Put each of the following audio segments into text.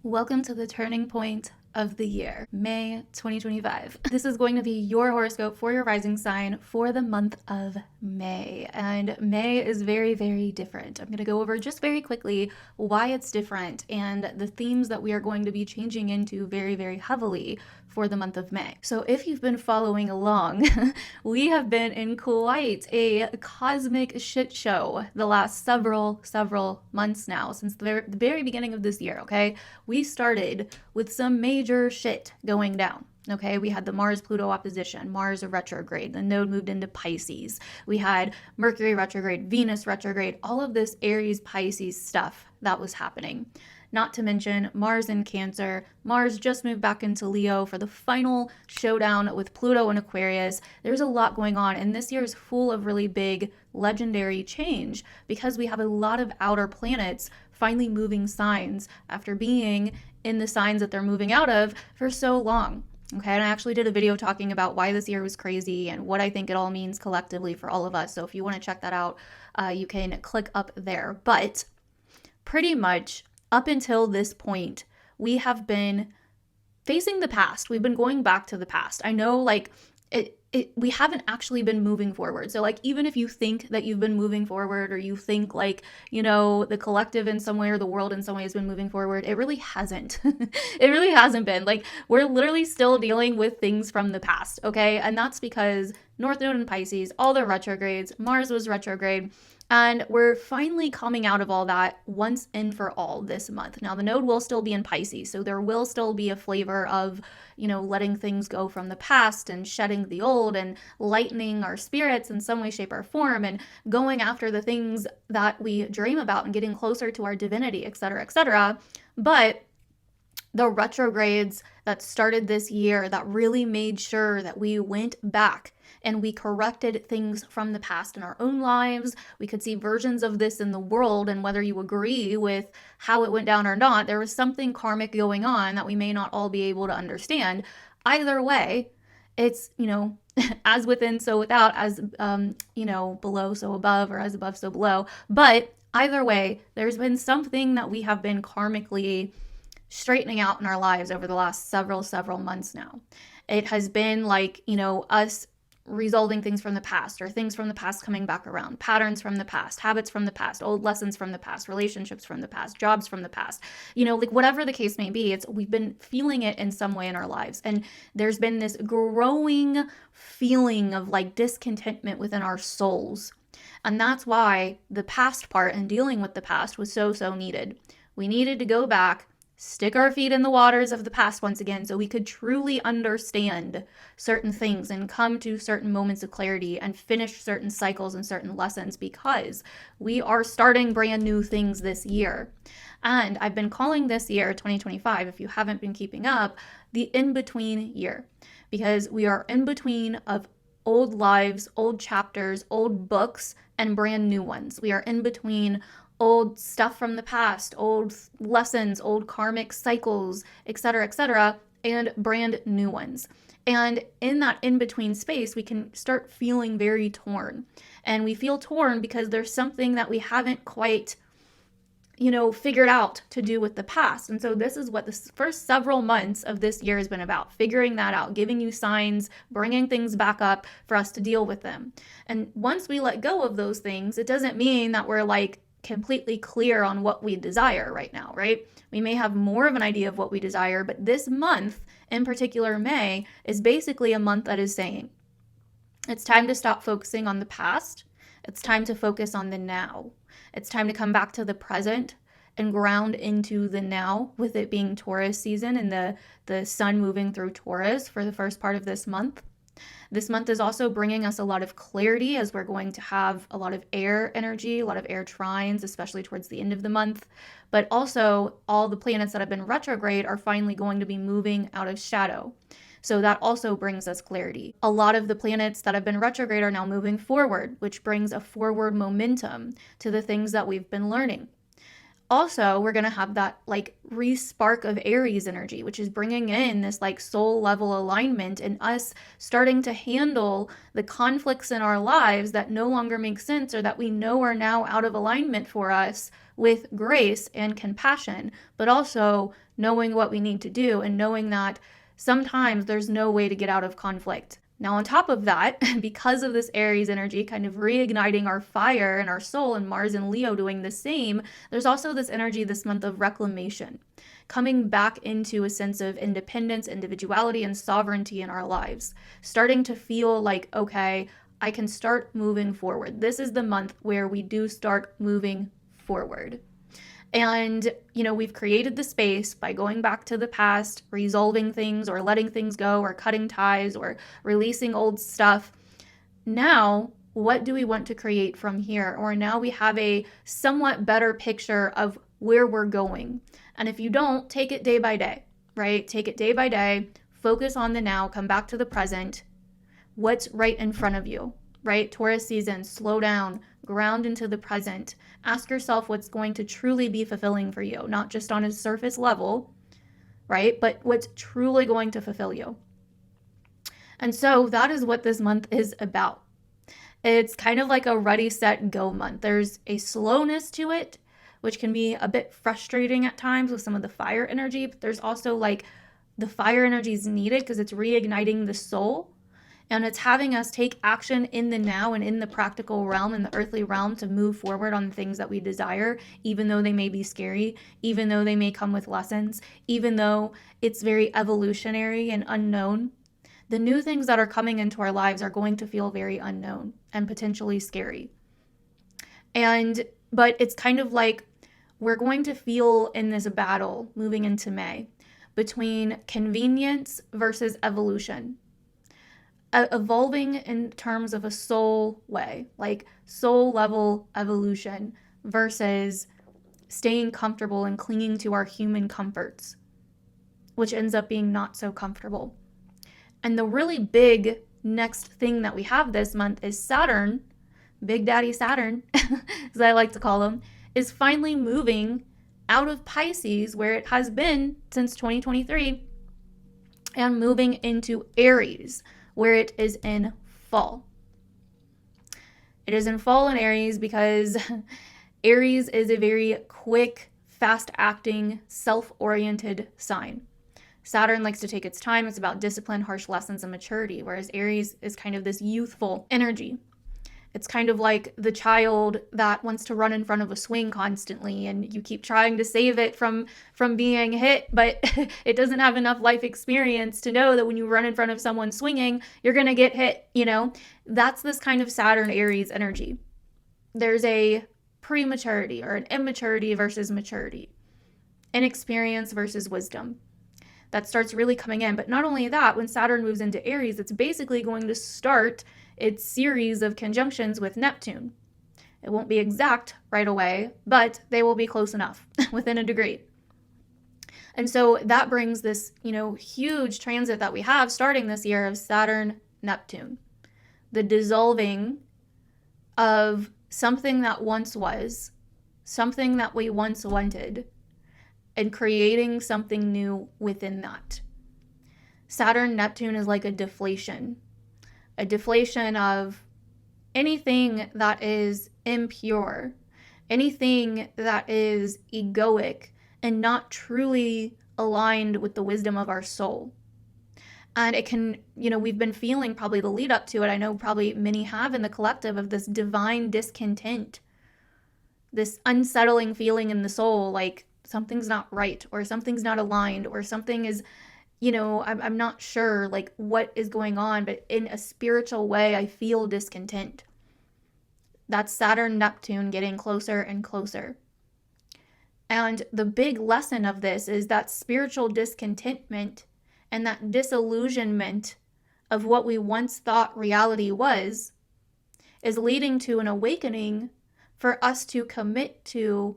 Welcome to the turning point of the year, May 2025. This is going to be your horoscope for your rising sign for the month of May. And May is very, very different. I'm going to go over just very quickly why it's different and the themes that we are going to be changing into very, very heavily for the month of May. So if you've been following along, we have been in quite a cosmic shit show the last several months now, since the very beginning of this year, okay? We started with some major shit going down. Okay, we had the Mars-Pluto opposition, Mars retrograde, the node moved into Pisces. We had Mercury retrograde, Venus retrograde, all of this Aries, Pisces stuff that was happening. Not to mention Mars in Cancer. Mars just moved back into Leo for the final showdown with Pluto in Aquarius. There's a lot going on, and this year is full of really big legendary change because we have a lot of outer planets finally moving signs after being in the signs that they're moving out of for so long. Okay, and I actually did a video talking about why this year was crazy and what I think it all means collectively for all of us. So if you want to check that out, you can click up there. But pretty much up until this point, we have been facing the past. We've been going back to the past. I know, like, we haven't actually been moving forward. So, like, even if you think that you've been moving forward, or you think, like, you know, the collective in some way or the world in some way has been moving forward, it really hasn't. It really hasn't been. Like, we're literally still dealing with things from the past, okay? And that's because North Node in Pisces, all the retrogrades, Mars was retrograde, and we're finally coming out of all that once and for all this month. Now, the node will still be in Pisces, so there will still be a flavor of, you know, letting things go from the past and shedding the old and lightening our spirits in some way, shape, or form, and going after the things that we dream about and getting closer to our divinity, etc., etc. But the retrogrades that started this year that really made sure that we went back and we corrected things from the past in our own lives. We could see versions of this in the world, and whether you agree with how it went down or not, there was something karmic going on that we may not all be able to understand. Either way, it's, you know, as within, so without, as, you know, below, so above, or as above, so below. But either way, there's been something that we have been karmically straightening out in our lives over the last several months now. It has been like, you know, us resolving things from the past, or things from the past coming back around, patterns from the past, habits from the past, old lessons from the past, relationships from the past, jobs from the past, you know, like whatever the case may be, we've been feeling it in some way in our lives. And there's been this growing feeling of like discontentment within our souls. And that's why the past part and dealing with the past was so needed. We needed to go back, stick our feet in the waters of the past once again, so we could truly understand certain things and come to certain moments of clarity and finish certain cycles and certain lessons, because we are starting brand new things this year. And I've been calling this year, 2025, if you haven't been keeping up, the in-between year, because we are in between of old lives, old chapters, old books, and brand new ones. We are in between old stuff from the past, old lessons, old karmic cycles, etc., and brand new ones. And in that in-between space, we can start feeling very torn. And we feel torn because there's something that we haven't quite, you know, figured out to do with the past. And so this is what the first several months of this year has been about, figuring that out, giving you signs, bringing things back up for us to deal with them. And once we let go of those things, it doesn't mean that we're like completely clear on what we desire right now, right? We may have more of an idea of what we desire, but this month, in particular May, is basically a month that is saying, it's time to stop focusing on the past. It's time to focus on the now. It's time to come back to the present and ground into the now, with it being Taurus season and the sun moving through Taurus for the first part of this month. This month is also bringing us a lot of clarity, as we're going to have a lot of air energy, a lot of air trines, especially towards the end of the month. But also, all the planets that have been retrograde are finally going to be moving out of shadow. So that also brings us clarity. A lot of the planets that have been retrograde are now moving forward, which brings a forward momentum to the things that we've been learning. Also, we're going to have that like re-spark of Aries energy, which is bringing in this like soul level alignment and us starting to handle the conflicts in our lives that no longer make sense or that we know are now out of alignment for us with grace and compassion, but also knowing what we need to do and knowing that sometimes there's no way to get out of conflict. Now, on top of that, because of this Aries energy kind of reigniting our fire and our soul, and Mars and Leo doing the same, there's also this energy this month of reclamation, coming back into a sense of independence, individuality, and sovereignty in our lives, starting to feel like, okay, I can start moving forward. This is the month where we do start moving forward. And, we've created the space by going back to the past, resolving things or letting things go or cutting ties or releasing old stuff. Now, what do we want to create from here? Or now we have a somewhat better picture of where we're going. And if you don't, take it day by day, right? Take it day by day, focus on the now, come back to the present. What's right in front of you, right? Taurus season, slow down, ground into the present. Ask yourself what's going to truly be fulfilling for you, not just on a surface level, right? But what's truly going to fulfill you. And so that is what this month is about. It's kind of like a ready, set, go month. There's a slowness to it, which can be a bit frustrating at times with some of the fire energy, but there's also like the fire energy is needed because it's reigniting the soul. And it's having us take action in the now and in the practical realm, in the earthly realm, to move forward on the things that we desire, even though they may be scary, even though they may come with lessons, even though it's very evolutionary and unknown. The new things that are coming into our lives are going to feel very unknown and potentially scary. But it's kind of like we're going to feel in this battle moving into May between convenience versus evolution. Evolving in terms of a soul way, like soul level evolution versus staying comfortable and clinging to our human comforts, which ends up being not so comfortable. And the really big next thing that we have this month is Saturn, Big Daddy Saturn, as I like to call him, is finally moving out of Pisces, where it has been since 2023, and moving into Aries, where it is in fall. It is in fall in Aries because Aries is a very quick, fast-acting, self-oriented sign. Saturn likes to take its time. It's about discipline, harsh lessons, and maturity, whereas Aries is kind of this youthful energy. It's kind of like the child that wants to run in front of a swing constantly, and you keep trying to save it from being hit, but it doesn't have enough life experience to know that when you run in front of someone swinging, you're going to get hit, That's this kind of Saturn Aries energy. There's a prematurity or an immaturity versus maturity, inexperience versus wisdom. That starts really coming in. But not only that, when Saturn moves into Aries, it's basically going to start its series of conjunctions with Neptune. It won't be exact right away, but they will be close enough within a degree. And so that brings this, huge transit that we have starting this year of Saturn-Neptune. The dissolving of something that once was, something that we once wanted, and creating something new within that. Saturn-Neptune is like a deflation of anything that is impure, anything that is egoic and not truly aligned with the wisdom of our soul. And it can, we've been feeling probably the lead up to it. I know probably many have in the collective, of this divine discontent, this unsettling feeling in the soul, like something's not right, or something's not aligned, or something is, I'm not sure like what is going on, but in a spiritual way, I feel discontent. That's Saturn, Neptune getting closer and closer. And the big lesson of this is that spiritual discontentment and that disillusionment of what we once thought reality was is leading to an awakening for us to commit to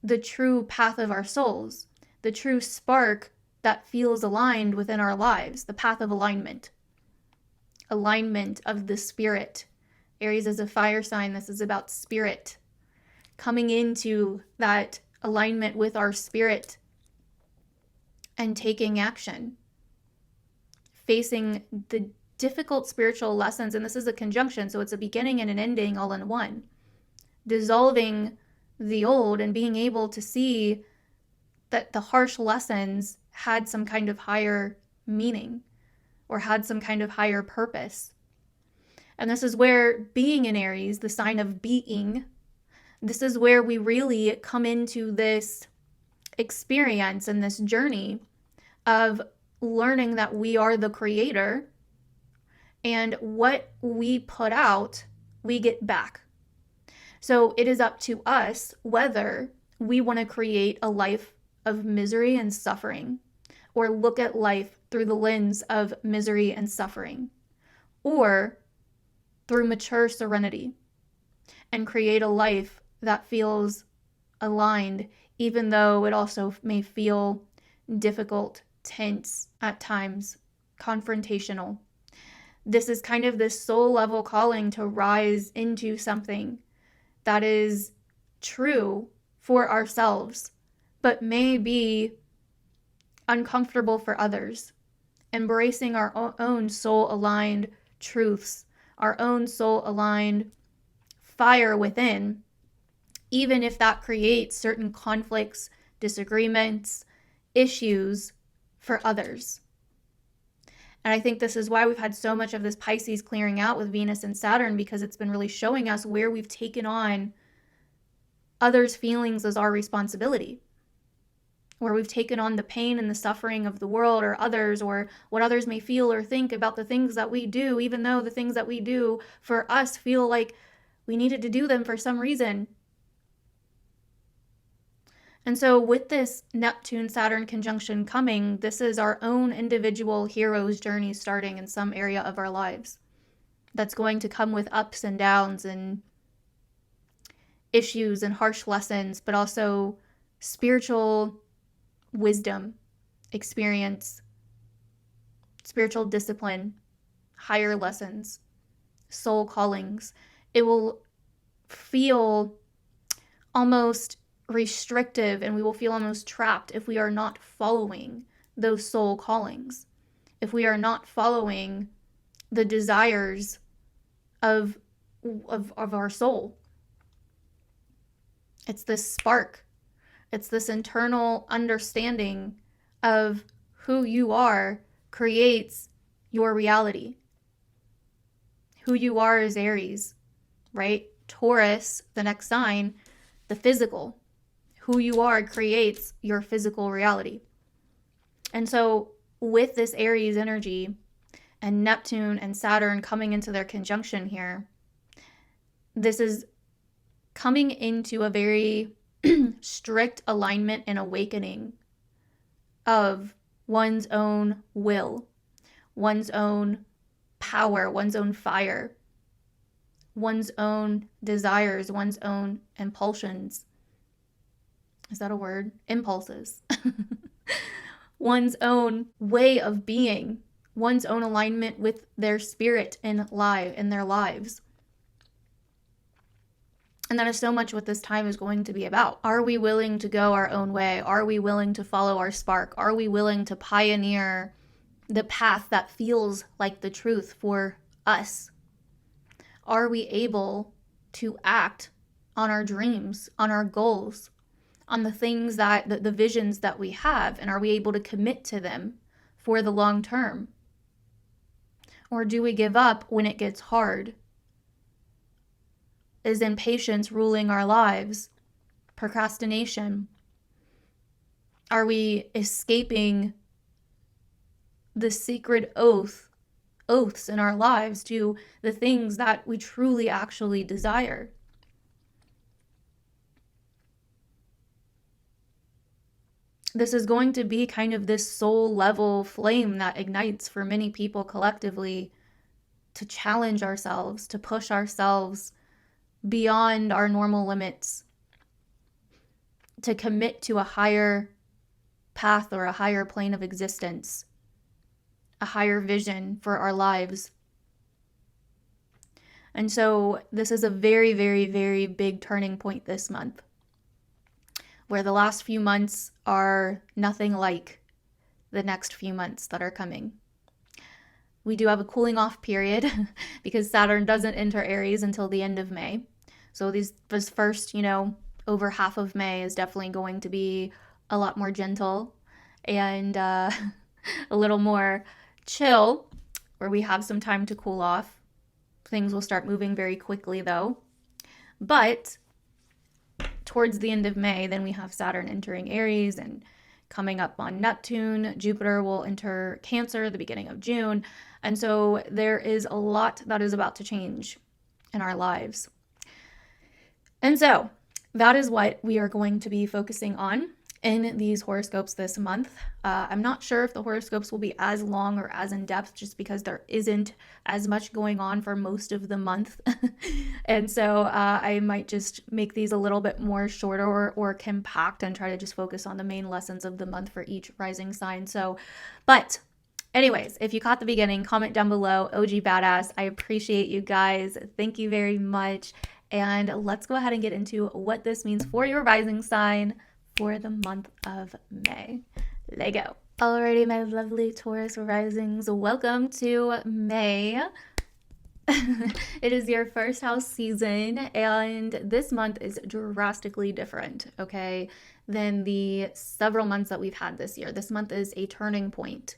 the true path of our souls, the true spark that feels aligned within our lives, the path of alignment of the spirit. Aries is a fire sign. This is about spirit coming into that alignment with our spirit and taking action, facing the difficult spiritual lessons. And this is a conjunction, so it's a beginning and an ending all in one. Dissolving the old and being able to see that the harsh lessons had some kind of higher meaning or had some kind of higher purpose. And this is where being in Aries, the sign of being, this is where we really come into this experience and this journey of learning that we are the creator, and what we put out, we get back. So it is up to us whether we want to create a life of misery and suffering, or look at life through the lens of misery and suffering, or through mature serenity and create a life that feels aligned, even though it also may feel difficult, tense at times, confrontational. This is kind of this soul level calling to rise into something that is true for ourselves, but may be uncomfortable for others. Embracing our own soul aligned truths, our own soul aligned fire within, even if that creates certain conflicts, disagreements, issues for others. And I think this is why we've had so much of this Pisces clearing out with Venus and Saturn, because it's been really showing us where we've taken on others' feelings as our responsibility, where we've taken on the pain and the suffering of the world or others, or what others may feel or think about the things that we do, even though the things that we do for us feel like we needed to do them for some reason. And so with this Neptune-Saturn conjunction coming, this is our own individual hero's journey starting in some area of our lives. That's going to come with ups and downs and issues and harsh lessons, but also spiritual wisdom, experience, spiritual discipline, higher lessons, soul callings. It will feel almost restrictive, and we will feel almost trapped if we are not following those soul callings, if we are not following the desires of our soul. It's this spark. It's this internal understanding of who you are creates your reality. Who you are is Aries, right? Taurus, the next sign, the physical. Who you are creates your physical reality. And so with this Aries energy and Neptune and Saturn coming into their conjunction here, this is coming into a very strict alignment and awakening of one's own will, one's own power, one's own fire, one's own desires, one's own impulsions. Is that a word? Impulses. One's own way of being, one's own alignment with their spirit in their lives. And that is so much what this time is going to be about. Are we willing to go our own way? Are we willing to follow our spark? Are we willing to pioneer the path that feels like the truth for us? Are we able to act on our dreams, on our goals, on the things that, the visions that we have, and are we able to commit to them for the long term? Or do we give up when it gets hard? Is impatience ruling our lives? Procrastination? Are we escaping the sacred oaths in our lives to the things that we truly actually desire? This is going to be kind of this soul level flame that ignites for many people collectively to challenge ourselves, to push ourselves beyond our normal limits, to commit to a higher path or a higher plane of existence, a higher vision for our lives. And so this is a very, very, very big turning point this month. where the last few months are nothing like the next few months that are coming. We do have a cooling off period because Saturn doesn't enter Aries until the end of May. So this first, over half of May is definitely going to be a lot more gentle and a little more chill, where we have some time to cool off. Things will start moving very quickly though. But towards the end of May, then we have Saturn entering Aries and coming up on Neptune. Jupiter will enter Cancer at the beginning of June. And so there is a lot that is about to change in our lives. And so that is what we are going to be focusing on in these horoscopes this month. I'm not sure if the horoscopes will be as long or as in depth, just because there isn't as much going on for most of the month. And so I might just make these a little bit more shorter or compact and try to just focus on the main lessons of the month for each rising sign. But anyways, if you caught the beginning, comment down below. OG Badass. I appreciate you guys. Thank you very much. And let's go ahead and get into what this means for your rising sign for the month of May. Lego. Alrighty, my lovely Taurus risings, welcome to May. It is your first house season, and this month is drastically different, okay, than the several months that we've had this year. This month is a turning point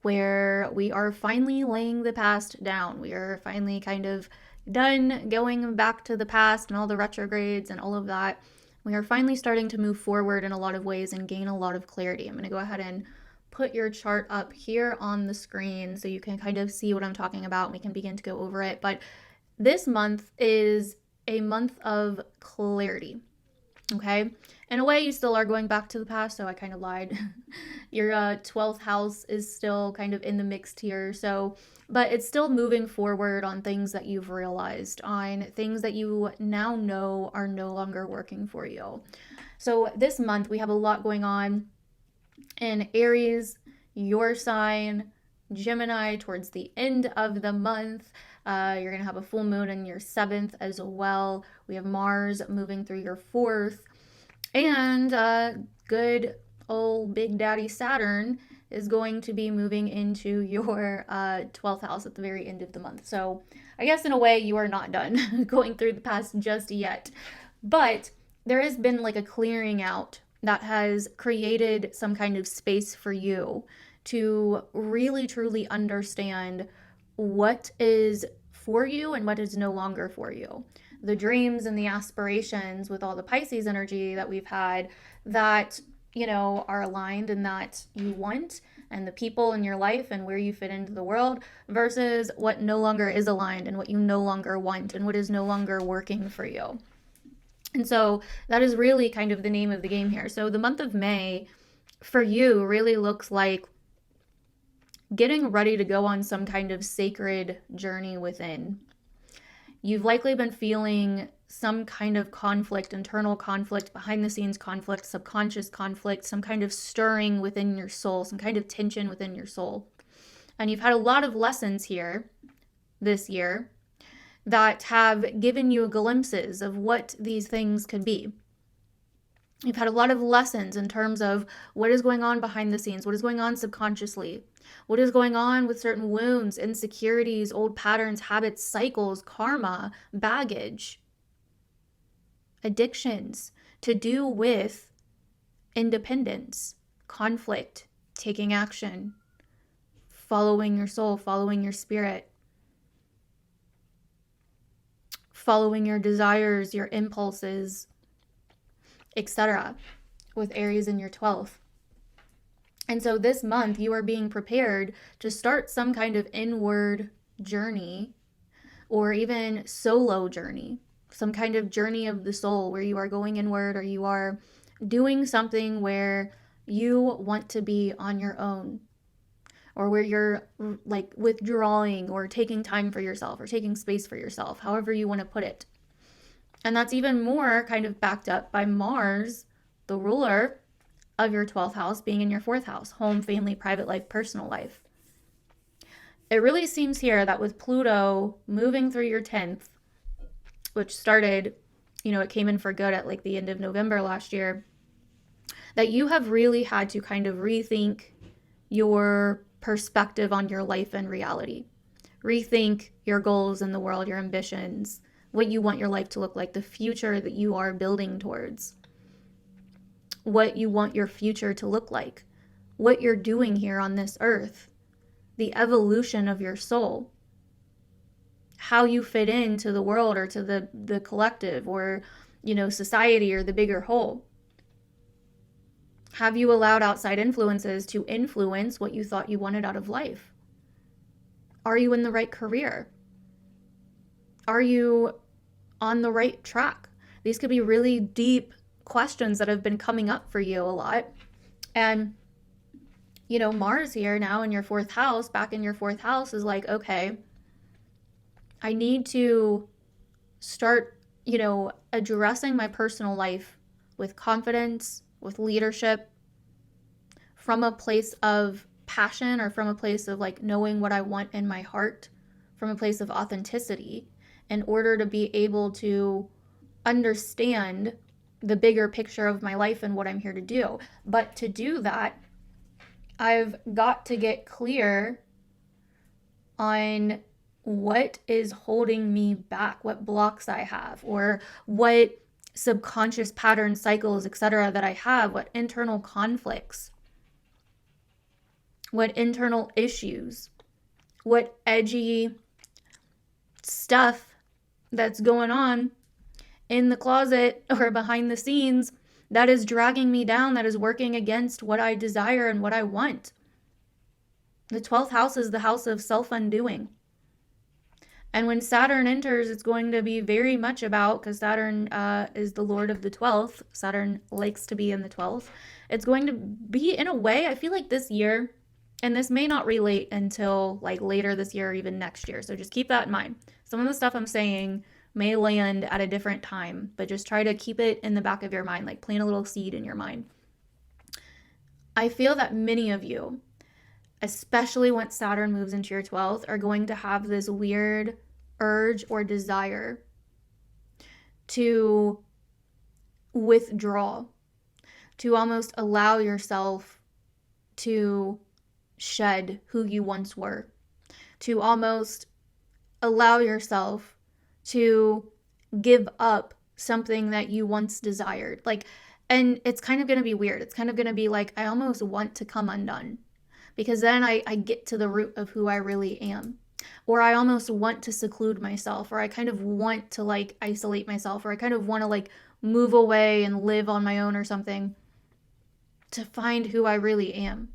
where we are finally laying the past down. We are finally kind of done going back to the past and all the retrogrades and all of that. We are finally starting to move forward in a lot of ways and gain a lot of clarity. I'm going to go ahead and put your chart up here on the screen so you can kind of see what I'm talking about. We can begin to go over it. But this month is a month of clarity. Okay. In a way, you still are going back to the past, so I kind of lied. Your 12th house is still kind of in the mix here. But it's still moving forward on things that you've realized, on things that you now know are no longer working for you. So this month, we have a lot going on in Aries, your sign, Gemini towards the end of the month. You're going to have a full moon in your 7th as well. We have Mars moving through your 4th. And good old Big Daddy Saturn is going to be moving into your 12th house at the very end of the month. So I guess in a way you are not done going through the past just yet. But there has been like a clearing out that has created some kind of space for you to really truly understand what is for you and what is no longer for you. The dreams and the aspirations with all the Pisces energy that we've had that, are aligned and that you want, and the people in your life and where you fit into the world, versus what no longer is aligned and what you no longer want and what is no longer working for you. And so that is really kind of the name of the game here. So the month of May for you really looks like getting ready to go on some kind of sacred journey within. You've likely been feeling some kind of conflict, internal conflict, behind the scenes conflict, subconscious conflict, some kind of stirring within your soul, some kind of tension within your soul. And you've had a lot of lessons here this year that have given you glimpses of what these things could be. You've had a lot of lessons in terms of what is going on behind the scenes, what is going on subconsciously, what is going on with certain wounds, insecurities, old patterns, habits, cycles, karma, baggage, addictions, to do with independence, conflict, taking action, following your soul, following your spirit, following your desires, your impulses, etc., with Aries in your 12th. And so this month you are being prepared to start some kind of inward journey, or even solo journey, some kind of journey of the soul where you are going inward, or you are doing something where you want to be on your own, or where you're like withdrawing or taking time for yourself or taking space for yourself, however you want to put it. And that's even more kind of backed up by Mars, the ruler of your 12th house, being in your 4th house, home, family, private life, personal life. It really seems here that with Pluto moving through your 10th, which started, it came in for good at like the end of November last year, that you have really had to kind of rethink your perspective on your life and reality. Rethink your goals in the world, your ambitions, what you want your life to look like, the future that you are building towards, what you want your future to look like, what you're doing here on this earth, the evolution of your soul, how you fit into the world or to the collective or, society or the bigger whole. Have you allowed outside influences to influence what you thought you wanted out of life? Are you in the right career? Are you on the right track? These could be really deep questions that have been coming up for you a lot. And, Mars here now in your 4th house, back in your 4th house, is like, okay, I need to start, addressing my personal life with confidence, with leadership, from a place of passion or from a place of like knowing what I want in my heart, from a place of authenticity, in order to be able to understand the bigger picture of my life and what I'm here to do. But to do that, I've got to get clear on what is holding me back, what blocks I have, or what subconscious patterns, cycles, etc. that I have, what internal conflicts, what internal issues, what edgy stuff that's going on in the closet or behind the scenes that is dragging me down, that is working against what I desire and what I want. The 12th house is the house of self-undoing. And when Saturn enters, it's going to be very much about, because Saturn is the lord of the 12th. Saturn likes to be in the 12th. It's going to be, in a way, I feel like this year, and this may not relate until like later this year or even next year. So just keep that in mind. Some of the stuff I'm saying may land at a different time, but just try to keep it in the back of your mind, like plant a little seed in your mind. I feel that many of you, especially once Saturn moves into your 12th, are going to have this weird urge or desire to withdraw, to almost allow yourself to shed who you once were, to almost allow yourself to give up something that you once desired. And it's kind of going to be weird. It's kind of going to be like, I almost want to come undone, because then I get to the root of who I really am. Or I almost want to seclude myself, or I kind of want to like isolate myself, or I kind of want to like move away and live on my own or something to find who I really am,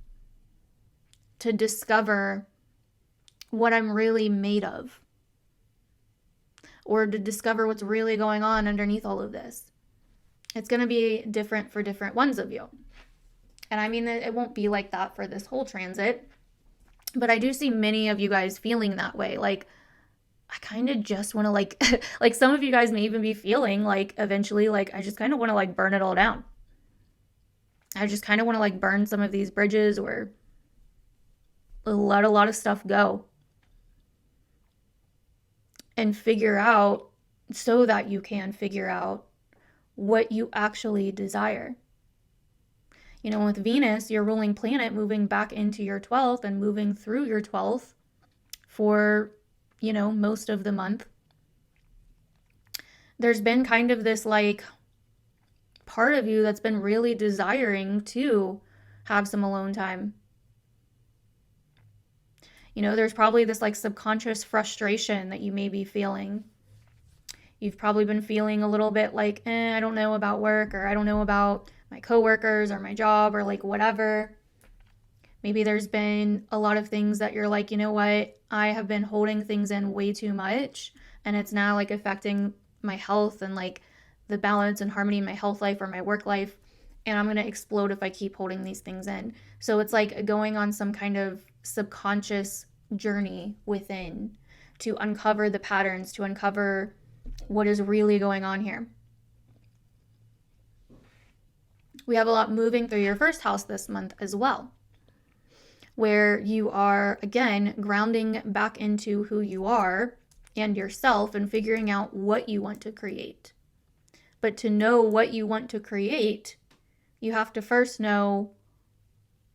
to discover what I'm really made of, or to discover what's really going on underneath all of this. It's going to be different for different ones of you. And I mean, it won't be like that for this whole transit, but I do see many of you guys feeling that way. Like, I kind of just want to like some of you guys may even be feeling like eventually, like, I just kind of want to like burn it all down. I just kind of want to like burn some of these bridges or let a lot of stuff go and figure out, so that you can figure out what you actually desire. With Venus, your ruling planet, moving back into your 12th and moving through your 12th for, most of the month, there's been kind of this like part of you that's been really desiring to have some alone time. There's probably this like subconscious frustration that you may be feeling. You've probably been feeling a little bit like, I don't know about work, or I don't know about my coworkers or my job, or like whatever. Maybe there's been a lot of things that you're like, you know what, I have been holding things in way too much, and it's now like affecting my health and like the balance and harmony in my health life or my work life, and I'm going to explode if I keep holding these things in. So it's like going on some kind of subconscious journey within to uncover the patterns, to uncover what is really going on here. We have a lot moving through your first house this month as well, where you are, again, grounding back into who you are and yourself and figuring out what you want to create. But to know what you want to create, you have to first know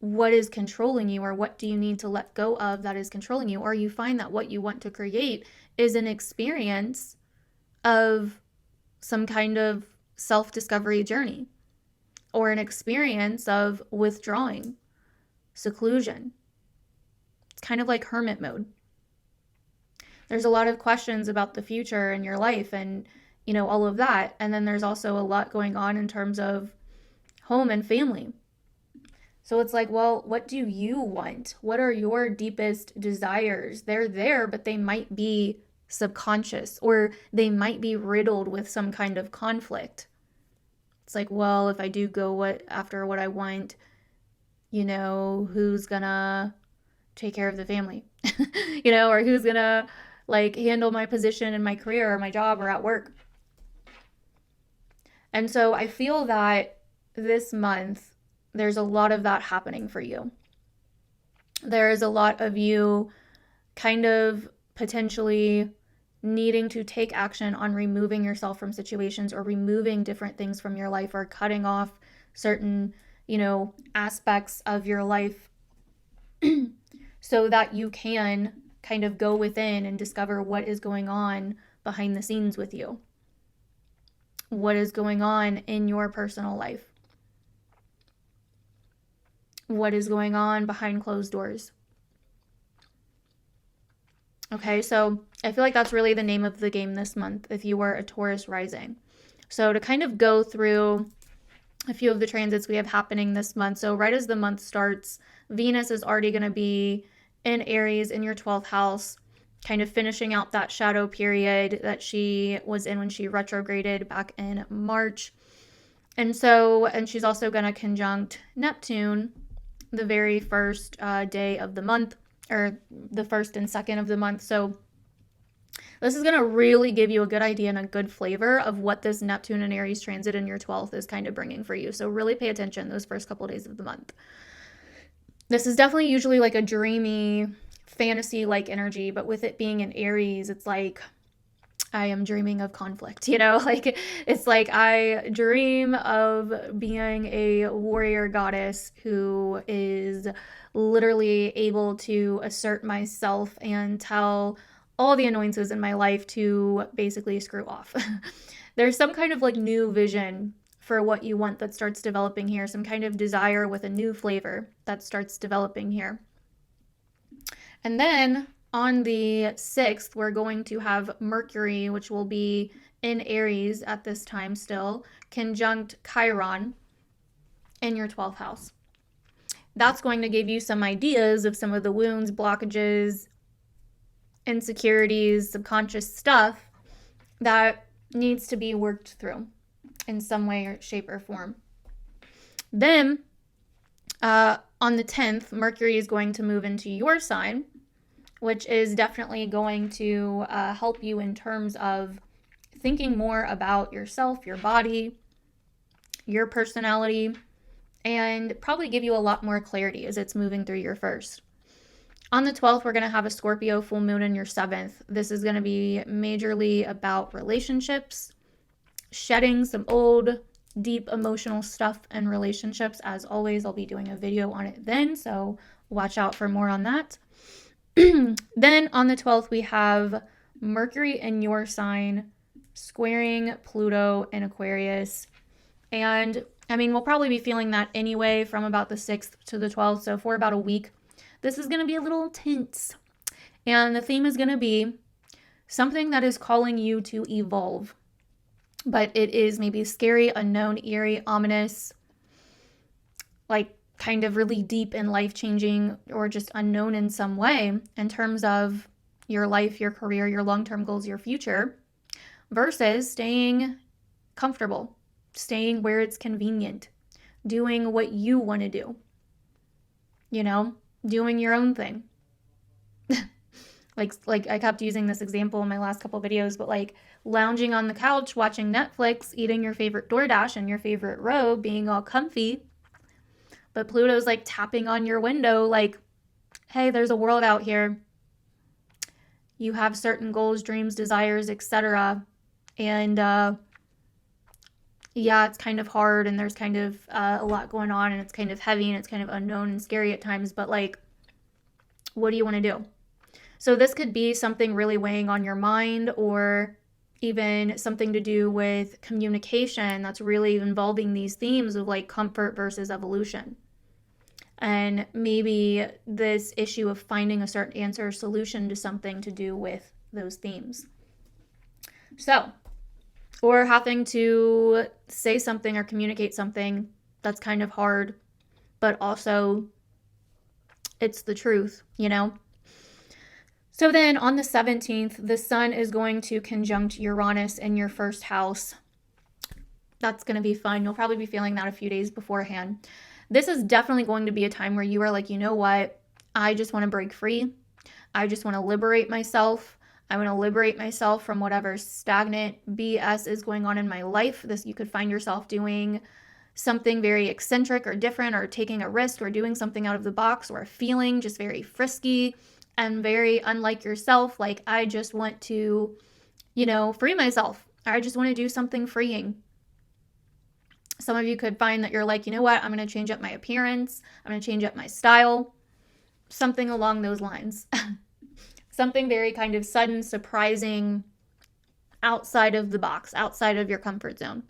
what is controlling you, or what do you need to let go of that is controlling you, or you find that what you want to create is an experience of some kind of self-discovery journey, or an experience of withdrawing, seclusion. It's kind of like hermit mode. There's a lot of questions about the future in your life and, you know, all of that. And then there's also a lot going on in terms of home and family. So it's like, well, what do you want? What are your deepest desires? They're there, but they might be subconscious, or they might be riddled with some kind of conflict. It's like, well, if I do go after what I want, you know, who's gonna take care of the family? You know, or who's gonna like handle my position in my career or my job or at work? And so I feel that this month, there's a lot of that happening for you. There's a lot of you kind of potentially needing to take action on removing yourself from situations, or removing different things from your life, or cutting off certain, you know, aspects of your life so that you can kind of go within and discover what is going on behind the scenes with you. What is going on in your personal life? What is going on behind closed doors? Okay, so I feel like that's really the name of the game this month if you were a Taurus rising. So to kind of go through a few of the transits we have happening this month. So right as the month starts, Venus is already going to be in Aries in your 12th house, kind of finishing out that shadow period that she was in when she retrograded back in March. And she's also going to conjunct Neptune the very first day of the month, or the first and second of the month. So this is going to really give you a good idea and a good flavor of what this Neptune and Aries transit in your 12th is kind of bringing for you. So really pay attention those first couple of days of the month. This is definitely usually like a dreamy, fantasy-like energy, but with it being in Aries, it's like I am dreaming of conflict, you know? Like, it's like I dream of being a warrior goddess who is literally able to assert myself and tell all the annoyances in my life to basically screw off. There's some kind of like new vision for what you want that starts developing here, some kind of desire with a new flavor that starts developing here. And then on the 6th, we're going to have Mercury, which will be in Aries at this time still, conjunct Chiron in your 12th house. That's going to give you some ideas of some of the wounds, blockages, insecurities, subconscious stuff that needs to be worked through in some way or shape or form. Then on the 10th, Mercury is going to move into your sign, which is definitely going to help you in terms of thinking more about yourself, your body, your personality, and probably give you a lot more clarity as it's moving through your first. On the 12th, we're going to have a Scorpio full moon in your 7th. This is going to be majorly about relationships, shedding some old, deep emotional stuff in relationships. As always, I'll be doing a video on it then, so watch out for more on that. Then on the 12th, we have Mercury in your sign squaring Pluto in Aquarius. And I mean, we'll probably be feeling that anyway from about the 6th to the 12th. So for about a week, this is going to be a little tense. And the theme is going to be something that is calling you to evolve. But it is maybe scary, unknown, eerie, ominous, like kind of really deep and life-changing, or just unknown in some way in terms of your life, your career, your long-term goals, your future, versus staying comfortable, staying where it's convenient, doing what you want to do, you know, doing your own thing. like I kept using this example in my last couple videos, but like lounging on the couch, watching Netflix, eating your favorite DoorDash in your favorite robe, being all comfy. But Pluto's like tapping on your window like, hey, there's a world out here. You have certain goals, dreams, desires, etc. And, yeah, it's kind of hard and there's kind of a lot going on and it's kind of heavy and it's kind of unknown and scary at times, but like, what do you want to do? So this could be something really weighing on your mind, or even something to do with communication that's really involving these themes of like comfort versus evolution. And maybe this issue of finding a certain answer or solution to something to do with those themes. So, or having to say something or communicate something that's kind of hard, but also it's the truth, you know? So then on the 17th, the sun is going to conjunct Uranus in your first house. That's going to be fun. You'll probably be feeling that a few days beforehand. This is definitely going to be a time where you are like, you know what? I just want to break free. I just want to liberate myself. I want to liberate myself from whatever stagnant BS is going on in my life. This, you could find yourself doing something very eccentric or different, or taking a risk, or doing something out of the box, or feeling just very frisky and very unlike yourself. Like, I just want to, free myself. I just want to do something freeing. Some of you could find that you're like, you know what? I'm going to change up my appearance. I'm going to change up my style. Something along those lines. Something very kind of sudden, surprising, outside of the box, outside of your comfort zone.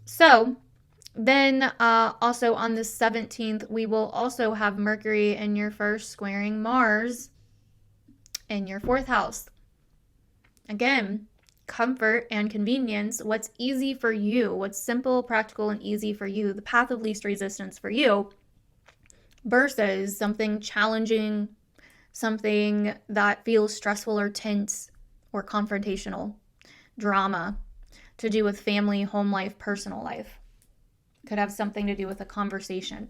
So then also on the 17th, we will also have Mercury in your first squaring Mars in your fourth house. Again, comfort and convenience, what's easy for you, what's simple, practical, and easy for you, the path of least resistance for you, versus something challenging, something that feels stressful or tense or confrontational, drama, to do with family, home life, personal life. Could have something to do with a conversation.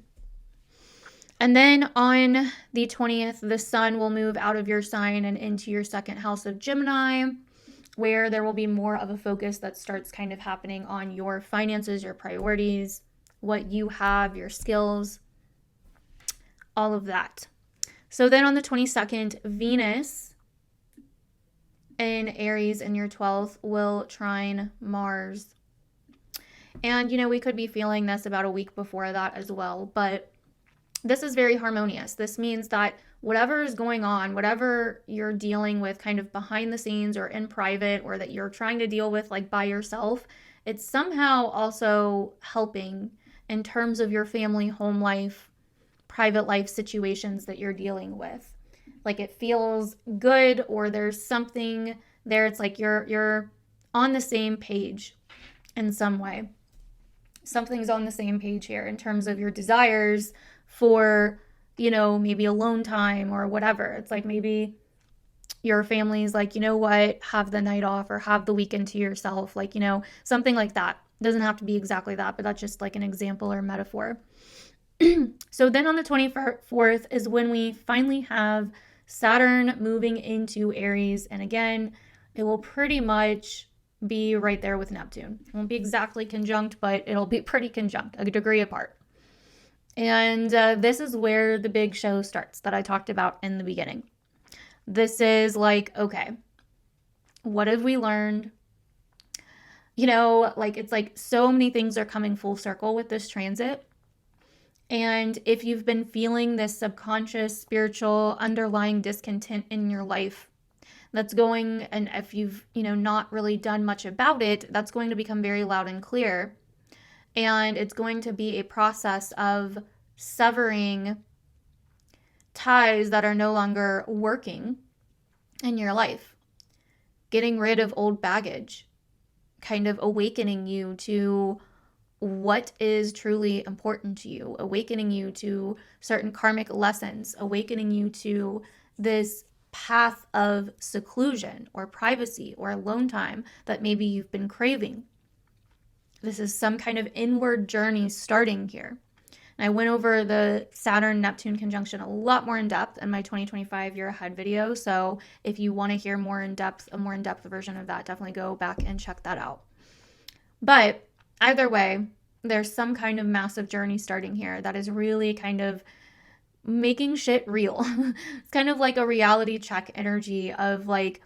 And then on the 20th, the sun will move out of your sign and into your second house of Gemini, where there will be more of a focus that starts kind of happening on your finances, your priorities, what you have, your skills, all of that. So then on the 22nd, Venus in Aries in your 12th will trine Mars. And, we could be feeling this about a week before that as well, but this is very harmonious. This means that whatever is going on, whatever you're dealing with kind of behind the scenes or in private, or that you're trying to deal with like by yourself, it's somehow also helping in terms of your family, home life, private life situations that you're dealing with. Like, it feels good, or there's something there. It's like you're on the same page in some way. Something's on the same page here in terms of your desires for, maybe alone time or whatever. It's like maybe your family's like, you know what, have the night off or have the weekend to yourself. Like, something like that. Doesn't have to be exactly that, but that's just like an example or metaphor. So then on the 24th is when we finally have Saturn moving into Aries. And again, it will pretty much be right there with Neptune. It won't be exactly conjunct, but it'll be pretty conjunct, a degree apart. And this is where the big show starts that I talked about in the beginning. This is like, okay, what have we learned? It's like so many things are coming full circle with this transit. And if you've been feeling this subconscious, spiritual, underlying discontent in your life, that's going, and if you've, not really done much about it, that's going to become very loud and clear. And it's going to be a process of severing ties that are no longer working in your life, getting rid of old baggage, kind of awakening you to what is truly important to you, awakening you to certain karmic lessons, awakening you to this path of seclusion or privacy or alone time that maybe you've been craving. This is some kind of inward journey starting here. And I went over the Saturn-Neptune conjunction a lot more in depth in my 2025 year ahead video. So if you want to hear a more in-depth version of that, definitely go back and check that out. But either way, there's some kind of massive journey starting here that is really kind of making shit real. It's kind of like a reality check energy of like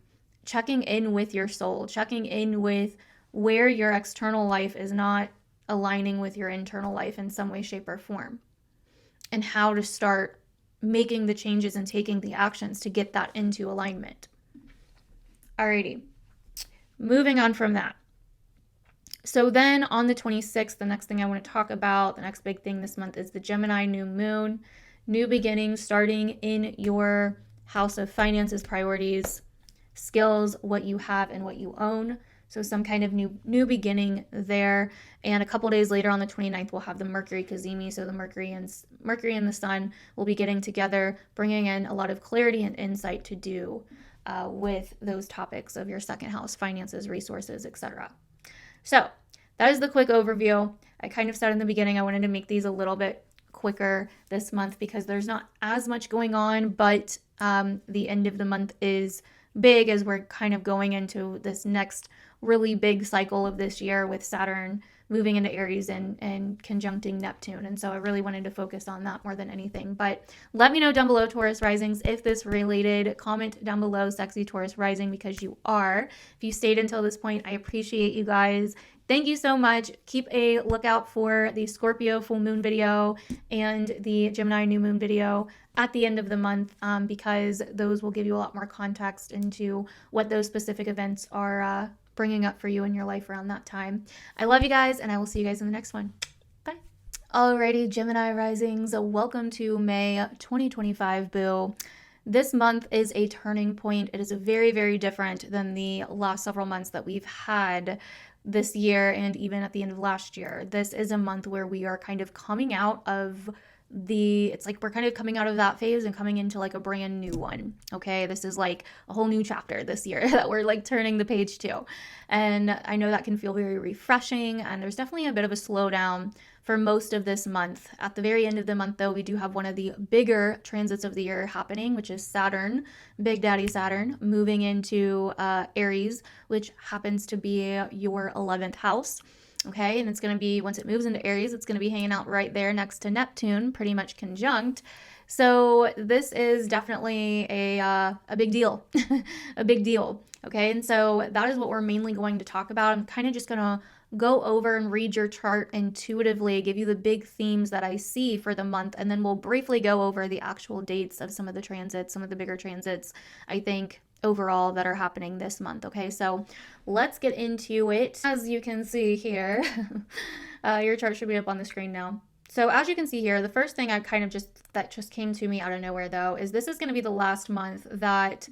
checking in with your soul, checking in with where your external life is not aligning with your internal life in some way, shape, or form, and how to start making the changes and taking the actions to get that into alignment. Alrighty, moving on from that. So then on the 26th, the next thing I want to talk about, the next big thing this month is the Gemini new moon. New beginnings starting in your house of finances, priorities, skills, what you have and what you own. So some kind of new beginning there. And a couple days later on the 29th, we'll have the Mercury cazimi. So the Mercury and the Sun will be getting together, bringing in a lot of clarity and insight to do with those topics of your second house, finances, resources, etc. So that is the quick overview. I kind of said in the beginning, I wanted to make these a little bit quicker this month because there's not as much going on, but the end of the month is big as we're kind of going into this next really big cycle of this year with Saturn moving into Aries and conjuncting Neptune. And so I really wanted to focus on that more than anything. But let me know down below, Taurus risings, if this related. Comment down below, sexy Taurus rising, because you are. If you stayed until this point, I appreciate you guys. Thank you so much. Keep a lookout for the Scorpio full moon video and the Gemini new moon video at the end of the month because those will give you a lot more context into what those specific events are bringing up for you in your life around that time. I love you guys, and I will see you guys in the next one. Bye. Alrighty, Gemini risings, welcome to May 2025, boo. This month is a turning point. It is very, very different than the last several months that we've had this year and even at the end of last year. This is a month where we are kind of coming out of it's like we're kind of coming out of that phase and coming into like a brand new one. Okay, this is like a whole new chapter this year that we're like turning the page to. And I know that can feel very refreshing, and there's definitely a bit of a slowdown for most of this month. At the very end of the month, though, we do have one of the bigger transits of the year happening, which is Saturn, Big Daddy Saturn, moving into Aries, which happens to be your 11th house. Okay, and it's going to be, once it moves into Aries, it's going to be hanging out right there next to Neptune, pretty much conjunct. So this is definitely a big deal, a big deal. Okay, and so that is what we're mainly going to talk about. I'm kind of just going to go over and read your chart intuitively, give you the big themes that I see for the month, and then we'll briefly go over the actual dates of some of the transits, some of the bigger transits, I think, overall that are happening this month. Okay, so let's get into it. As you can see here, your chart should be up on the screen now. So as you can see here, the first thing that just came to me out of nowhere though is this is going to be the last month that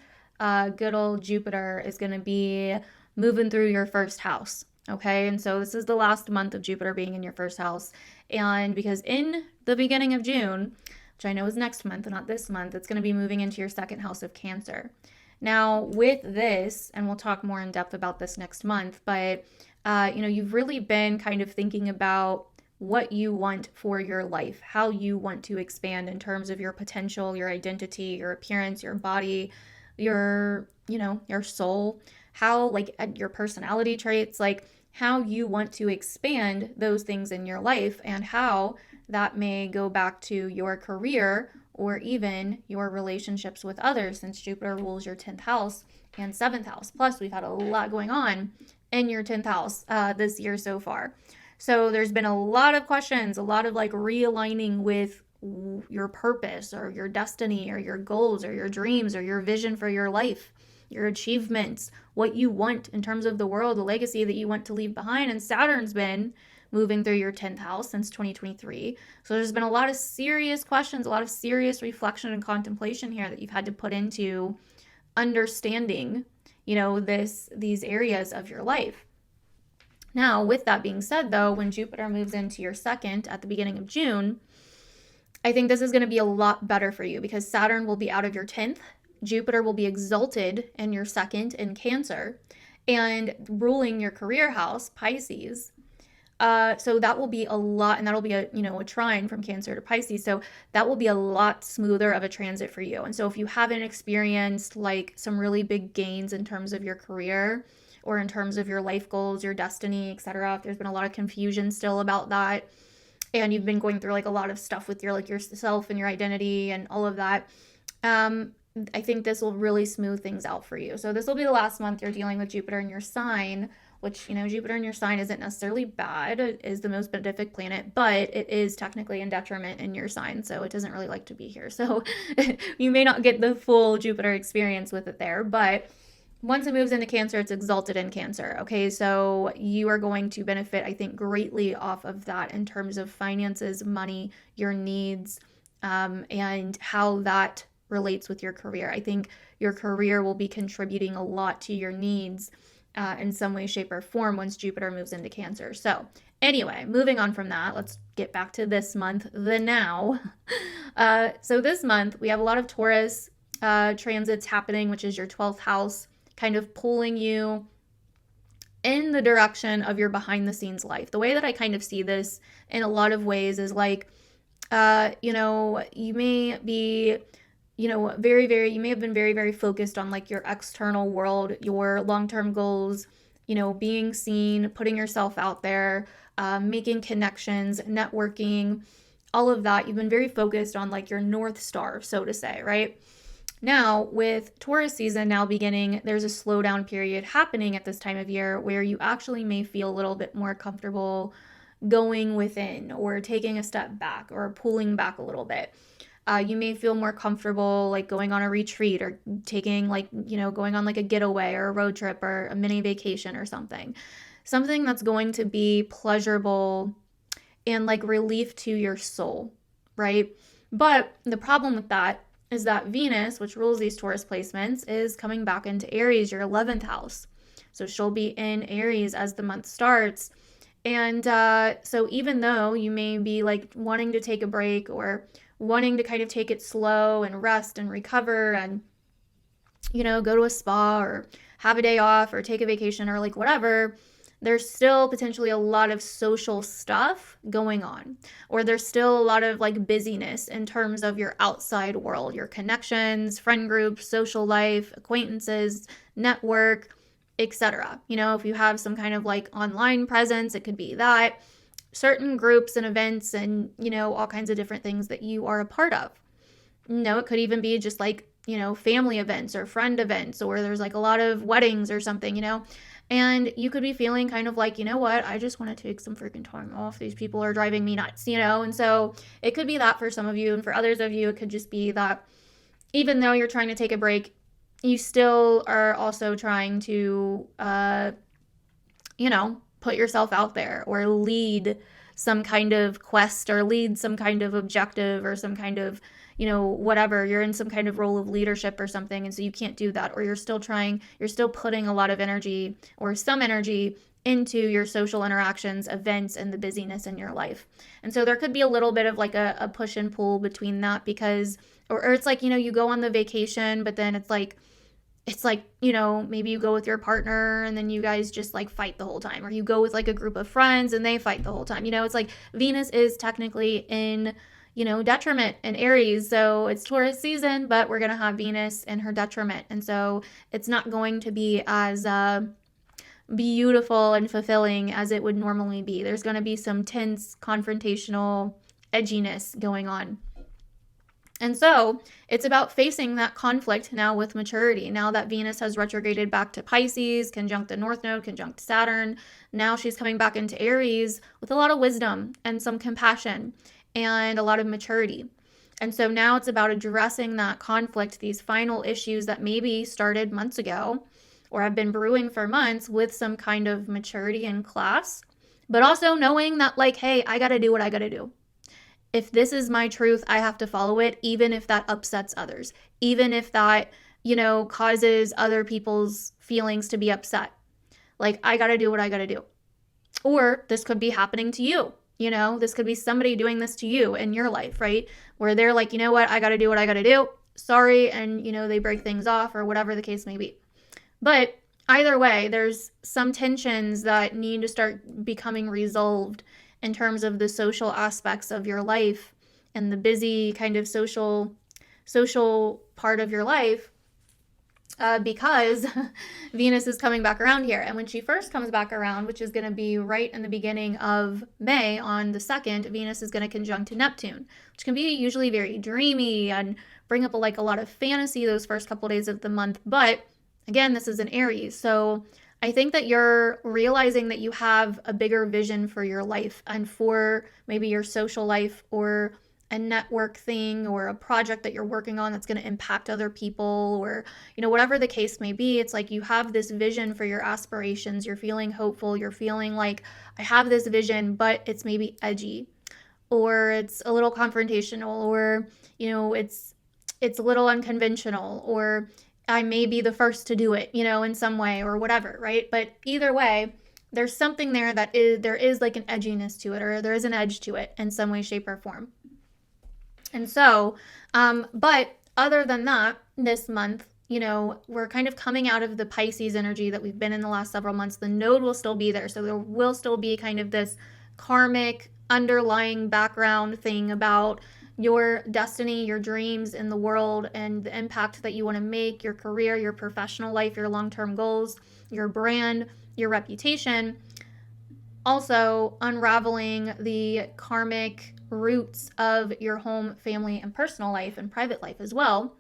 good old Jupiter is going to be moving through your first house. Okay, and so this is the last month of Jupiter being in your first house, and because in the beginning of June, which I know is next month, not this month, it's going to be moving into your second house of Cancer. Now with this, and we'll talk more in depth about this next month, but you've really been kind of thinking about what you want for your life, how you want to expand in terms of your potential, your identity, your appearance, your body, your soul, how, like, your personality traits, like how you want to expand those things in your life, and how that may go back to your career or even your relationships with others, since Jupiter rules your 10th house and 7th house. Plus, we've had a lot going on in your 10th house this year so far. So there's been a lot of questions, a lot of like realigning with your purpose or your destiny or your goals or your dreams or your vision for your life, your achievements, what you want in terms of the world, the legacy that you want to leave behind. And Saturn's been moving through your 10th house since 2023. So there's been a lot of serious questions, a lot of serious reflection and contemplation here that you've had to put into understanding, these areas of your life. Now, with that being said, though, when Jupiter moves into your second at the beginning of June, I think this is going to be a lot better for you because Saturn will be out of your 10th. Jupiter will be exalted in your second in Cancer and ruling your career house, Pisces. So that will be a lot, and that'll be a trine from Cancer to Pisces. So that will be a lot smoother of a transit for you. And so if you haven't experienced like some really big gains in terms of your career or in terms of your life goals, your destiny, etc., if there's been a lot of confusion still about that, and you've been going through like a lot of stuff with yourself and your identity and all of that, I think this will really smooth things out for you. So this will be the last month you're dealing with Jupiter in your sign, which, Jupiter in your sign isn't necessarily bad. It is the most benefic planet, but it is technically in detriment in your sign, so it doesn't really like to be here. So you may not get the full Jupiter experience with it there, but once it moves into Cancer, it's exalted in Cancer. Okay, so you are going to benefit, I think, greatly off of that in terms of finances, money, your needs, and how that relates with your career. I think your career will be contributing a lot to your needs in some way, shape, or form once Jupiter moves into Cancer. So anyway, moving on from that, let's get back to this month, the now. So this month, we have a lot of Taurus transits happening, which is your 12th house, kind of pulling you in the direction of your behind the scenes life. The way that I kind of see this in a lot of ways is like, you may be, you may have been very, very focused on like your external world, your long-term goals, being seen, putting yourself out there, making connections, networking, all of that. You've been very focused on like your North Star, so to say, right? Now, with Taurus season now beginning, there's a slowdown period happening at this time of year where you actually may feel a little bit more comfortable going within or taking a step back or pulling back a little bit. You may feel more comfortable like going on a retreat or taking like, going on like a getaway or a road trip or a mini vacation or something. Something that's going to be pleasurable and like relief to your soul, right? But the problem with that is that Venus, which rules these Taurus placements, is coming back into Aries, your 11th house. So she'll be in Aries as the month starts. And so even though you may be like wanting to take a break or wanting to kind of take it slow and rest and recover and, go to a spa or have a day off or take a vacation or like whatever, there's still potentially a lot of social stuff going on, or there's still a lot of like busyness in terms of your outside world, your connections, friend groups, social life, acquaintances, network, etc. If you have some kind of like online presence, it could be that, certain groups and events and, all kinds of different things that you are a part of. It could even be just like, family events or friend events, or there's like a lot of weddings or something, and you could be feeling kind of like, what, I just want to take some freaking time off. These people are driving me nuts, and so it could be that for some of you, and for others of you, it could just be that even though you're trying to take a break, you still are also trying to, put yourself out there or lead some kind of quest or lead some kind of objective or some kind of, whatever. You're in some kind of role of leadership or something. And so you can't do that. Or you're still putting a lot of energy or some energy into your social interactions, events, and the busyness in your life. And so there could be a little bit of like a push and pull between that because, or it's like, you go on the vacation, but then it's like, maybe you go with your partner and then you guys just like fight the whole time, or you go with like a group of friends and they fight the whole time. It's like Venus is technically in, detriment in Aries. So it's Taurus season, but we're going to have Venus in her detriment. And so it's not going to be as beautiful and fulfilling as it would normally be. There's going to be some tense, confrontational edginess going on. And so it's about facing that conflict now with maturity. Now that Venus has retrograded back to Pisces, conjunct the North Node, conjunct Saturn, now she's coming back into Aries with a lot of wisdom and some compassion and a lot of maturity. And so now it's about addressing that conflict, these final issues that maybe started months ago or have been brewing for months, with some kind of maturity and class, but also knowing that like, hey, I got to do what I got to do. If this is my truth, I have to follow it, even if that upsets others, even if that, causes other people's feelings to be upset. Like, I got to do what I got to do. Or this could be happening to you. This could be somebody doing this to you in your life, right? Where they're like, what, I got to do what I got to do. Sorry. And, they break things off or whatever the case may be. But either way, there's some tensions that need to start becoming resolved in terms of the social aspects of your life and the busy kind of social part of your life, because Venus is coming back around here. And when she first comes back around, which is going to be right in the beginning of May on the 2nd, Venus is going to conjunct to Neptune, which can be usually very dreamy and bring up a lot of fantasy those first couple days of the month. But again, this is an Aries, so I think that you're realizing that you have a bigger vision for your life and for maybe your social life or a network thing or a project that you're working on that's going to impact other people, or whatever the case may be. It's like you have this vision for your aspirations. You're feeling hopeful. You're feeling like, I have this vision, but it's maybe edgy, or it's a little confrontational, or it's a little unconventional, or I may be the first to do it, in some way or whatever, right? But either way, there's something there that there is like an edginess to it, or there is an edge to it in some way, shape, or form. And so, but other than that, this month, we're kind of coming out of the Pisces energy that we've been in the last several months. The node will still be there. So there will still be kind of this karmic underlying background thing about your destiny, your dreams in the world, and the impact that you want to make, your career, your professional life, your long-term goals, your brand, your reputation. Also unraveling the karmic roots of your home, family, and personal life and private life as well.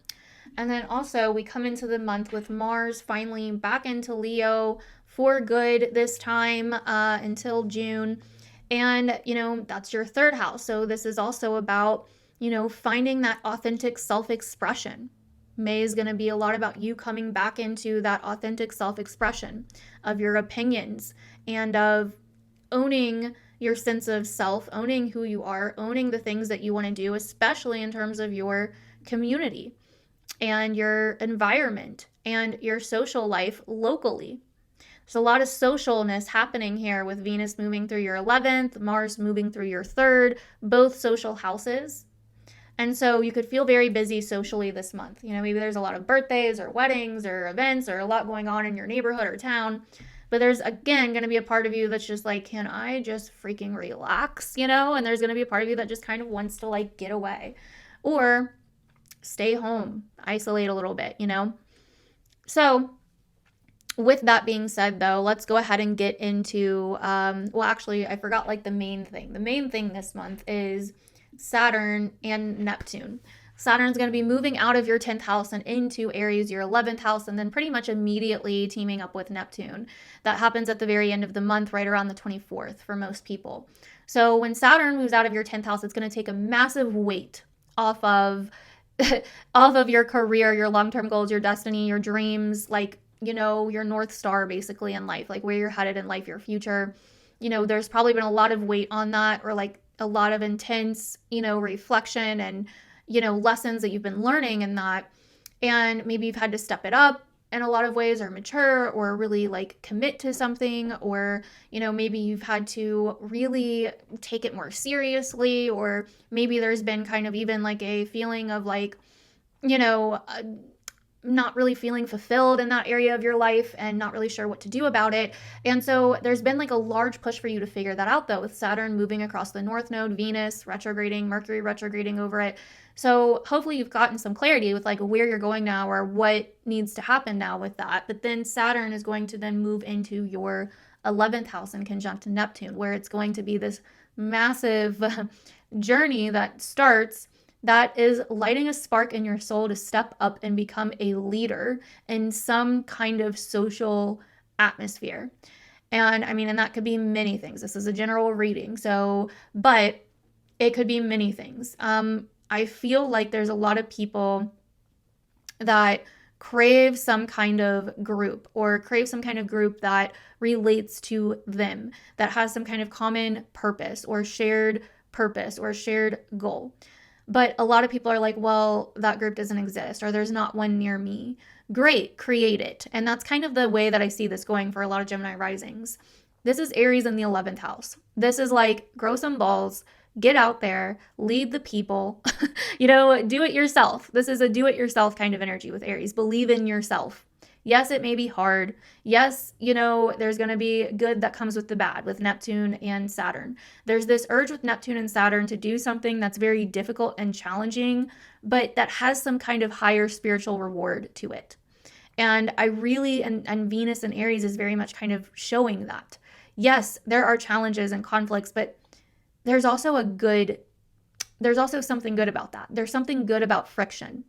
And then also we come into the month with Mars finally back into Leo for good this time until June. And, that's your third house. So this is also about, finding that authentic self-expression. May is going to be a lot about you coming back into that authentic self-expression of your opinions and of owning your sense of self, owning who you are, owning the things that you want to do, especially in terms of your community and your environment and your social life locally. There's a lot of socialness happening here with Venus moving through your 11th, Mars moving through your 3rd, both social houses. And so you could feel very busy socially this month. Maybe there's a lot of birthdays or weddings or events or a lot going on in your neighborhood or town. But there's, again, going to be a part of you that's just like, can I just freaking relax, And there's going to be a part of you that just kind of wants to like get away or stay home, isolate a little bit, So with that being said, though, let's go ahead and get into, actually, I forgot like the main thing. The main thing this month is Saturn and Neptune. Saturn's going to be moving out of your 10th house and into Aries, your 11th house, and then pretty much immediately teaming up with Neptune. That happens at the very end of the month, right around the 24th for most people. So when Saturn moves out of your 10th house, it's going to take a massive weight off of your career, your long-term goals, your destiny, your dreams, like, your North Star basically in life, like where you're headed in life, your future. There's probably been a lot of weight on that, or like a lot of intense, reflection and, lessons that you've been learning in that. And maybe you've had to step it up in a lot of ways, or mature, or really like commit to something, or, maybe you've had to really take it more seriously, or maybe there's been kind of even like a feeling of like, not really feeling fulfilled in that area of your life and not really sure what to do about it. And so there's been like a large push for you to figure that out, though, with Saturn moving across the North Node, Venus retrograding, Mercury retrograding over it. So hopefully you've gotten some clarity with like where you're going now or what needs to happen now with that. But then Saturn is going to then move into your 11th house in conjunct Neptune, where it's going to be this massive journey that starts that is lighting a spark in your soul to step up and become a leader in some kind of social atmosphere. And and that could be many things. This is a general reading. But it could be many things. I feel like there's a lot of people that crave some kind of group, or crave some kind of group that relates to them, that has some kind of common purpose or shared goal. But a lot of people are like, well, that group doesn't exist, or there's not one near me. Great, create it. And that's kind of the way that I see this going for a lot of Gemini risings. This is Aries in the 11th house. This is like, grow some balls, get out there, lead the people, do it yourself. This is a do it yourself kind of energy with Aries. Believe in yourself. Yes, it may be hard. Yes, there's going to be good that comes with the bad with Neptune and Saturn. There's this urge with Neptune and Saturn to do something that's very difficult and challenging, but that has some kind of higher spiritual reward to it. And I really, and Venus and Aries is very much kind of showing that. Yes, there are challenges and conflicts, but there's also something good about that. There's something good about friction.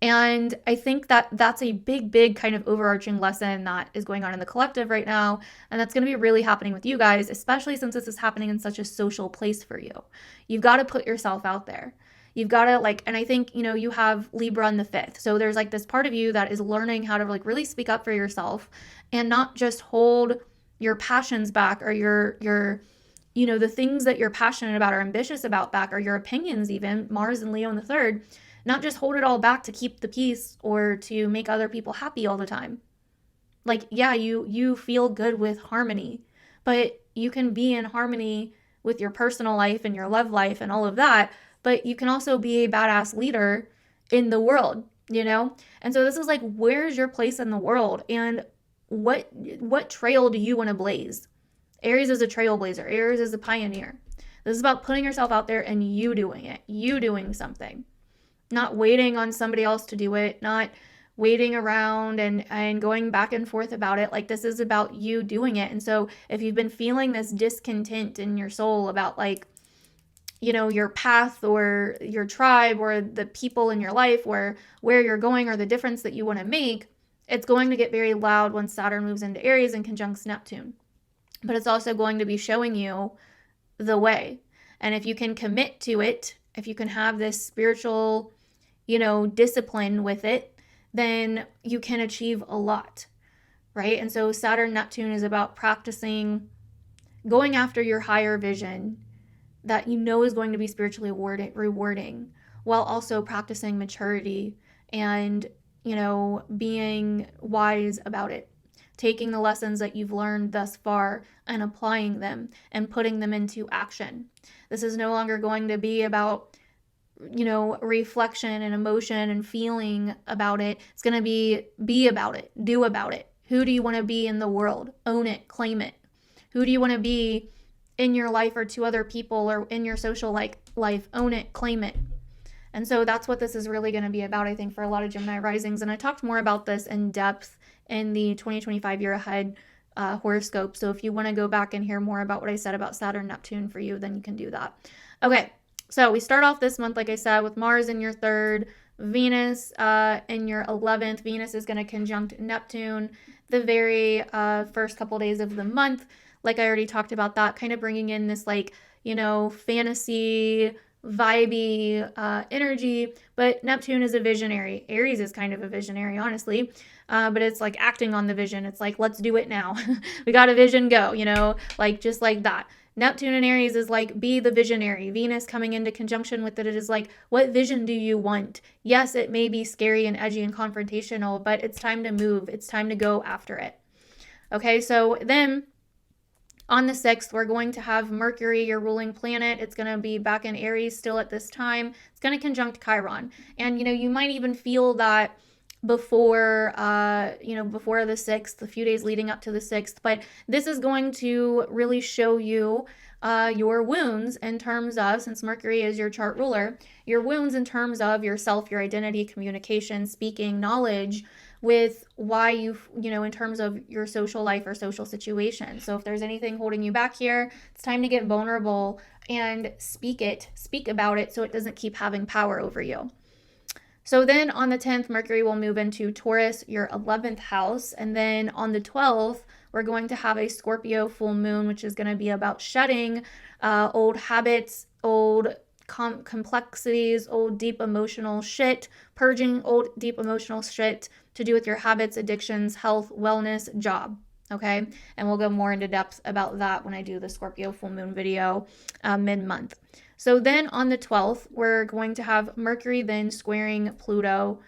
And I think that that's a big kind of overarching lesson that is going on in the collective right now. And that's going to be really happening with you guys, especially since this is happening in such a social place for you. You've got to put yourself out there. You've got to and I think, you have Libra in the 5th. So there's this part of you that is learning how to really speak up for yourself and not just hold your passions back, or your the things that you're passionate about or ambitious about back, or your opinions even, Mars and Leo in the 3rd. Not just hold it all back to keep the peace or to make other people happy all the time. Yeah, you feel good with harmony, but you can be in harmony with your personal life and your love life and all of that, but you can also be a badass leader in the world, And so this is where's your place in the world, and what trail do you want to blaze? Aries is a trailblazer. Aries is a pioneer. This is about putting yourself out there and you doing it, you doing something. Not waiting on somebody else to do it, not waiting around and going back and forth about it. This is about you doing it. And so if you've been feeling this discontent in your soul about your path or your tribe or the people in your life or where you're going or the difference that you want to make, it's going to get very loud when Saturn moves into Aries and conjuncts Neptune. But it's also going to be showing you the way. And if you can commit to it, if you can have this spiritual discipline with it, then you can achieve a lot, right? And so Saturn Neptune is about practicing going after your higher vision that is going to be spiritually rewarding, while also practicing maturity and, being wise about it, taking the lessons that you've learned thus far and applying them and putting them into action. This is no longer going to be about reflection and emotion and feeling about it. It's going to be about it, do about it. Who do you want to be in the world? Own it, claim it. Who do you want to be in your life or to other people or in your social life? Own it, claim it. And so that's what this is really going to be about, I think, for a lot of Gemini risings. And I talked more about this in depth in the 2025 year ahead horoscope. So if you want to go back and hear more about what I said about Saturn Neptune for you, then you can do that. Okay. So we start off this month, like I said, with Mars in your 3rd, Venus in your 11th. Venus is going to conjunct Neptune the very first couple days of the month. Like I already talked about that, kind of bringing in this fantasy, vibey energy. But Neptune is a visionary. Aries is kind of a visionary, honestly. But it's acting on the vision. It's let's do it now. We got a vision, go, just like that. Neptune and Aries is be the visionary. Venus coming into conjunction with it is what vision do you want? Yes, it may be scary and edgy and confrontational, but it's time to move. It's time to go after it. Okay, so then on the 6th, we're going to have Mercury, your ruling planet. It's going to be back in Aries still at this time. It's going to conjunct Chiron. And, you might even feel that before the 6th, a few days leading up to the 6th. But this is going to really show you your wounds in terms of, since Mercury is your chart ruler, your wounds in terms of yourself, your identity, communication, speaking, knowledge, with why in terms of your social life or social situation. So if there's anything holding you back here, it's time to get vulnerable and speak about it so it doesn't keep having power over you. So then on the 10th, Mercury will move into Taurus, your 11th house. And then on the 12th, we're going to have a Scorpio full moon, which is going to be about shedding old habits, old complexities, old deep emotional shit, purging old deep emotional shit to do with your habits, addictions, health, wellness, job. Okay. And we'll go more into depth about that when I do the Scorpio full moon video mid-month. So then on the 12th, we're going to have Mercury then squaring Pluto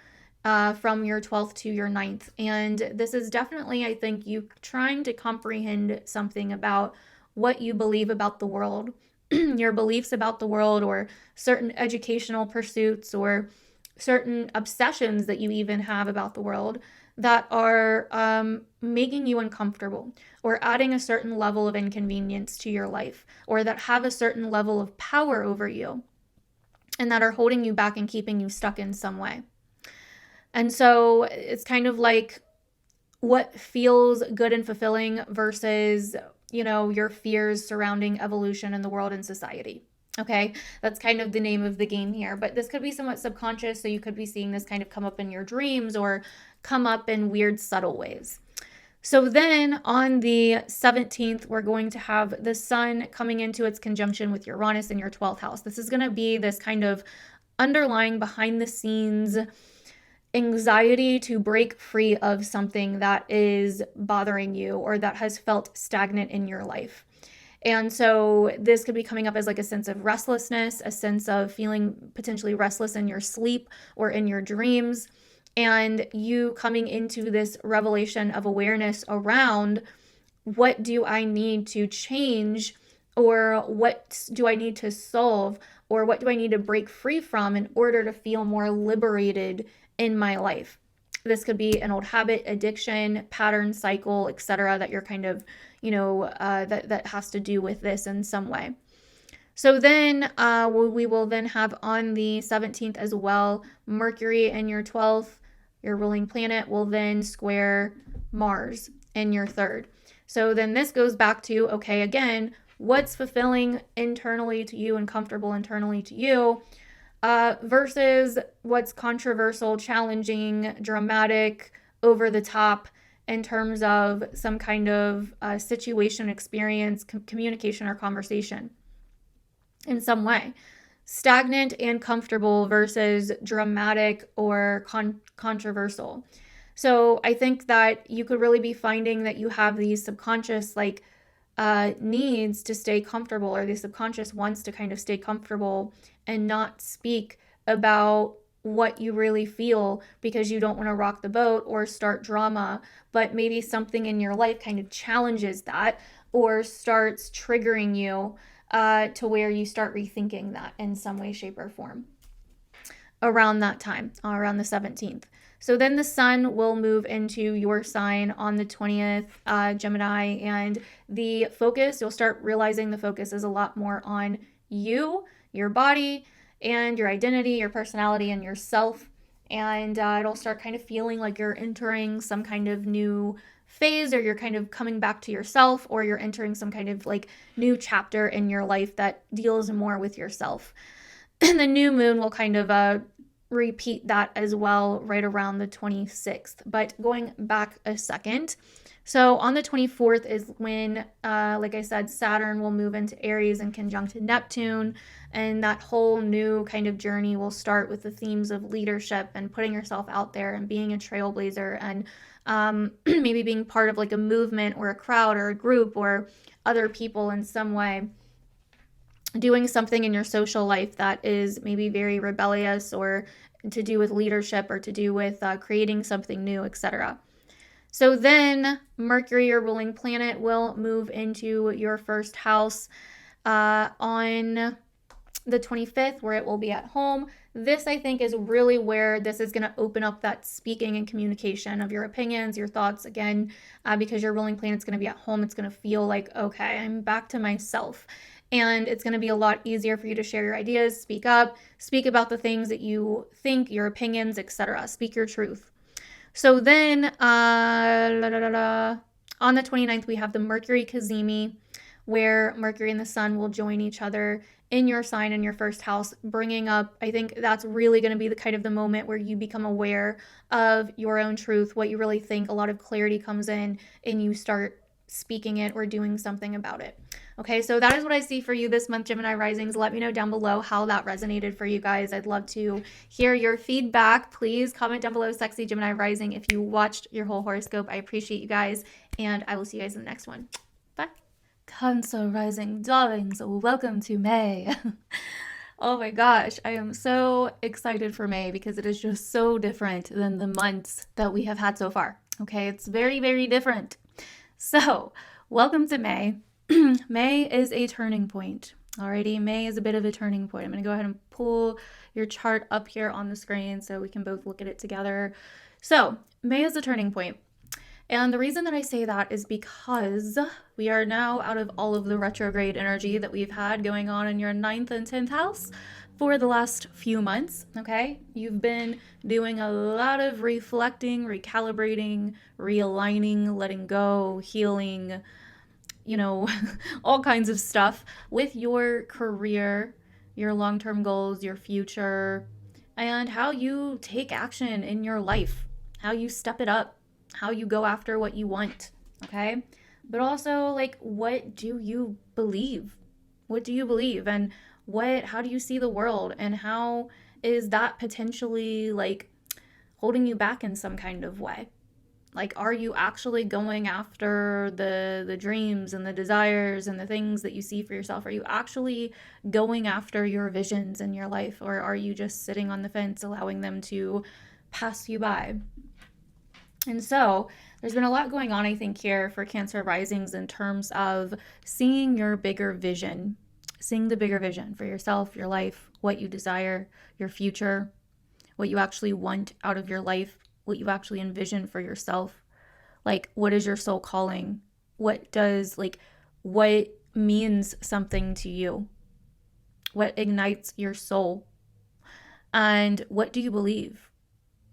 from your 12th to your 9th. And this is definitely, I think, you trying to comprehend something about what you believe about the world, your beliefs about the world, or certain educational pursuits or certain obsessions that you even have about the world that are making you uncomfortable or adding a certain level of inconvenience to your life, or that have a certain level of power over you and that are holding you back and keeping you stuck in some way. And so it's kind of like what feels good and fulfilling versus, your fears surrounding evolution in the world and society. Okay, that's kind of the name of the game here, but this could be somewhat subconscious, so you could be seeing this kind of come up in your dreams or come up in weird, subtle ways. So then on the 17th, we're going to have the sun coming into its conjunction with Uranus in your 12th house. This is going to be this kind of underlying behind the scenes anxiety to break free of something that is bothering you or that has felt stagnant in your life. And so this could be coming up as like a sense of restlessness, a sense of feeling potentially restless in your sleep or in your dreams, and you coming into this revelation of awareness around what do I need to change, or what do I need to solve, or what do I need to break free from in order to feel more liberated in my life. This could be an old habit, addiction, pattern, cycle, etc. that you're kind of, that has to do with this in some way. So then we will then have on the 17th as well, Mercury in your 12th, your ruling planet, will then square Mars in your 3rd. So then this goes back to, okay, again, what's fulfilling internally to you and comfortable internally to you versus what's controversial, challenging, dramatic, over the top in terms of some kind of situation, experience, communication, or conversation in some way. Stagnant and comfortable versus dramatic or controversial. So I think that you could really be finding that you have these subconscious needs to stay comfortable, or the subconscious wants to kind of stay comfortable and not speak about what you really feel because you don't want to rock the boat or start drama, but maybe something in your life kind of challenges that or starts triggering you to where you start rethinking that in some way, shape, or form around that time, around the 17th. So then the sun will move into your sign on the 20th, Gemini, and the focus, you'll start realizing the focus is a lot more on you, your body, and your identity, your personality, and yourself. And it'll start kind of feeling like you're entering some kind of new phase, or you're kind of coming back to yourself, or you're entering some kind of like new chapter in your life that deals more with yourself. And the new moon will kind of repeat that as well right around the 26th. But going back a second, so on the 24th is when, like I said, Saturn will move into Aries and conjunct Neptune, and that whole new kind of journey will start with the themes of leadership and putting yourself out there and being a trailblazer and maybe being part of like a movement or a crowd or a group or other people in some way, doing something in your social life that is maybe very rebellious or to do with leadership or to do with creating something new, etc. So then Mercury, your ruling planet, will move into your 1st house on the 25th, where it will be at home. This, I think, is really where this is going to open up that speaking and communication of your opinions, your thoughts, again, because your ruling planet's going to be at home. It's going to feel like, okay, I'm back to myself. And it's going to be a lot easier for you to share your ideas, speak up, speak about the things that you think, your opinions, etc. Speak your truth. So then on the 29th, we have the Mercury Cazimi, where Mercury and the sun will join each other in your sign in your 1st house, bringing up, I think that's really going to be the kind of the moment where you become aware of your own truth, what you really think. A lot of clarity comes in and you start speaking it or doing something about it. Okay, so that is what I see for you this month, Gemini risings. Let me know down below how that resonated for you guys. I'd love to hear your feedback. Please comment down below, sexy Gemini rising, if you watched your whole horoscope. I appreciate you guys, and I will see you guys in the next one. Bye. Cancer rising darlings, welcome to May. Oh my gosh, I am so excited for May because it is just so different than the months that we have had so far. Okay, it's very, very different. So, welcome to May. May is a turning point. Alrighty, May is a bit of a turning point. I'm going to go ahead and pull your chart up here on the screen so we can both look at it together. So, May is a turning point. And the reason that I say that is because we are now out of all of the retrograde energy that we've had going on in your 9th and 10th house for the last few months, okay? You've been doing a lot of reflecting, recalibrating, realigning, letting go, healing, all kinds of stuff with your career, your long-term goals, your future, and how you take action in your life, how you step it up, how you go after what you want, okay? But also, like, what do you believe? What do you believe? And how do you see the world? And how is that potentially, like, holding you back in some kind of way? Like, are you actually going after the dreams and the desires and the things that you see for yourself? Are you actually going after your visions in your life? Or are you just sitting on the fence, allowing them to pass you by? And so there's been a lot going on, I think, here for Cancer risings in terms of seeing your bigger vision, seeing the bigger vision for yourself, your life, what you desire, your future, what you actually want out of your life, what you actually envision for yourself. Like, what is your soul calling? What means something to you? What ignites your soul? And what do you believe?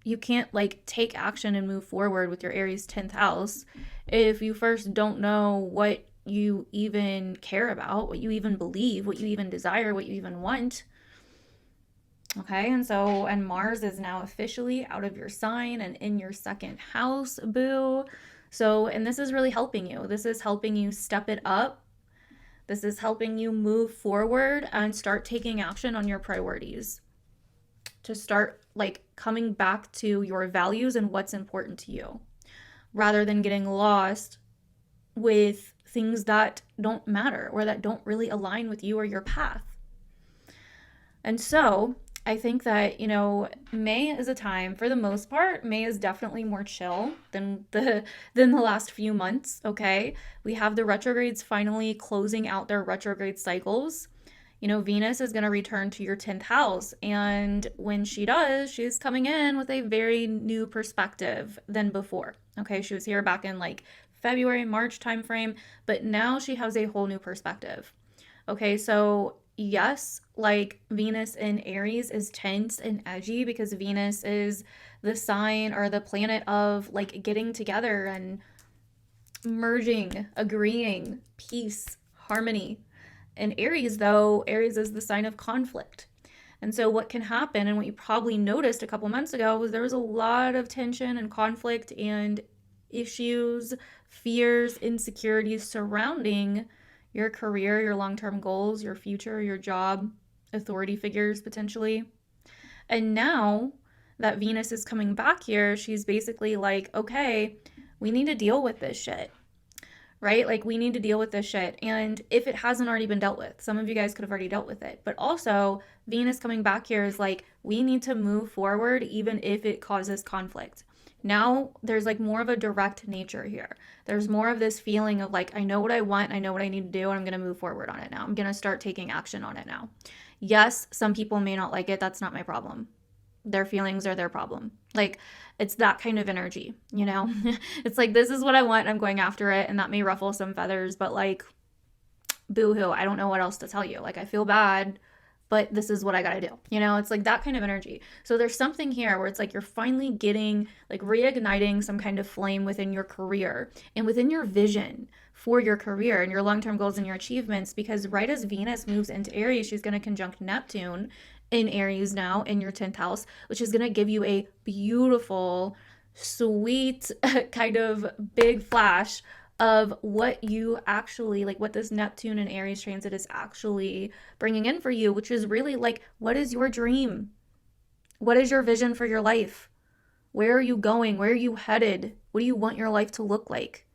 You can't, like, take action and move forward with your Aries 10th house if you first don't know what you even care about, what you even believe, what you even desire, what you even want. Okay, and Mars is now officially out of your sign and in your second house, boo. So, and this is really helping you. This is helping you step it up. This is helping you move forward and start taking action on your priorities. To start, like, coming back to your values and what's important to you, rather than getting lost with things that don't matter or that don't really align with you or your path. And so I think that, May is a time, for the most part, May is definitely more chill than the last few months, okay? We have the retrogrades finally closing out their retrograde cycles. Venus is going to return to your 10th house. And when she does, she's coming in with a very new perspective than before. Okay, she was here back in like February, March timeframe, but now she has a whole new perspective. Okay, so yes, like Venus in Aries is tense and edgy because Venus is the sign or the planet of like getting together and merging, agreeing, peace, harmony. In Aries, though, Aries is the sign of conflict. And so what can happen, and what you probably noticed a couple months ago, was there was a lot of tension and conflict and issues, fears, insecurities surrounding your career, your long-term goals, your future, your job, authority figures potentially. And now that Venus is coming back here, she's basically like, okay, we need to deal with this shit. Right? Like, we need to deal with this shit. And if it hasn't already been dealt with, some of you guys could have already dealt with it. But also, Venus coming back here is like, we need to move forward even if it causes conflict. Now, there's like more of a direct nature here. There's more of this feeling of like, I know what I want, I know what I need to do, and I'm going to move forward on it now. I'm going to start taking action on it now. Yes, some people may not like it. That's not my problem. Their feelings are their problem. Like, it's that kind of energy, It's like, this is what I want, I'm going after it, and that may ruffle some feathers, but like, boo-hoo, I don't know what else to tell you. Like, I feel bad, but this is what I gotta do. It's like that kind of energy. So there's something here where it's like you're finally getting, like, reigniting some kind of flame within your career and within your vision for your career and your long-term goals and your achievements, because right as Venus moves into Aries, she's going to conjunct Neptune in Aries now in your 10th house, which is going to give you a beautiful, sweet kind of big flash of what you actually, like, what this Neptune and Aries transit is actually bringing in for you, which is really like, what is your dream? What is your vision for your life? Where are you going? Where are you headed? What do you want your life to look like?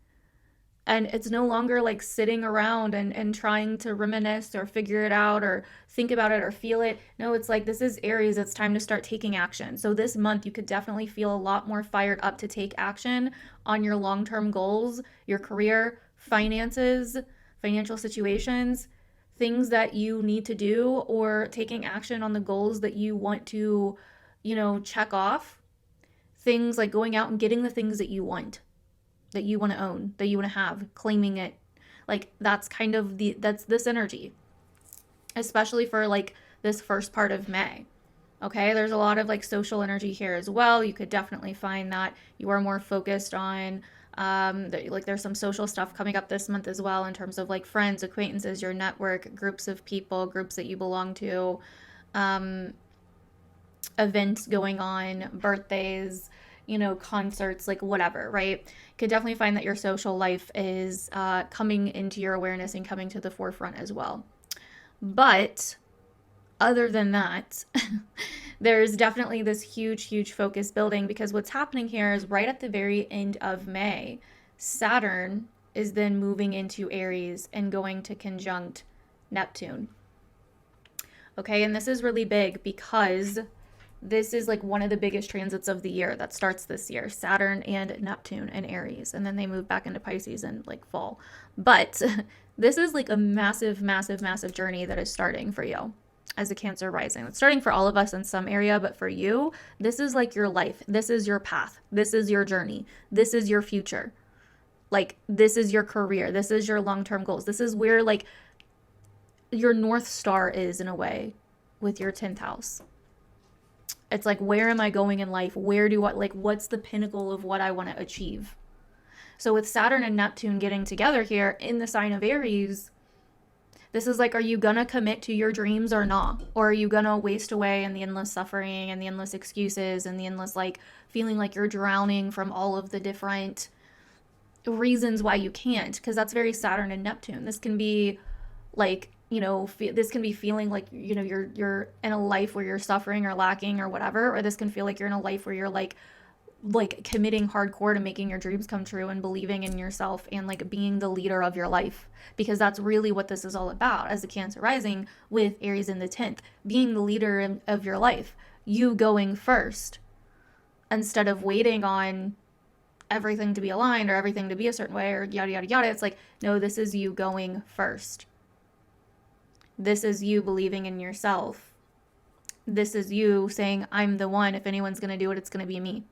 And it's no longer like sitting around and trying to reminisce or figure it out or think about it or feel it. No, it's like, this is Aries. It's time to start taking action. So this month, you could definitely feel a lot more fired up to take action on your long-term goals, your career, finances, financial situations, things that you need to do, or taking action on the goals that you want to, check off. Things like going out and getting the things that you want to own, that you want to have, claiming it. Like, that's kind of that's this energy, especially for like this first part of May. Okay, there's a lot of like social energy here as well. You could definitely find that you are more focused on There's some social stuff coming up this month as well in terms of like friends, acquaintances, your network, groups of people, groups that you belong to, events going on, birthdays, concerts, like whatever, right? You could definitely find that your social life is coming into your awareness and coming to the forefront as well. But other than that, there's definitely this huge, huge focus building, because what's happening here is right at the very end of May, Saturn is then moving into Aries and going to conjunct Neptune. Okay, and this is really big because this is like one of the biggest transits of the year that starts this year, Saturn and Neptune and Aries, and then they move back into Pisces in like fall. But this is like a massive, massive, massive journey that is starting for you as a Cancer rising. It's starting for all of us in some area, but for you, this is like your life. This is your path. This is your journey. This is your future. Like, this is your career. This is your long-term goals. This is where like your North Star is, in a way, with your 10th house. It's like, where am I going in life? What's the pinnacle of what I want to achieve? So with Saturn and Neptune getting together here in the sign of Aries, this is like, are you going to commit to your dreams or not? Or are you going to waste away in the endless suffering and the endless excuses and the endless like feeling like you're drowning from all of the different reasons why you can't? Because that's very Saturn and Neptune. This can be like, this can be feeling like, you're in a life where you're suffering or lacking or whatever, or this can feel like you're in a life where you're like committing hardcore to making your dreams come true and believing in yourself and like being the leader of your life, because that's really what this is all about as a Cancer rising with Aries in the 10th, being the leader of your life, you going first instead of waiting on everything to be aligned or everything to be a certain way or yada, yada, yada. It's like, no, this is you going first. This is you believing in yourself. This is you saying, I'm the one. If anyone's going to do it, it's going to be me.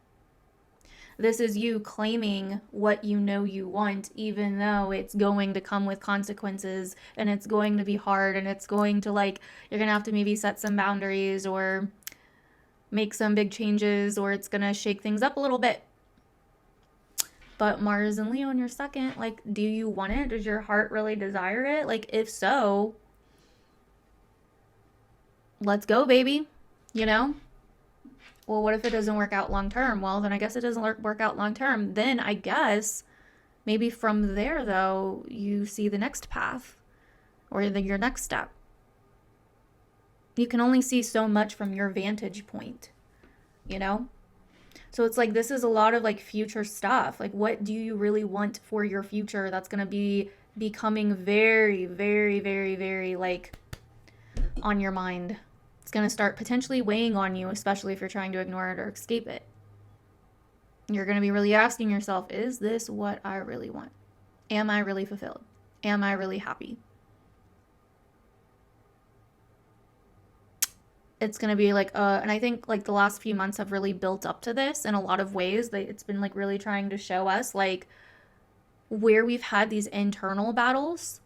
This is you claiming what you know you want, even though it's going to come with consequences and it's going to be hard and it's going to you're going to have to maybe set some boundaries or make some big changes, or it's going to shake things up a little bit. But Mars and Leo in your second, do you want it? Does your heart really desire it? If so, let's go, baby. Well, what if it doesn't work out long term? Well, then I guess it doesn't work out long term. Then I guess maybe from there, though, you see the next path or your next step. You can only see so much from your vantage point, So it's like, this is a lot of future stuff. What do you really want for your future that's going to be becoming very, very, very, very on your mind? It's going to start potentially weighing on you, especially if you're trying to ignore it or escape it. You're going to be really asking yourself, is this what I really want? Am I really fulfilled? Am I really happy? It's going to be and I think the last few months have really built up to this in a lot of ways. It's been really trying to show us where we've had these internal battles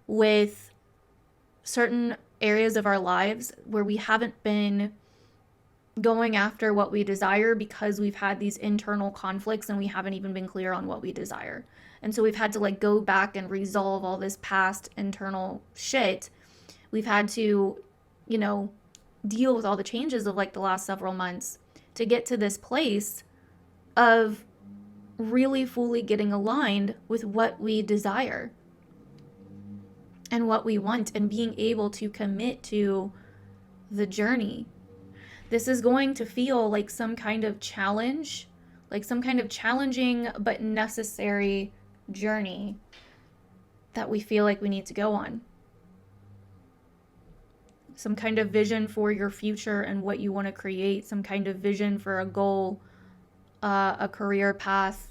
with certain areas of our lives where we haven't been going after what we desire because we've had these internal conflicts and we haven't even been clear on what we desire. And so we've had to go back and resolve all this past internal shit. We've had to, deal with all the changes of the last several months to get to this place of really fully getting aligned with what we desire and what we want and being able to commit to the journey. This is going to feel like some kind of challenge, some kind of challenging but necessary journey that we feel like we need to go on. Some kind of vision for your future and what you want to create, some kind of vision for a goal, a career path,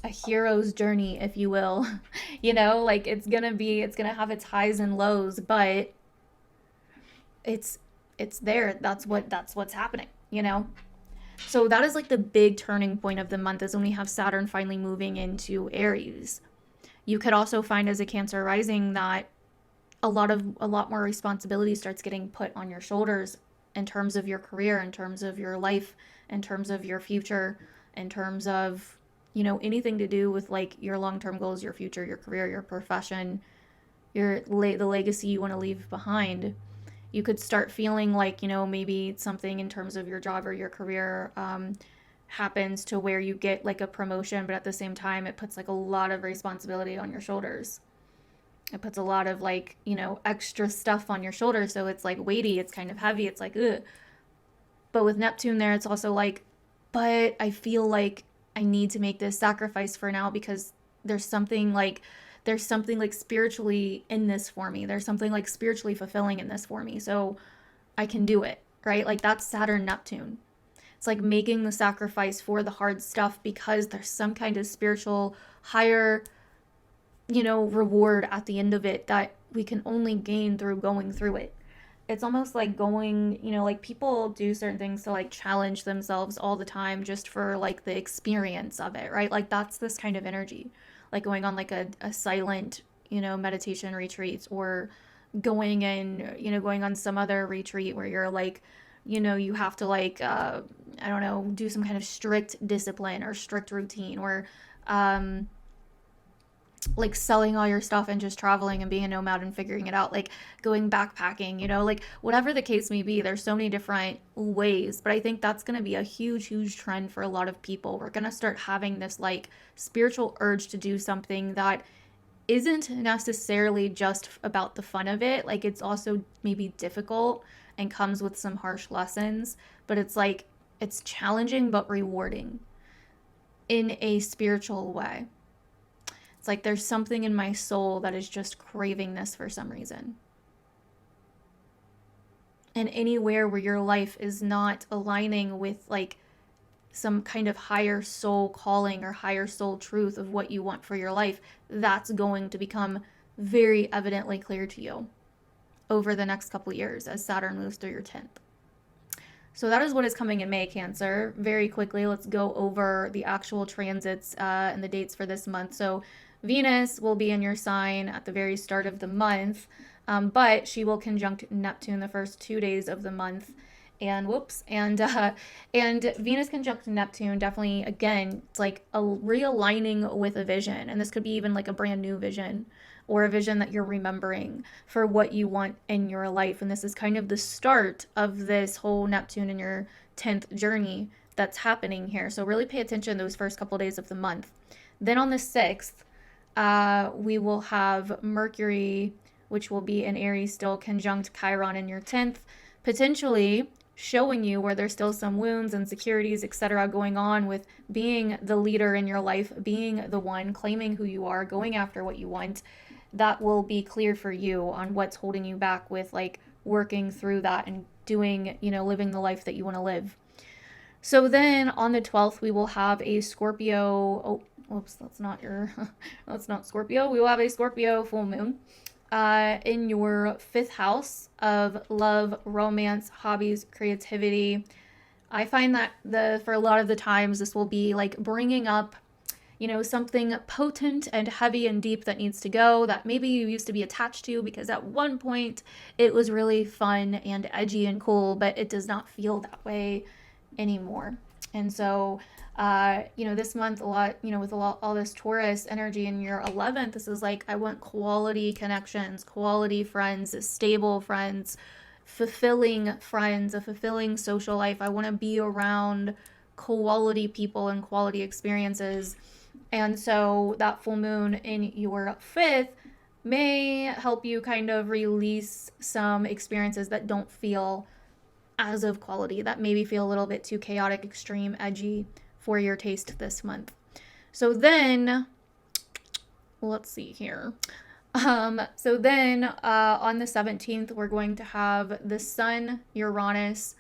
a hero's journey, if you will. It's gonna have its highs and lows, but it's there. That's what's happening, So that is the big turning point of the month, is when we have Saturn finally moving into Aries. You could also find as a Cancer rising that a lot more responsibility starts getting put on your shoulders in terms of your career, in terms of your life, in terms of your future, in terms of you know, anything to do with like your long-term goals, your future, your career, your profession, the legacy you want to leave behind. You could start feeling like, you know, maybe something in terms of your job or your career happens to where you get like a promotion, but at the same time, it puts like a lot of responsibility on your shoulders. It puts a lot of like, you know, extra stuff on your shoulders. So it's like weighty, it's kind of heavy, it's like, ugh. But with Neptune there, it's also like, but I feel like I need to make this sacrifice for now because there's something like there's something like spiritually in this for me. There's something like spiritually fulfilling in this for me. So I can do it, right? Like that's Saturn Neptune. It's like making the sacrifice for the hard stuff because there's some kind of spiritual higher, you know, reward at the end of it that we can only gain through going through it. It's almost like going, you know, like people do certain things to like challenge themselves all the time just for like the experience of it, right? Like that's this kind of energy, like going on like a silent, you know, meditation retreat or going and, you know, going on some other retreat where you're like, you know, you have to like, I don't know, do some kind of strict discipline or strict routine or, like selling all your stuff and just traveling and being a nomad and figuring it out, like going backpacking, you know, like whatever the case may be, there's so many different ways. But I think that's going to be a huge, huge trend for a lot of people. We're going to start having this like spiritual urge to do something that isn't necessarily just about the fun of it. Like it's also maybe difficult and comes with some harsh lessons, but it's like it's challenging but rewarding in a spiritual way. It's like there's something in my soul that is just craving this for some reason. And anywhere where your life is not aligning with like some kind of higher soul calling or higher soul truth of what you want for your life, that's going to become very evidently clear to you over the next couple years as Saturn moves through your 10th. So that is what is coming in May, Cancer. Very quickly, let's go over the actual transits and the dates for this month. So Venus will be in your sign at the very start of the month, but she will conjunct Neptune the first 2 days of the month. And Venus conjunct Neptune definitely, again, it's like a realigning with a vision. And this could be even like a brand new vision or a vision that you're remembering for what you want in your life. And this is kind of the start of this whole Neptune in your 10th journey that's happening here. So really pay attention those first couple of days of the month. Then on the 6th, we will have Mercury, which will be in Aries still, conjunct Chiron in your 10th, potentially showing you where there's still some wounds, insecurities, etc. going on with being the leader in your life, being the one, claiming who you are, going after what you want. That will be clear for you on what's holding you back with like working through that and doing, you know, living the life that you want to live. So then on the 12th, we will have a Scorpio. Oh, whoops, that's not Scorpio. We will have a Scorpio full moon in your 5th house of love, romance, hobbies, creativity. I find that for a lot of the times, this will be like bringing up, you know, something potent and heavy and deep that needs to go that maybe you used to be attached to because at one point it was really fun and edgy and cool, but it does not feel that way anymore. And so, you know, this month a lot, you know, with all this Taurus energy in your 11th, this is like, I want quality connections, quality friends, stable friends, fulfilling friends, a fulfilling social life. I want to be around quality people and quality experiences. And so that full moon in your 5th may help you kind of release some experiences that don't feel as of quality, that maybe feel a little bit too chaotic, extreme, edgy for your taste this month. So then, let's see here. So then on the 17th, we're going to have the Sun, Uranus,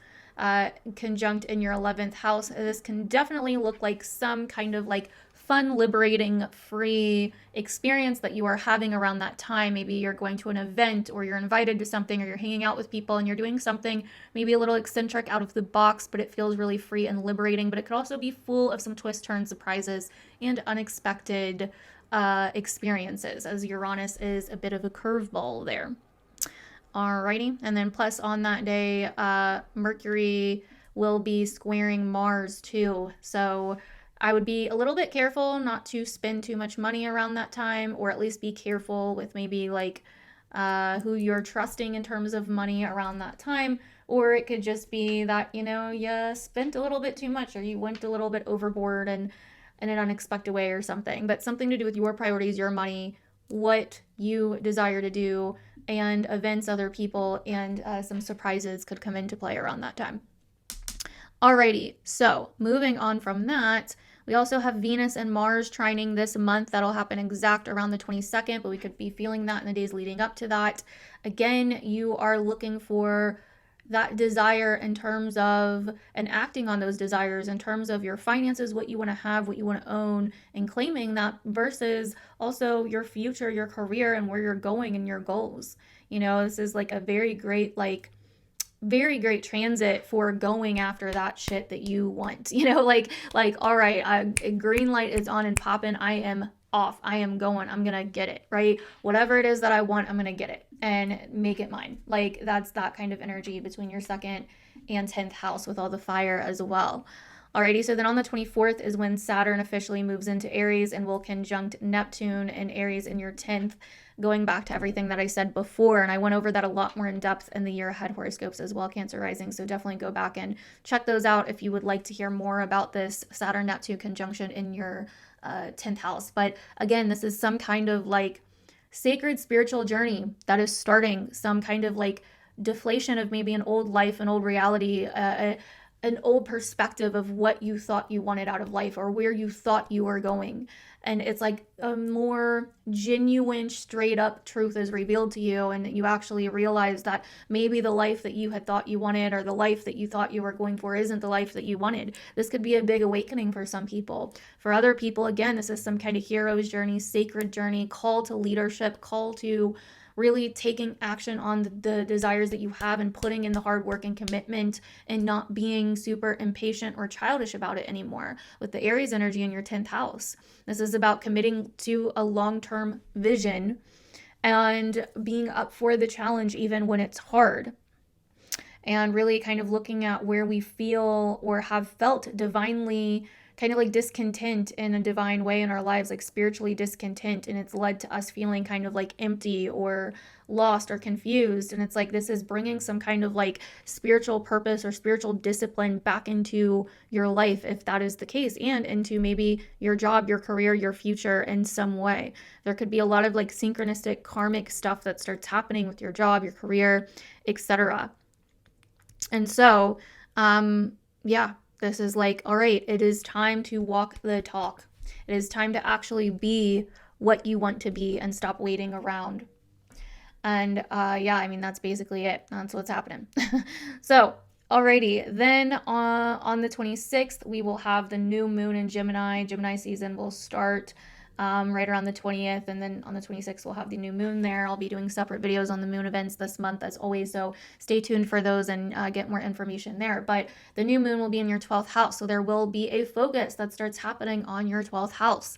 conjunct in your 11th house. This can definitely look like some kind of like fun, liberating, free experience that you are having around that time. Maybe you're going to an event or you're invited to something or you're hanging out with people and you're doing something maybe a little eccentric, out of the box, but it feels really free and liberating. But it could also be full of some twists, turns, surprises, and unexpected experiences, as Uranus is a bit of a curveball there. Alrighty, and then plus on that day, Mercury will be squaring Mars too. So I would be a little bit careful not to spend too much money around that time, or at least be careful with maybe like who you're trusting in terms of money around that time. Or it could just be that, you know, you spent a little bit too much, or you went a little bit overboard and in an unexpected way or something. But something to do with your priorities, your money, what you desire to do, and events, other people, and some surprises could come into play around that time. Alrighty, so moving on from that, we also have Venus and Mars trining this month. That'll happen exact around the 22nd, but we could be feeling that in the days leading up to that. Again, you are looking for that desire in terms of, and acting on those desires in terms of your finances, what you want to have, what you want to own, and claiming that, versus also your future, your career, and where you're going and your goals. You know, this is like a very great transit for going after that shit that you want. You know, like all right, green light is on and popping. I am off. I am going. I'm gonna get it, right? Whatever it is that I want, I'm gonna get it and make it mine. Like, that's that kind of energy between your 2nd and 10th house with all the fire as well. Alrighty, so then on the 24th is when Saturn officially moves into Aries and will conjunct Neptune and Aries in your 10th, going back to everything that I said before. And I went over that a lot more in depth in the year ahead horoscopes as well, Cancer rising. So definitely go back and check those out if you would like to hear more about this Saturn-Neptune conjunction in your 10th house. But again, this is some kind of like sacred spiritual journey that is starting, some kind of like deflation of maybe an old life, an old reality, an old perspective of what you thought you wanted out of life, or where you thought you were going. And it's like a more genuine, straight up truth is revealed to you, and you actually realize that maybe the life that you had thought you wanted, or the life that you thought you were going for, isn't the life that you wanted. This could be a big awakening for some people. For other people, again, this is some kind of hero's journey, sacred journey, call to leadership, call to really taking action on the desires that you have, and putting in the hard work and commitment, and not being super impatient or childish about it anymore. With the Aries energy in your 10th house, this is about committing to a long-term vision and being up for the challenge even when it's hard. And really kind of looking at where we feel or have felt divinely kind of like discontent in a divine way in our lives, like spiritually discontent, and it's led to us feeling kind of like empty or lost or confused. And it's like, this is bringing some kind of like spiritual purpose or spiritual discipline back into your life, if that is the case, and into maybe your job, your career, your future in some way. There could be a lot of like synchronistic karmic stuff that starts happening with your job, your career, etc. And so yeah, this is like, all right, it is time to walk the talk. It is time to actually be what you want to be and stop waiting around. And yeah, I mean, that's basically it. That's what's happening. So, alrighty, then on the 26th, we will have the new moon in Gemini. Gemini season will start right around the 20th, and then on the 26th we'll have the new moon there. I'll be doing separate videos on the moon events this month as always, so stay tuned for those and get more information there. But the new moon will be in your 12th house, so there will be a focus that starts happening on your 12th house.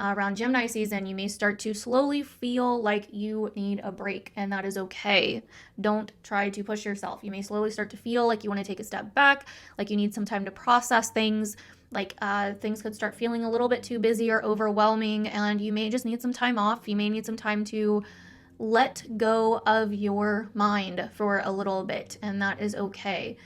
Around Gemini season, you may start to slowly feel like you need a break, and that is okay. Don't try to push yourself. You may slowly start to feel like you want to take a step back, like you need some time to process things, like things could start feeling a little bit too busy or overwhelming, and you may just need some time off. You may need some time to let go of your mind for a little bit, and that is okay.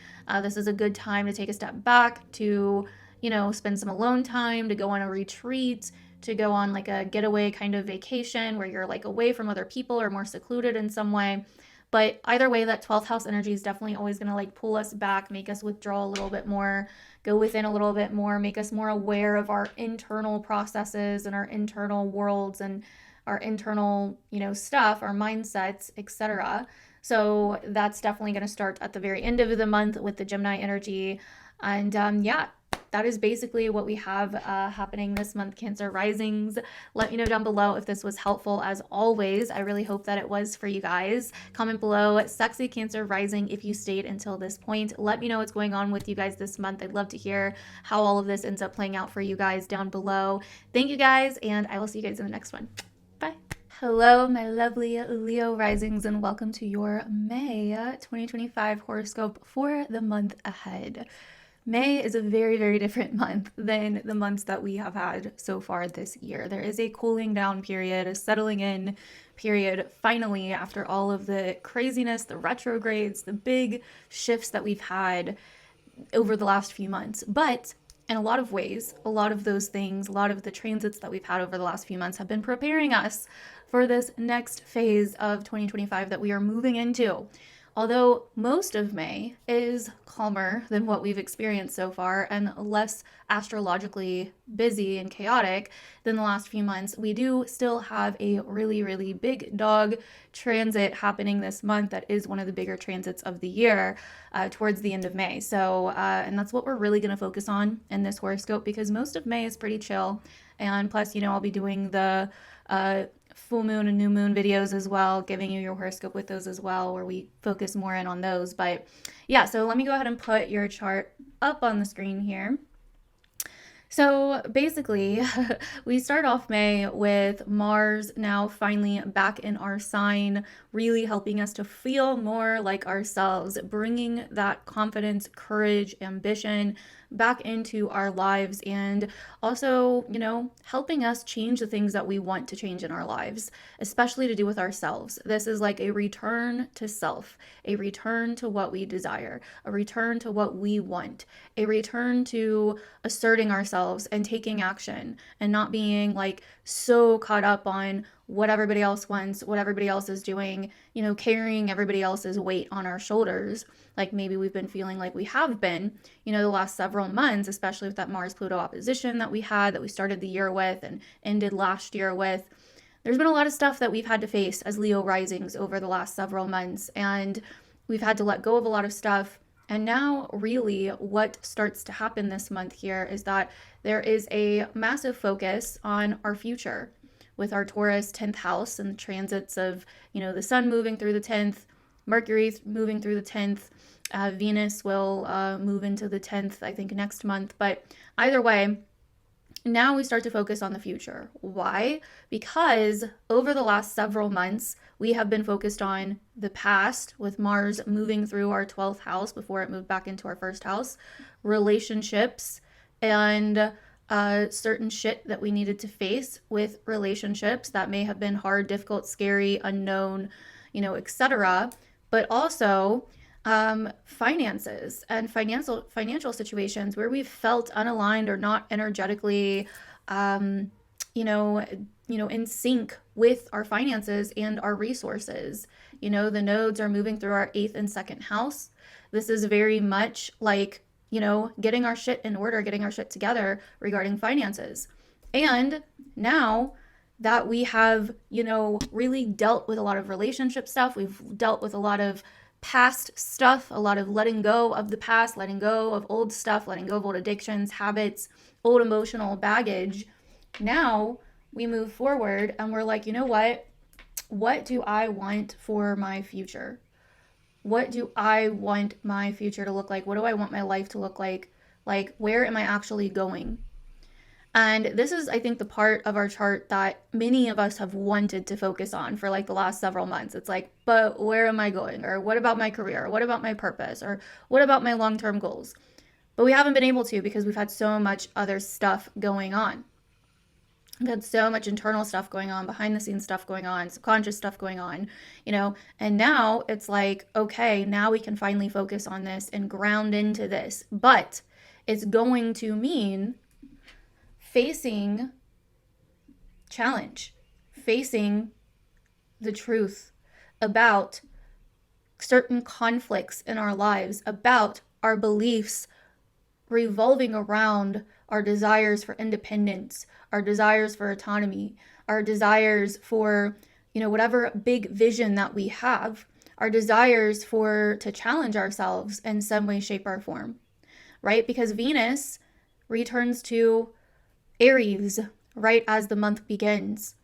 This is a good time to take a step back, to, you know, spend some alone time, to go on a retreat, to go on like a getaway kind of vacation where you're like away from other people or more secluded in some way. But either way, that 12th house energy is definitely always going to like pull us back, make us withdraw a little bit more, go within a little bit more, make us more aware of our internal processes and our internal worlds and our internal, you know, stuff, our mindsets, etc. So that's definitely going to start at the very end of the month with the Gemini energy. And yeah, that is basically what we have happening this month, Cancer risings. Let me know down below if this was helpful. As always, I really hope that it was for you guys. Comment below, sexy Cancer rising, if you stayed until this point. Let me know what's going on with you guys this month. I'd love to hear how all of this ends up playing out for you guys down below. Thank you guys, and I will see you guys in the next one. Bye. Hello, my lovely Leo risings, and welcome to your May 2025 horoscope for the month ahead. May is a very, very different month than the months that we have had so far this year. There is a cooling down period, a settling in period, finally, after all of the craziness, the retrogrades, the big shifts that we've had over the last few months. But in a lot of ways, a lot of those things, a lot of the transits that we've had over the last few months have been preparing us for this next phase of 2025 that we are moving into. Although most of May is calmer than what we've experienced so far and less astrologically busy and chaotic than the last few months, we do still have a really, really big dog transit happening this month that is one of the bigger transits of the year towards the end of May. So, and that's what we're really going to focus on in this horoscope, because most of May is pretty chill. And plus, I'll be doing the full moon and new moon videos as well, giving you your horoscope with those as well, where we focus more in on those. But yeah, so let me go ahead and put your chart up on the screen here. So basically, we start off May with Mars now finally back in our sign, really helping us to feel more like ourselves, bringing that confidence, courage, ambition back into our lives, and also, helping us change the things that we want to change in our lives, especially to do with ourselves. This is like a return to self, a return to what we desire, a return to what we want, a return to asserting ourselves and taking action and not being like so caught up on what everybody else wants, what everybody else is doing, carrying everybody else's weight on our shoulders, like maybe we've been feeling like we have been, the last several months, especially with that Mars-Pluto opposition that we had, that we started the year with and ended last year with. There's been a lot of stuff that we've had to face as Leo risings over the last several months, and we've had to let go of a lot of stuff. And now really what starts to happen this month here is that there is a massive focus on our future with our Taurus 10th house and the transits of, the sun moving through the 10th, Mercury moving through the 10th, Venus will move into the 10th, I think, next month. But either way, now we start to focus on the future. Why? Because over the last several months, we have been focused on the past with Mars moving through our 12th house before it moved back into our first house, relationships, and certain shit that we needed to face with relationships that may have been hard, difficult, scary, unknown, etc. But also finances and financial situations where we've felt unaligned or not energetically, in sync with our finances and our resources. The nodes are moving through our 8th and 2nd house. This is very much like, getting our shit in order, getting our shit together regarding finances. And now that we have, really dealt with a lot of relationship stuff, we've dealt with a lot of past stuff, a lot of letting go of the past, letting go of old stuff, letting go of old addictions, habits, old emotional baggage. Now we move forward and we're like, what do I want for my future? What do I want my future to look like? What do I want my life to look like? Like, where am I actually going? And this is, I think, the part of our chart that many of us have wanted to focus on for like the last several months. It's like, but where am I going? Or what about my career? Or what about my purpose? Or what about my long-term goals? But we haven't been able to because we've had so much other stuff going on. We've had so much internal stuff going on, behind the scenes stuff going on, subconscious stuff going on, and now it's like, okay, now we can finally focus on this and ground into this. But it's going to mean facing challenge, facing the truth about certain conflicts in our lives, about our beliefs revolving around our desires for independence, our desires for autonomy, our desires for, whatever big vision that we have, our desires to challenge ourselves in some way, shape, or form, right? Because Venus returns to Aries right as the month begins,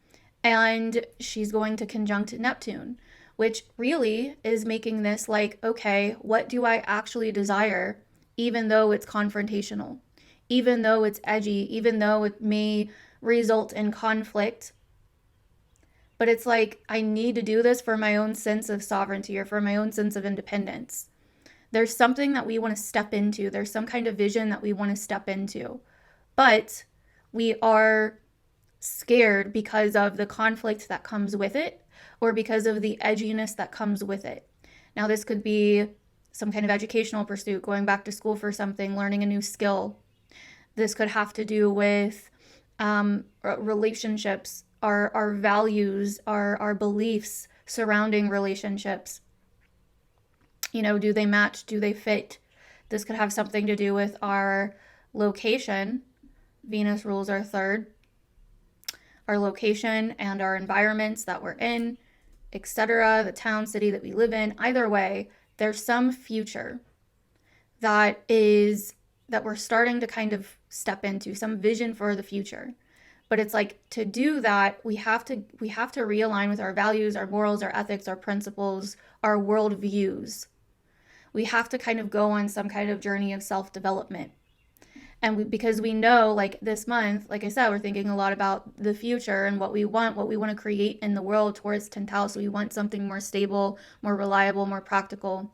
and she's going to conjunct Neptune, which really is making this like, okay, what do I actually desire, even though it's confrontational, even though it's edgy, even though it may result in conflict. But it's like, I need to do this for my own sense of sovereignty or for my own sense of independence. There's something that we want to step into. There's some kind of vision that we want to step into. But we are scared because of the conflict that comes with it, or because of the edginess that comes with it. Now, this could be some kind of educational pursuit, going back to school for something, learning a new skill. This could have to do with relationships, our values, our beliefs surrounding relationships. You know, do they match? Do they fit? This could have something to do with our location. Venus rules our third. Our location and our environments that we're in, etc., the town, city that we live in. Either way, there's some future that we're starting to kind of step into, some vision for the future. But it's like, to do that, we have to realign with our values, our morals, our ethics, our principles, our worldviews. We have to kind of go on some kind of journey of self-development. And because we know, like, this month, like I said, we're thinking a lot about the future and what we want to create in the world towards 10th house. So we want something more stable, more reliable, more practical.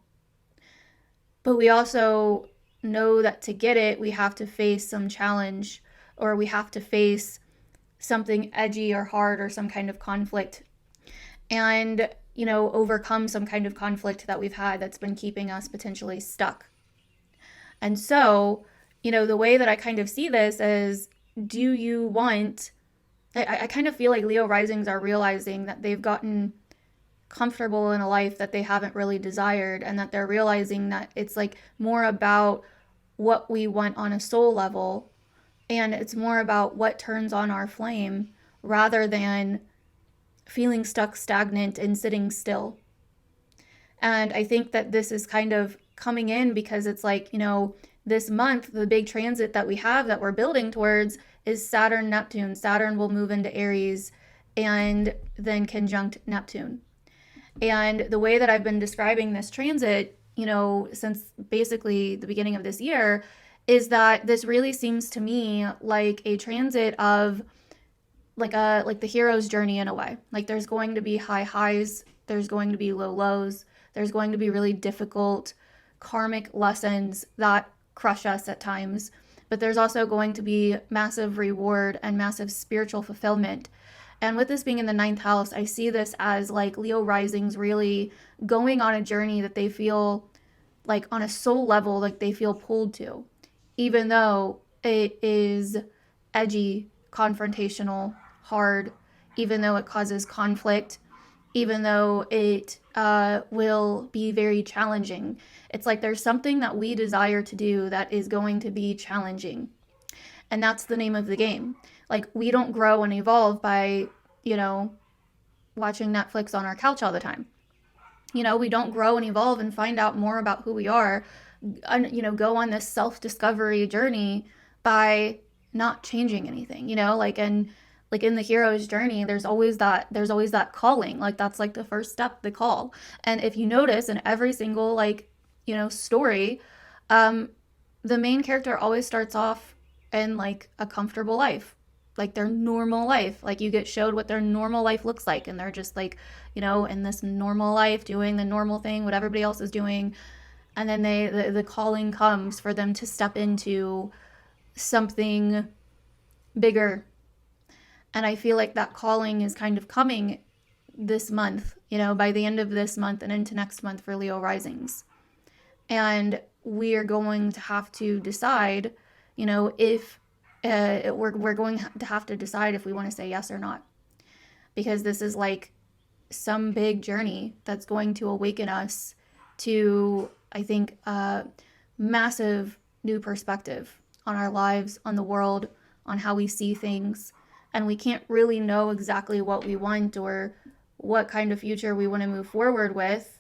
But we also know that to get it, we have to face some challenge, or we have to face something edgy or hard, or some kind of conflict. And, you know, overcome some kind of conflict that we've had that's been keeping us potentially stuck. And so, you know, the way that I kind of see this is, do you want, I kind of feel like Leo risings are realizing that they've gotten comfortable in a life that they haven't really desired, and that they're realizing that it's like more about what we want on a soul level, and it's more about what turns on our flame, rather than feeling stuck, stagnant, and sitting still. And I think that this is kind of coming in because it's like, you know, this month, the big transit that we have that we're building towards is Saturn, Neptune. Saturn will move into Aries and then conjunct Neptune. And the way that I've been describing this transit, you know, since basically the beginning of this year, is that this really seems to me like a transit of like the hero's journey in a way. Like, there's going to be high highs, there's going to be low lows, there's going to be really difficult karmic lessons that crush us at times, but there's also going to be massive reward and massive spiritual fulfillment. And with this being in the 9th house, I see this as like Leo risings really going on a journey that they feel like on a soul level, like they feel pulled to, even though it is edgy, confrontational, hard, even though it causes conflict, even though it will be very challenging. It's like there's something that we desire to do that is going to be challenging. And that's the name of the game. Like, we don't grow and evolve by, you know, watching Netflix on our couch all the time. You know, we don't grow and evolve and find out more about who we are, you know, go on this self-discovery journey by not changing anything, you know, like, and like in the hero's journey, there's always that calling. Like, that's like the first step, the call. And if you notice in every single, like, you know, story, the main character always starts off in like a comfortable life, like their normal life. Like, you get showed what their normal life looks like, and they're just like, you know, in this normal life doing the normal thing, what everybody else is doing. And then the calling comes for them to step into something bigger. And I feel like that calling is kind of coming this month, you know, by the end of this month and into next month for Leo risings. And we are going to have to decide, you know, if we're going to have to decide if we want to say yes or not. Because this is like some big journey that's going to awaken us to, I think, a massive new perspective on our lives, on the world, on how we see things. And we can't really know exactly what we want or what kind of future we want to move forward with.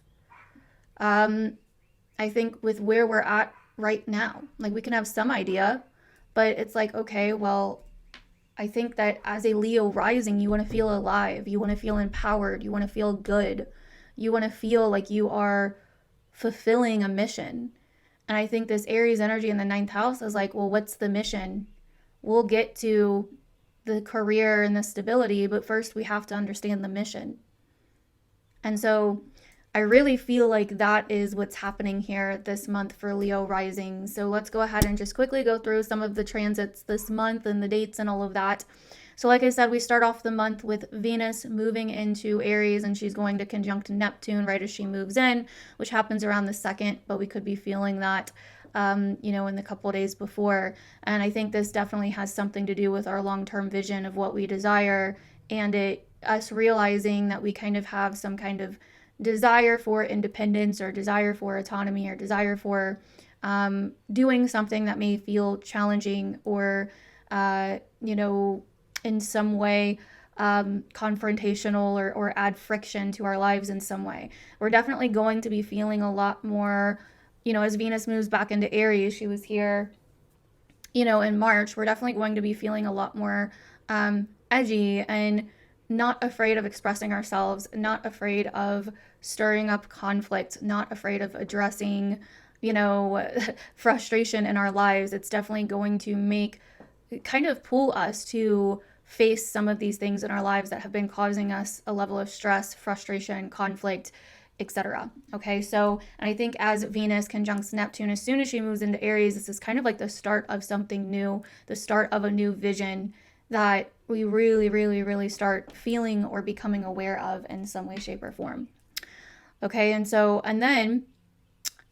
I think with where we're at right now, like, we can have some idea, but it's like, okay, well, I think that as a Leo rising, you want to feel alive. You want to feel empowered. You want to feel good. You want to feel like you are fulfilling a mission. And I think this Aries energy in the 9th house is like, well, what's the mission? We'll get to the career and the stability, but first we have to understand the mission. And so I really feel like that is what's happening here this month for Leo rising. So let's go ahead and just quickly go through some of the transits this month and the dates and all of that. So like I said, we start off the month with Venus moving into Aries, and she's going to conjunct Neptune right as she moves in, which happens around the 2nd, but we could be feeling that in the couple of days before. And I think this definitely has something to do with our long-term vision of what we desire, and us realizing that we kind of have some kind of desire for independence or desire for autonomy or desire for doing something that may feel challenging or, in some way confrontational or add friction to our lives in some way. We're definitely going to be feeling a lot more, as Venus moves back into Aries. She was here, in March. We're definitely going to be feeling a lot more edgy and not afraid of expressing ourselves, not afraid of stirring up conflict, not afraid of addressing, frustration in our lives. It's definitely going to kind of pull us to face some of these things in our lives that have been causing us a level of stress, frustration, conflict, etc. Okay, so and I think as Venus conjuncts Neptune, as soon as she moves into Aries, this is kind of like the start of something new, the start of a new vision that we really, really, really start feeling or becoming aware of in some way, shape, or form. Okay, and then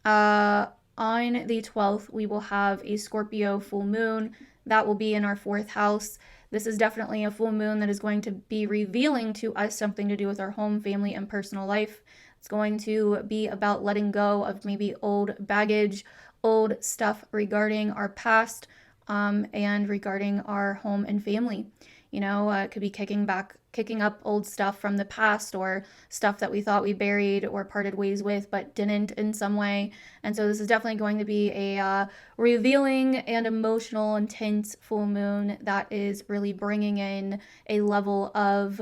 on the 12th, we will have a Scorpio full moon. That will be in our 4th house. This is definitely a full moon that is going to be revealing to us something to do with our home, family, and personal life. It's going to be about letting go of maybe old baggage, old stuff regarding our past, and regarding our home and family. It could be kicking up old stuff from the past or stuff that we thought we buried or parted ways with but didn't in some way. And so this is definitely going to be a revealing and emotional, intense full moon that is really bringing in a level of,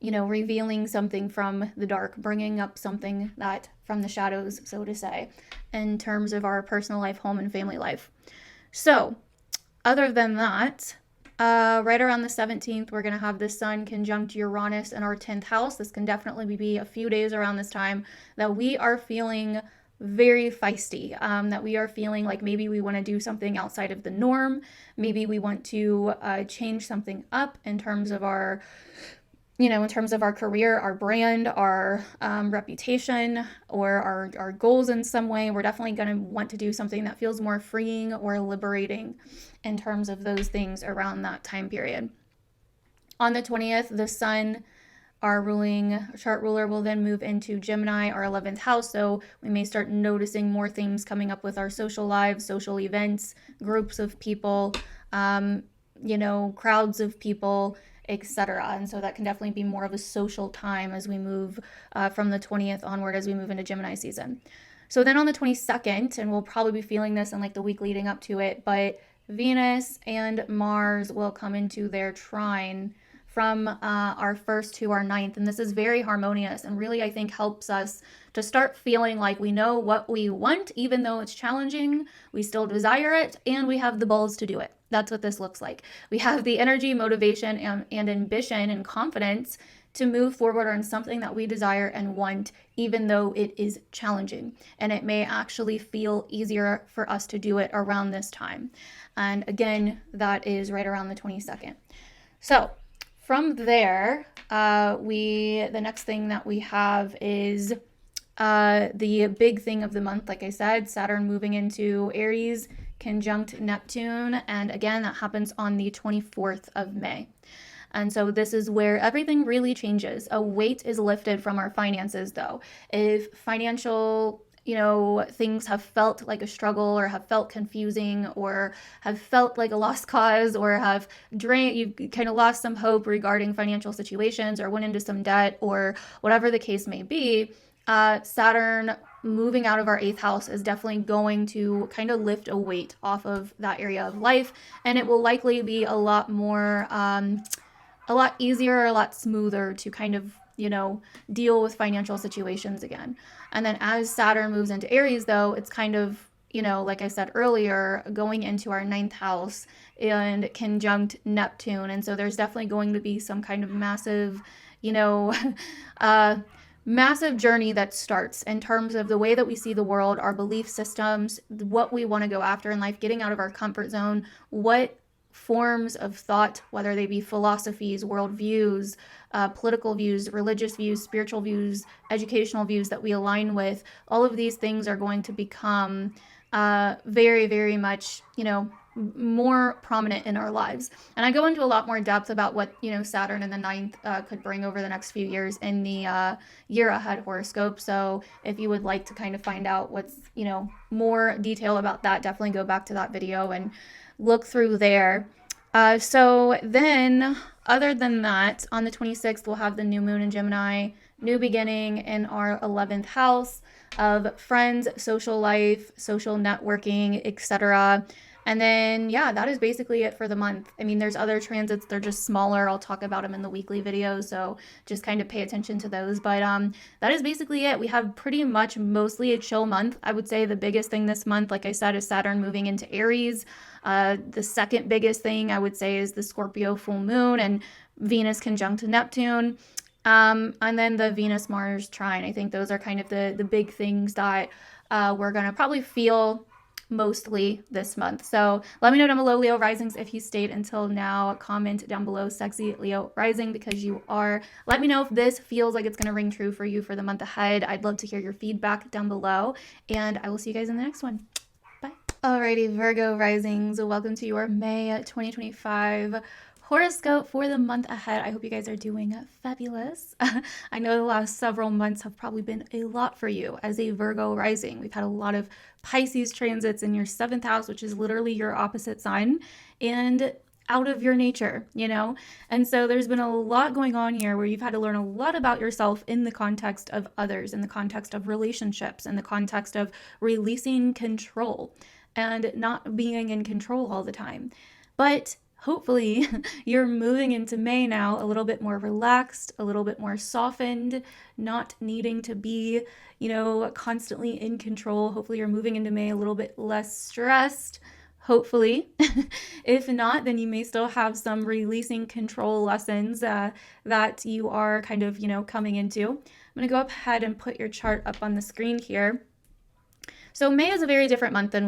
revealing something from the dark, bringing up something that from the shadows, so to say, in terms of our personal life, home, and family life. So other than that, right around the 17th, we're going to have the Sun conjunct Uranus in our 10th house. This can definitely be a few days around this time that we are feeling very feisty, that we are feeling like maybe we want to do something outside of the norm. Maybe we want to change something up in terms of our career, our brand, our reputation, or our goals in some way. We're definitely going to want to do something that feels more freeing or liberating in terms of those things around that time period. On the 20th, the Sun, our ruling chart ruler, will then move into Gemini, our 11th house. So we may start noticing more things coming up with our social lives, social events, groups of people, crowds of people, etc. And so that can definitely be more of a social time as we move from the 20th onward, as we move into Gemini season. So then on the 22nd, and we'll probably be feeling this in like the week leading up to it, but Venus and Mars will come into their trine from our 1st to our 9th. And this is very harmonious and really, I think, helps us to start feeling like we know what we want, even though it's challenging, we still desire it, and we have the balls to do it. That's what this looks like. We have the energy, motivation, and ambition and confidence to move forward on something that we desire and want, even though it is challenging. And it may actually feel easier for us to do it around this time. And again, that is right around the 22nd. So from there, the next thing that we have is the big thing of the month. Like I said, Saturn moving into Aries, conjunct Neptune. And again, that happens on the 24th of May. And so this is where everything really changes. A weight is lifted from our finances, though. If financial things have felt like a struggle or have felt confusing or have felt like a lost cause or have you've kind of lost some hope regarding financial situations or went into some debt or whatever the case may be, Saturn moving out of our 8th house is definitely going to kind of lift a weight off of that area of life. And it will likely be a lot more, a lot easier, a lot smoother to kind of deal with financial situations again. And then as Saturn moves into Aries, though, it's kind of, like I said earlier, going into our 9th house and conjunct Neptune. And so there's definitely going to be some kind of massive, massive journey that starts in terms of the way that we see the world, our belief systems, what we want to go after in life, getting out of our comfort zone, what forms of thought, whether they be philosophies, worldviews, political views, religious views, spiritual views, educational views that we align with, all of these things are going to become very, very much, more prominent in our lives. And I go into a lot more depth about what, Saturn in the ninth could bring over the next few years in the year ahead horoscope. So if you would like to kind of find out what's, more detail about that, definitely go back to that video and look through there. So then, other than that, on the 26th, we'll have the new moon in Gemini, new beginning in our 11th house of friends, social life, social networking, etc. And then, yeah, that is basically it for the month. I mean, there's other transits. They're just smaller. I'll talk about them in the weekly videos, so just kind of pay attention to those. But that is basically it. We have pretty much mostly a chill month. I would say the biggest thing this month, like I said, is Saturn moving into Aries. The second biggest thing I would say is the Scorpio full moon and Venus conjunct Neptune. And then the Venus-Mars trine. I think those are kind of the big things that we're going to probably feel mostly this month. So let me know down below, Leo risings, if you stayed until now. Comment down below, sexy Leo rising, because you are. Let me know if this feels like it's going to ring true for you for the month ahead. I'd love to hear your feedback down below, and I will see you guys in the next one. Bye. Alrighty, Virgo risings, welcome to your May 2025 horoscope for the month ahead. I hope you guys are doing fabulous. I know the last several months have probably been a lot for you as a Virgo rising. We've had a lot of Pisces transits in your 7th house, which is literally your opposite sign, and out of your nature, And so there's been a lot going on here where you've had to learn a lot about yourself in the context of others, in the context of relationships, in the context of releasing control and not being in control all the time. But hopefully you're moving into May now a little bit more relaxed, a little bit more softened, not needing to be, constantly in control. Hopefully you're moving into May a little bit less stressed, hopefully. If not, then you may still have some releasing control lessons that you are kind of, coming into. I'm going to go ahead and put your chart up on the screen here. So May is a very different month than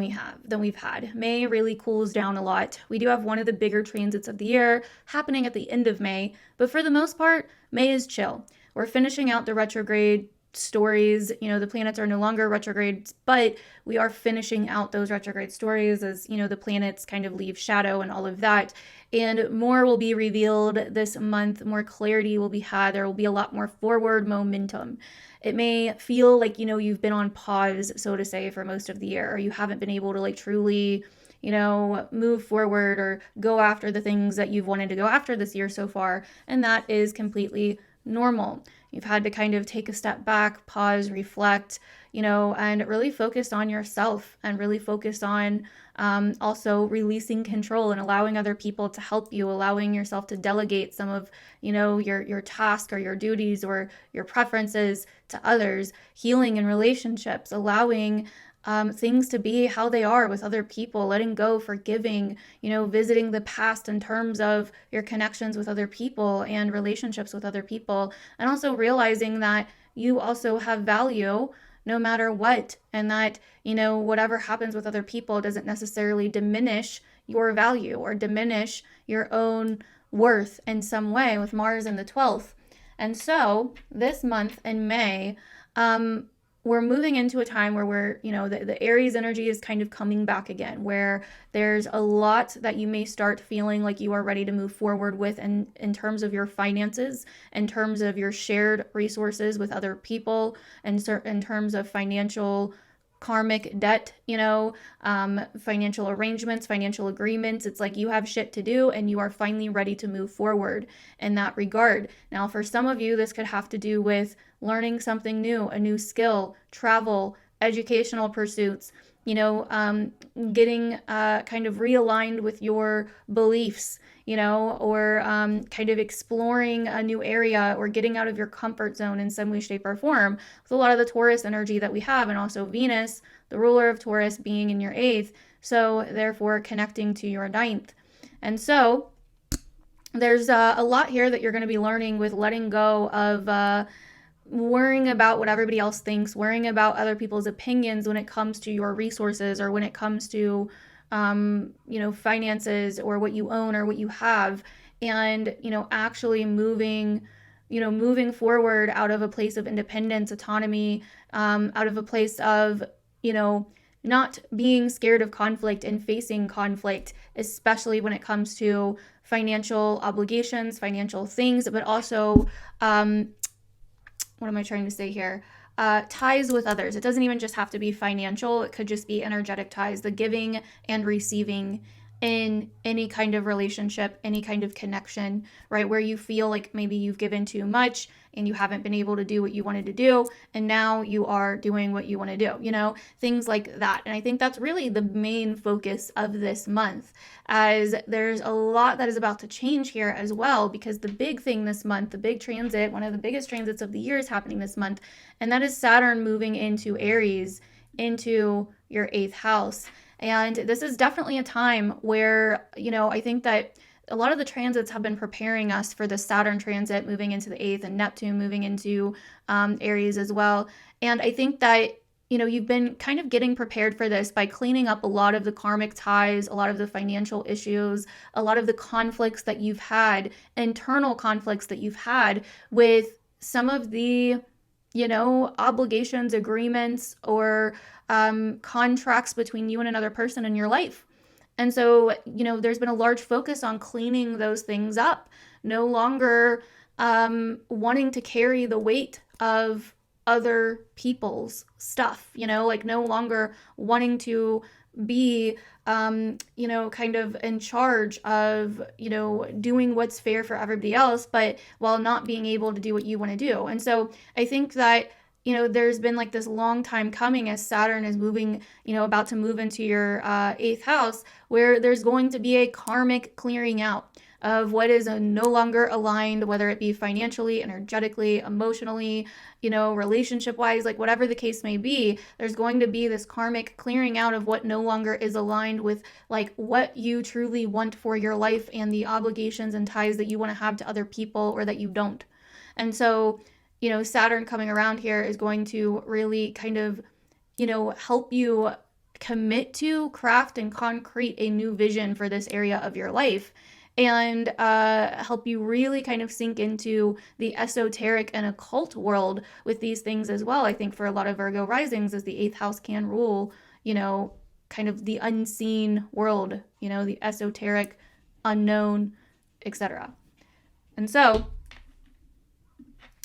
we've had. May really cools down a lot. We do have one of the bigger transits of the year happening at the end of May, but for the most part, May is chill. We're finishing out the retrograde stories. The planets are no longer retrograde, but we are finishing out those retrograde stories as, the planets kind of leave shadow and all of that. And more will be revealed this month. More clarity will be had. There will be a lot more forward momentum. It may feel like, you've been on pause, so to say, for most of the year, or you haven't been able to truly, move forward or go after the things that you've wanted to go after this year so far. And that is completely normal. You've had to kind of take a step back, pause, reflect, and really focus on yourself and really focus on also releasing control and allowing other people to help you, allowing yourself to delegate some of, your task or your duties or your preferences to others, healing in relationships, allowing things to be how they are with other people, letting go, forgiving, visiting the past in terms of your connections with other people and relationships with other people, and also realizing that you also have value no matter what, and that, whatever happens with other people doesn't necessarily diminish your value or diminish your own worth in some way, with Mars in the 12th. And so this month in May, we're moving into a time where we're, the Aries energy is kind of coming back again, where there's a lot that you may start feeling like you are ready to move forward with in terms of your finances, in terms of your shared resources with other people, and in terms of financial karmic debt, financial arrangements, financial agreements. It's like you have shit to do and you are finally ready to move forward in that regard. Now, for some of you, this could have to do with learning something new, a new skill, travel, educational pursuits, getting kind of realigned with your beliefs, or kind of exploring a new area or getting out of your comfort zone in some way, shape, or form, with a lot of the Taurus energy that we have, and also Venus, the ruler of Taurus, being in your 8th, so therefore connecting to your 9th. And so there's a lot here that you're going to be learning with letting go of worrying about what everybody else thinks, worrying about other people's opinions when it comes to your resources or when it comes to, finances or what you own or what you have, and, actually moving forward out of a place of independence, autonomy, out of a place of, not being scared of conflict and facing conflict, especially when it comes to financial obligations, financial things, but also, what am I trying to say here? Ties with others. It doesn't even just have to be financial. It could just be energetic ties, the giving and receiving in any kind of relationship, any kind of connection, right? Where you feel like maybe you've given too much and you haven't been able to do what you wanted to do, and now you are doing what you want to do, things like that. And I think that's really the main focus of this month, as there's a lot that is about to change here as well, because the big thing this month, the big transit, one of the biggest transits of the year is happening this month, and that is Saturn moving into Aries, into your 8th house. And this is definitely a time where, I think that a lot of the transits have been preparing us for the Saturn transit moving into the 8th and Neptune moving into Aries as well. And I think that, you've been kind of getting prepared for this by cleaning up a lot of the karmic ties, a lot of the financial issues, a lot of the conflicts that you've had, internal conflicts that you've had with some of the, obligations, agreements, or contracts between you and another person in your life. And so, there's been a large focus on cleaning those things up, no longer wanting to carry the weight of other people's stuff, like no longer wanting to be, kind of in charge of, doing what's fair for everybody else, but while not being able to do what you want to do. And so I think that, there's been like this long time coming as Saturn is moving, about to move into your 8th house, where there's going to be a karmic clearing out of what is no longer aligned, whether it be financially, energetically, emotionally, relationship wise, like whatever the case may be. There's going to be this karmic clearing out of what no longer is aligned with like what you truly want for your life and the obligations and ties that you want to have to other people or that you don't. And so, Saturn coming around here is going to really kind of, help you commit to, craft, and concrete a new vision for this area of your life, and help you really kind of sink into the esoteric and occult world with these things as well. I think for a lot of Virgo risings, as the 8th house can rule, kind of the unseen world, the esoteric, unknown, etc. And so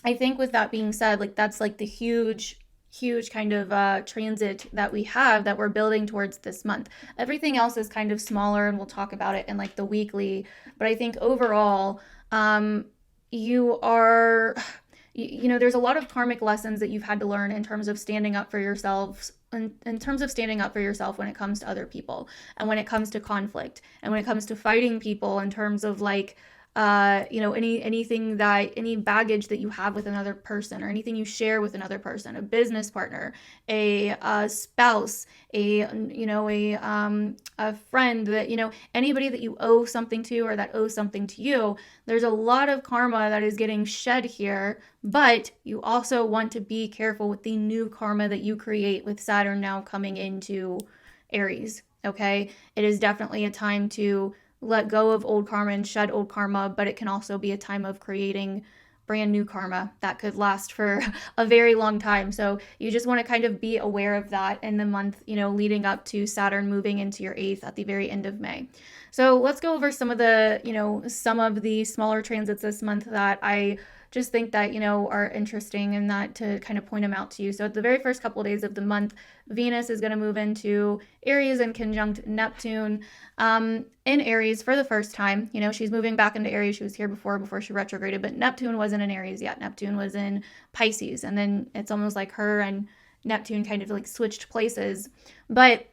I think with that being said, like that's like the huge kind of transit that we have that we're building towards this month. Everything else is kind of smaller, and we'll talk about it in like the weekly. But I think overall, you are, there's a lot of karmic lessons that you've had to learn in terms of standing up for yourselves, in terms of standing up for yourself when it comes to other people, and when it comes to conflict, and when it comes to fighting people in terms of like, any baggage that you have with another person, or anything you share with another person, a business partner, a spouse, a friend, that, anybody that you owe something to or that owes something to you. There's a lot of karma that is getting shed here, but you also want to be careful with the new karma that you create with Saturn now coming into Aries. Okay. It is definitely a time to let go of old karma and shed old karma, but it can also be a time of creating brand new karma that could last for a very long time. So you just want to kind of be aware of that in the month, leading up to Saturn moving into your 8th at the very end of May. So let's go over some of the, some of the smaller transits this month that I just think that, are interesting, and that to kind of point them out to you. So at the very first couple of days of the month, Venus is going to move into Aries in conjunct Neptune in Aries for the first time. She's moving back into Aries. She was here before she retrograded, but Neptune wasn't in Aries yet. Neptune was in Pisces, and then it's almost like her and Neptune kind of like switched places. But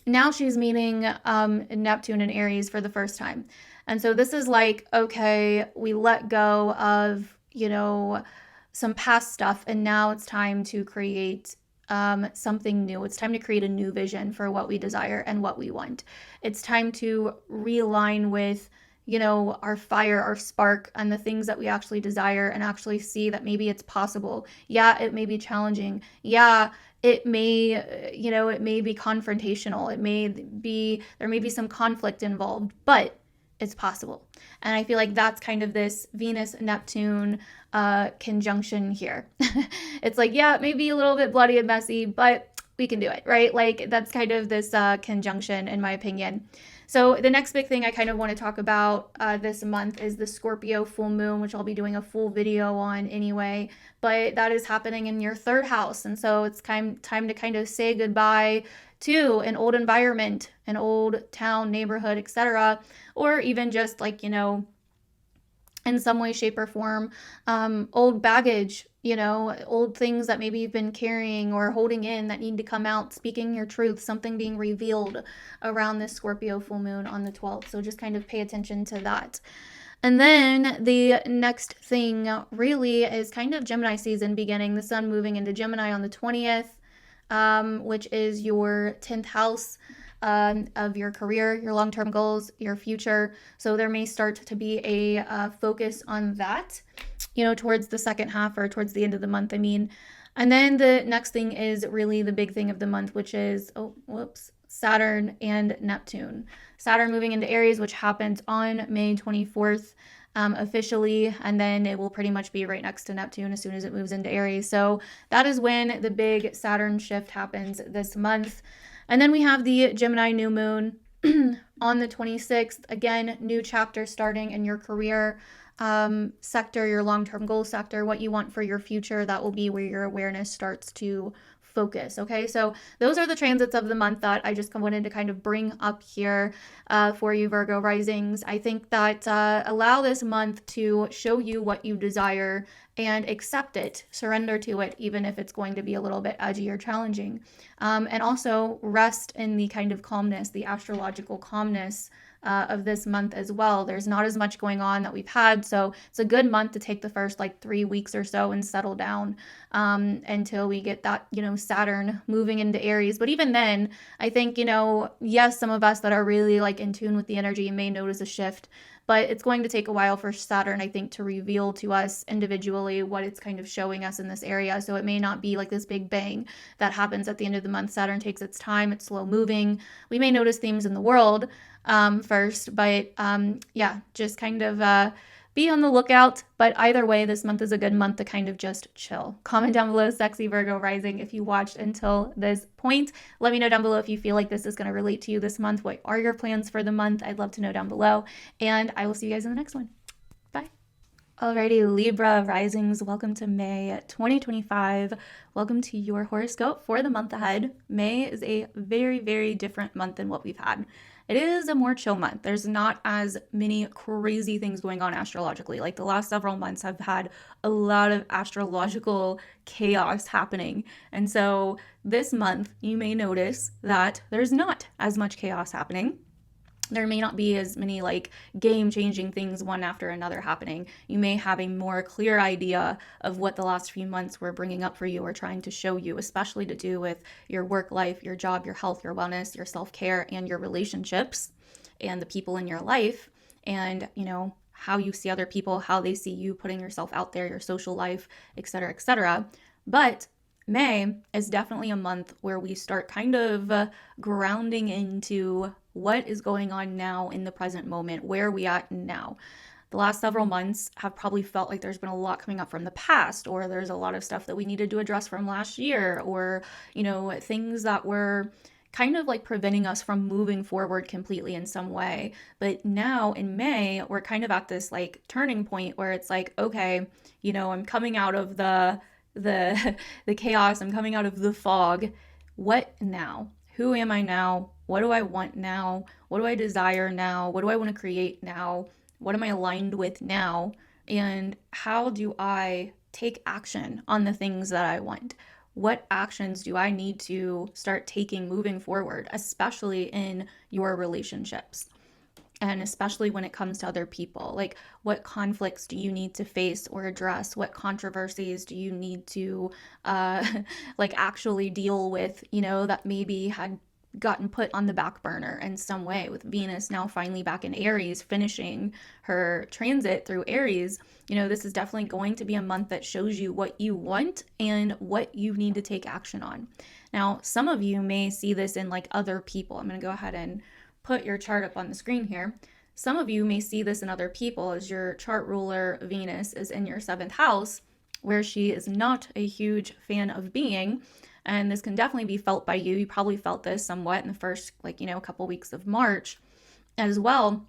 now she's meeting Neptune in Aries for the first time. And so this is like, okay, we let go of, some past stuff, and now it's time to create something new. It's time to create a new vision for what we desire and what we want. It's time to realign with our fire, our spark, and the things that we actually desire, and actually see that maybe it's possible. Yeah, it may be challenging. Yeah, it may, it may be confrontational. There may be some conflict involved, but it's possible. And I feel like that's kind of this Venus-Neptune conjunction here. It's like, yeah, it may be a little bit bloody and messy, but we can do it, right? Like that's kind of this conjunction, in my opinion. So the next big thing I kind of want to talk about this month is the Scorpio full moon, which I'll be doing a full video on anyway. But that is happening in your 3rd house. And so it's time to kind of say goodbye to an old environment, an old town, neighborhood, etc. Or even just like, in some way, shape, or form, old baggage, old things that maybe you've been carrying or holding in that need to come out, speaking your truth, something being revealed around this Scorpio full moon on the 12th. So just kind of pay attention to that. And then the next thing really is kind of Gemini season beginning, the sun moving into Gemini on the 20th, which is your 10th house. Of your career, your long-term goals, your future. So there may start to be a focus on that, towards the second half or towards the end of the month, I mean. And then the next thing is really the big thing of the month, which is, Saturn and Neptune. Saturn moving into Aries, which happens on May 24th. Officially, and then it will pretty much be right next to Neptune as soon as it moves into Aries. So that is when the big Saturn shift happens this month. And then we have the Gemini new moon on the 26th. Again, new chapter starting in your career sector, your long-term goal sector, what you want for your future. That will be where your awareness starts to focus. Okay, so those are the transits of the month that I just wanted to kind of bring up here for you, Virgo risings. I think that allow this month to show you what you desire and accept it, surrender to it, even if it's going to be a little bit edgy or challenging. And also rest in the kind of calmness, the astrological calmness of this month as well. There's not as much going on that we've had, so it's a good month to take the first 3 weeks or so and settle down until we get that Saturn moving into Aries. But even then, I think yes, some of us that are really in tune with the energy may notice a shift, but it's going to take a while for Saturn, I think, to reveal to us individually what it's kind of showing us in this area. So it may not be this big bang that happens at the end of the month. Saturn takes its time, it's slow moving. We may notice themes in the world first, but just kind of be on the lookout. But either way, this month is a good month to kind of just chill. Comment down below, sexy Virgo rising, if you watched until this point. Let me know down below if you feel like this is going to relate to you this month. What are your plans for the month? I'd love to know down below, and I will see you guys in the next one. Bye. Alrighty, Libra risings, welcome to May 2025. Welcome to your horoscope for the month ahead. May is a very, very different month than what we've had. It is a more chill month. There's not as many crazy things going on astrologically. The last several months have had a lot of astrological chaos happening. And so this month, you may notice that there's not as much chaos happening. There may not be as many game-changing things one after another happening. You may have a more clear idea of what the last few months were bringing up for you or trying to show you, especially to do with your work life, your job, your health, your wellness, your self-care, and your relationships and the people in your life, and how you see other people, how they see you, putting yourself out there, your social life, etc., etc. But May is definitely a month where we start kind of grounding into what is going on now in the present moment. Where are we at now? The last several months have probably felt like there's been a lot coming up from the past, or there's a lot of stuff that we needed to address from last year, or, things that were kind of preventing us from moving forward completely in some way. But now in May, we're kind of at this turning point where it's okay, I'm coming out of the chaos, I'm coming out of the fog. What now? Who am I now? What do I want now? What do I desire now? What do I want to create now? What am I aligned with now? And how do I take action on the things that I want? What actions do I need to start taking moving forward, especially in your relationships? And especially when it comes to other people, what conflicts do you need to face or address? What controversies do you need to actually deal with, that maybe had gotten put on the back burner in some way, with Venus now finally back in Aries, finishing her transit through Aries. This is definitely going to be a month that shows you what you want and what you need to take action on. Now, some of you may see this in like other people. I'm going to go ahead and put your chart up on the screen here. Some of you may see this in other people, as your chart ruler Venus is in your 7th house, where she is not a huge fan of being. And this can definitely be felt by you. You probably felt this somewhat in the first, couple weeks of March as well.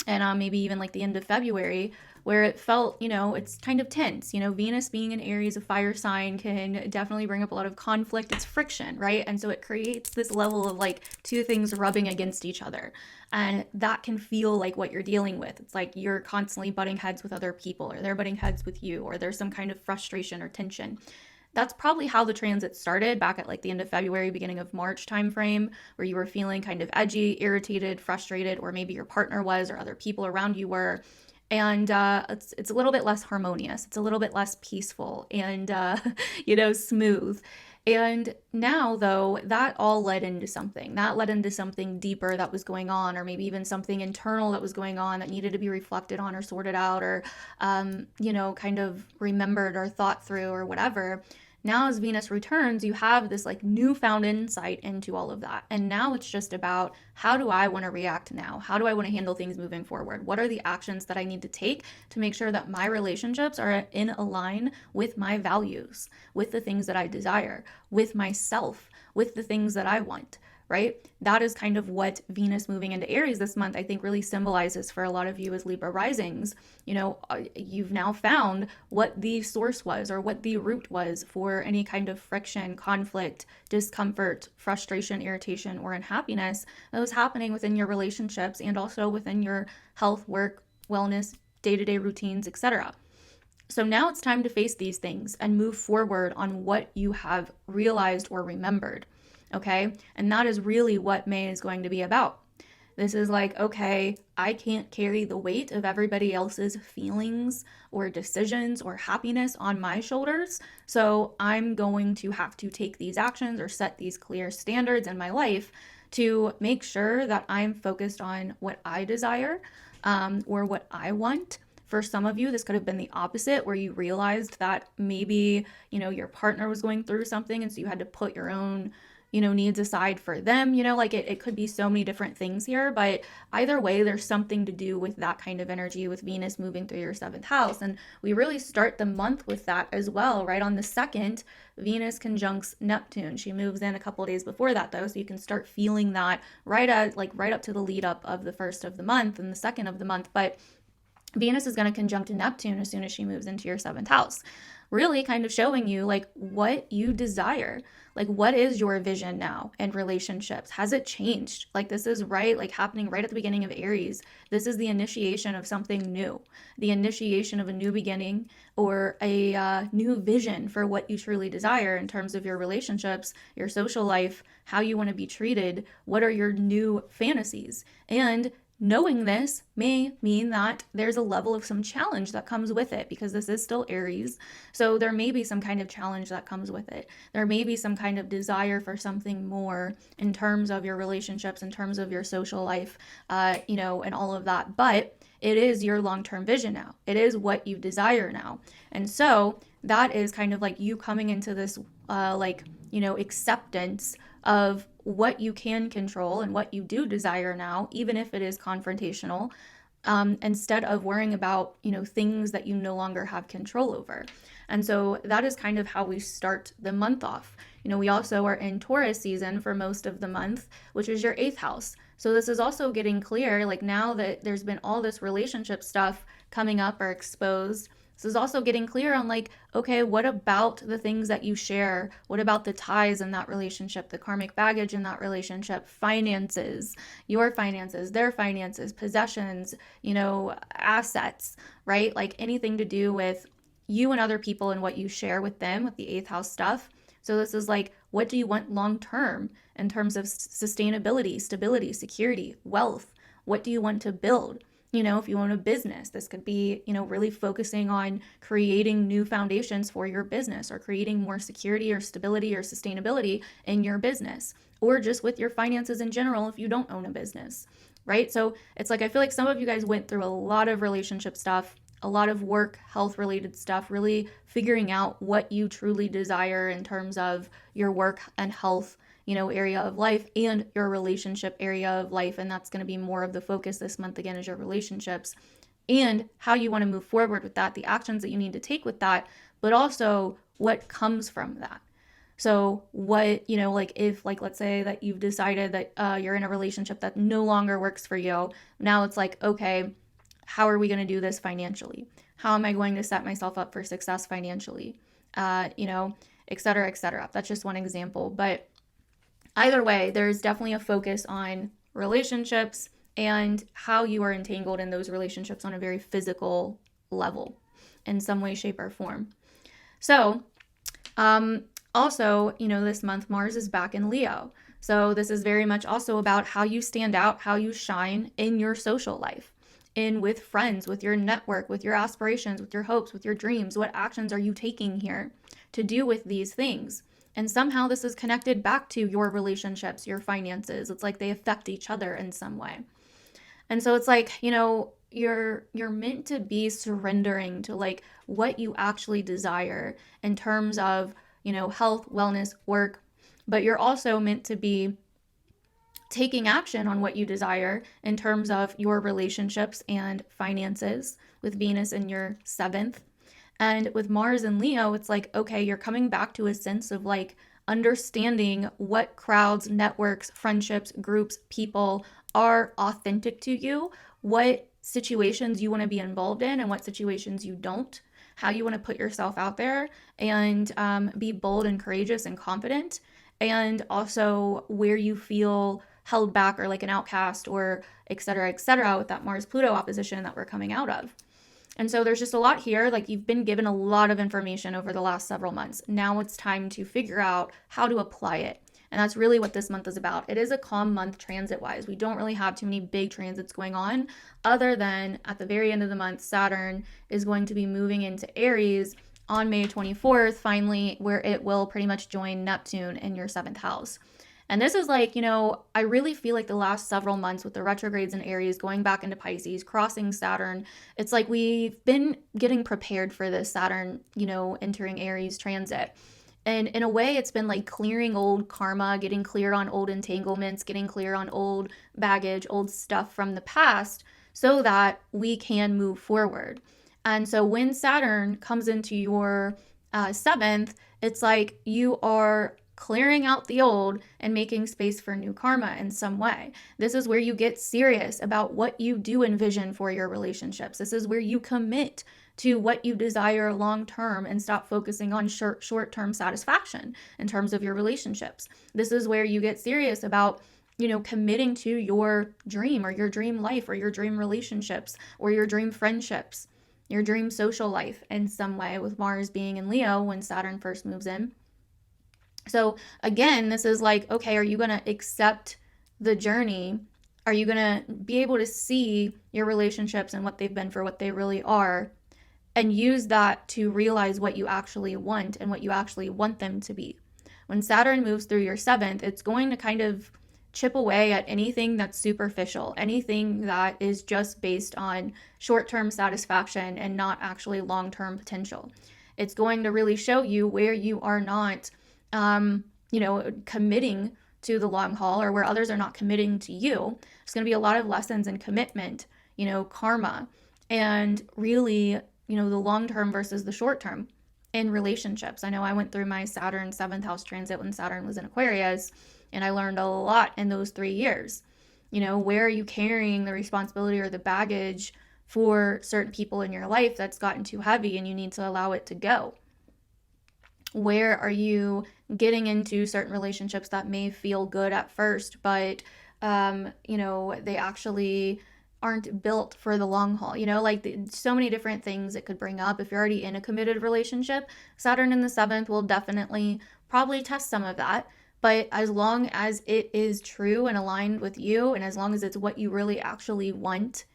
And maybe even like the end of February, where it felt, it's kind of tense. Venus being in Aries, a fire sign, can definitely bring up a lot of conflict. It's friction, right? And so it creates this level of like two things rubbing against each other. And that can feel like what you're dealing with. It's like you're constantly butting heads with other people, or they're butting heads with you, or there's some kind of frustration or tension. That's probably how the transit started back at like the end of February, beginning of March timeframe, where you were feeling kind of edgy, irritated, frustrated, or maybe your partner was, or other people around you were. And it's a little bit less harmonious. It's a little bit less peaceful and, smooth. And now, though, that all led into something. That led into something deeper that was going on, or maybe even something internal that was going on that needed to be reflected on or sorted out, or, kind of remembered or thought through or whatever. Now, as Venus returns, you have this like newfound insight into all of that. And now it's just about, how do I want to react now? How do I want to handle things moving forward? What are the actions that I need to take to make sure that my relationships are in align with my values, with the things that I desire, with myself, with the things that I want? Right? That is kind of what Venus moving into Aries this month, I think, really symbolizes for a lot of you as Libra risings. You've now found what the source was, or what the root was for any kind of friction, conflict, discomfort, frustration, irritation, or unhappiness that was happening within your relationships, and also within your health, work, wellness, day-to-day routines, etc. So now it's time to face these things and move forward on what you have realized or remembered. Okay. And that is really what May is going to be about. This is like, okay, I can't carry the weight of everybody else's feelings or decisions or happiness on my shoulders. So I'm going to have to take these actions or set these clear standards in my life to make sure that I'm focused on what I desire, or what I want. For some of you, this could have been the opposite, where you realized that maybe, your partner was going through something, and so you had to put your own needs aside for them, it could be so many different things here, but either way, there's something to do with that kind of energy with Venus moving through your 7th house. And we really start the month with that as well, right? On the 2nd, Venus conjuncts Neptune. She moves in a couple of days before that, though, so you can start feeling that right up to the lead up of the 1st of the month and the 2nd of the month. But Venus is going to conjunct Neptune as soon as she moves into your 7th house, really kind of showing you like what you desire. Like, what is your vision now in relationships? Has it changed? Like, this is happening right at the beginning of Aries. This is the initiation of something new, the initiation of a new beginning, or a new vision for what you truly desire in terms of your relationships, your social life, how you want to be treated. What are your new fantasies? And knowing this may mean that there's a level of some challenge that comes with it, because this is still Aries. So there may be some kind of challenge that comes with it. There may be some kind of desire for something more in terms of your relationships, in terms of your social life, and all of that. But it is your long-term vision now. It is what you desire now. And so that is kind of like you coming into this, acceptance of what you can control and what you do desire now, even if it is confrontational, instead of worrying about, things that you no longer have control over. And so that is kind of how we start the month off. We also are in Taurus season for most of the month, which is your 8th house. So this is also getting clear, like now that there's been all this relationship stuff coming up or exposed, this is also getting clear on like, okay, what about the things that you share? What about the ties in that relationship, the karmic baggage in that relationship, finances, your finances, their finances, possessions, assets, right? Like anything to do with you and other people and what you share with them with the 8th house stuff. So this is like, what do you want long term in terms of sustainability, stability, security, wealth? What do you want to build? If you own a business, this could be, really focusing on creating new foundations for your business, or creating more security or stability or sustainability in your business, or just with your finances in general if you don't own a business, right? So it's like, I feel like some of you guys went through a lot of relationship stuff, a lot of work, health related stuff, really figuring out what you truly desire in terms of your work and health, area of life, and your relationship area of life. And that's going to be more of the focus this month, again, is your relationships and how you want to move forward with that, the actions that you need to take with that, but also what comes from that. So what, if let's say that you've decided that you're in a relationship that no longer works for you. Now it's like, okay, how are we going to do this financially? How am I going to set myself up for success financially? Et cetera, et cetera. That's just one example. But either way, there's definitely a focus on relationships and how you are entangled in those relationships on a very physical level in some way, shape, or form. So, also, this month, Mars is back in Leo. So this is very much also about how you stand out, how you shine in your social life, with friends, with your network, with your aspirations, with your hopes, with your dreams. What actions are you taking here to do with these things? And somehow this is connected back to your relationships, your finances. It's like they affect each other in some way. And so it's like, you're meant to be surrendering to like what you actually desire in terms of, health, wellness, work, but you're also meant to be taking action on what you desire in terms of your relationships and finances, with Venus in your 7th. And with Mars and Leo, it's like, okay, you're coming back to a sense of like understanding what crowds, networks, friendships, groups, people are authentic to you, what situations you want to be involved in and what situations you don't, how you want to put yourself out there and be bold and courageous and confident, and also where you feel held back or like an outcast, or et cetera, with that Mars-Pluto opposition that we're coming out of. And so there's just a lot here. Like, you've been given a lot of information over the last several months. Now it's time to figure out how to apply it. And that's really what this month is about. It is a calm month transit-wise. We don't really have too many big transits going on, other than at the very end of the month, Saturn is going to be moving into Aries on May 24th, finally, where it will pretty much join Neptune in your 7th house. And this is like, I really feel like the last several months with the retrogrades in Aries, going back into Pisces, crossing Saturn, it's like we've been getting prepared for this Saturn, entering Aries transit. And in a way, it's been like clearing old karma, getting clear on old entanglements, getting clear on old baggage, old stuff from the past, so that we can move forward. And so when Saturn comes into your 7th, it's like you are clearing out the old and making space for new karma in some way. This is where you get serious about what you do envision for your relationships. This is where you commit to what you desire long term and stop focusing on short-term satisfaction in terms of your relationships. This is where you get serious about, committing to your dream, or your dream life, or your dream relationships, or your dream friendships, your dream social life in some way, with Mars being in Leo when Saturn first moves in. So again, this is like, okay, are you going to accept the journey? Are you going to be able to see your relationships and what they've been for what they really are, and use that to realize what you actually want and what you actually want them to be? When Saturn moves through your 7th, it's going to kind of chip away at anything that's superficial, anything that is just based on short-term satisfaction and not actually long-term potential. It's going to really show you where you are not committing to the long haul, or where others are not committing to you. There's going to be a lot of lessons in commitment, karma, and really, the long term versus the short term in relationships. I know I went through my Saturn 7th house transit when Saturn was in Aquarius, and I learned a lot in those 3 years. Where are you carrying the responsibility or the baggage for certain people in your life that's gotten too heavy and you need to allow it to go? Where are you getting into certain relationships that may feel good at first, but, they actually aren't built for the long haul? So many different things it could bring up. If you're already in a committed relationship, Saturn in the 7th will definitely probably test some of that. But as long as it is true and aligned with you, and as long as it's what you really actually want,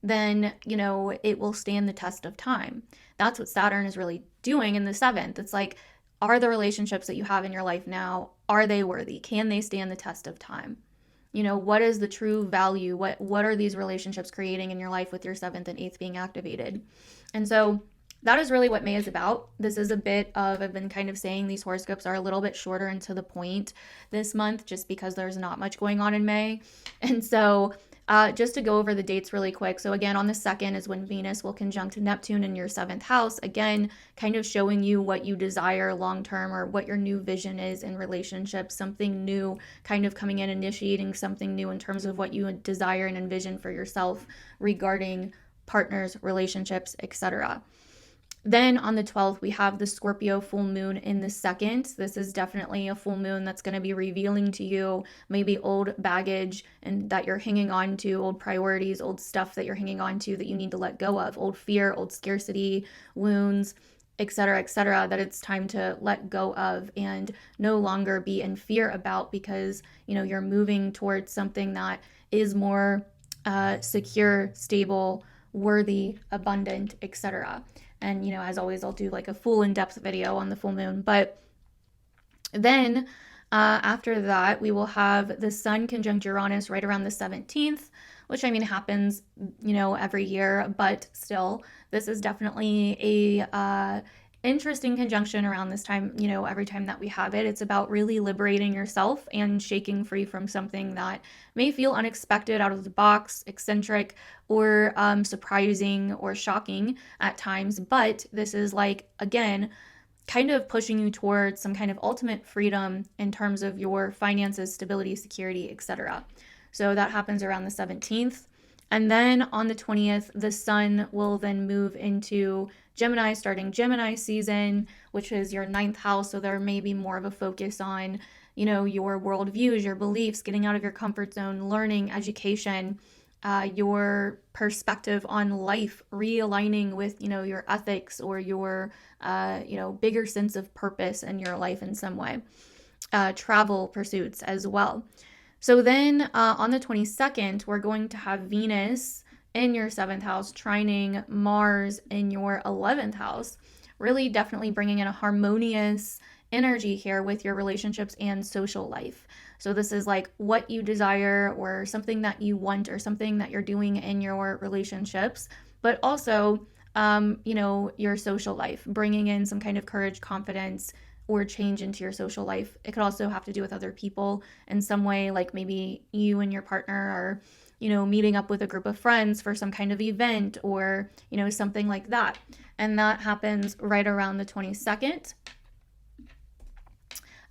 then, you know, it will stand the test of time. That's what Saturn is really doing in the 7th. It's like, are the relationships that you have in your life now, are they worthy? Can they stand the test of time? You know, what is the true value? What are these relationships creating in your life with your 7th and 8th being activated? And so that is really what May is about. This is a bit of, I've been kind of saying these horoscopes are a little bit shorter and to the point this month, just because there's not much going on in May. And so just to go over the dates really quick. So again, on the 2nd is when Venus will conjunct Neptune in your 7th house. Again, kind of showing you what you desire long-term, or what your new vision is in relationships, something new kind of coming in, initiating something new in terms of what you desire and envision for yourself regarding partners, relationships, etc. Then on the 12th, we have the Scorpio full moon in the 2nd. This is definitely a full moon that's going to be revealing to you maybe old baggage and that you're hanging on to, old priorities, old stuff that you're hanging on to that you need to let go of, old fear, old scarcity, wounds, etc., that it's time to let go of and no longer be in fear about, because, you know, you're moving towards something that is more secure, stable, worthy, abundant, etc. And, you know, as always, I'll do like a full in-depth video on the full moon. But then after that, we will have the Sun conjunct Uranus right around the 17th, which, I mean, happens, you know, every year. But still, this is definitely a interesting conjunction around this time. You know, every time that we have it, it's about really liberating yourself and shaking free from something that may feel unexpected, out of the box, eccentric, or surprising or shocking at times. But this is like, again, kind of pushing you towards some kind of ultimate freedom in terms of your finances, stability, security, etc. So that happens around the 17th. And then on the 20th, the Sun will then move into Gemini, starting Gemini season, which is your 9th house. So there may be more of a focus on, you know, your worldviews, your beliefs, getting out of your comfort zone, learning, education, your perspective on life, realigning with, you know, your ethics or your, you know, bigger sense of purpose in your life in some way. Travel pursuits as well. So then on the 22nd, we're going to have Venus in your 7th house trining Mars in your 11th house, really definitely bringing in a harmonious energy here with your relationships and social life. So this is like what you desire, or something that you want, or something that you're doing in your relationships, but also, you know, your social life, bringing in some kind of courage, confidence, or change into your social life. It could also have to do with other people in some way, like maybe you and your partner are, you know, meeting up with a group of friends for some kind of event, or, you know, something like that. And that happens right around the 22nd.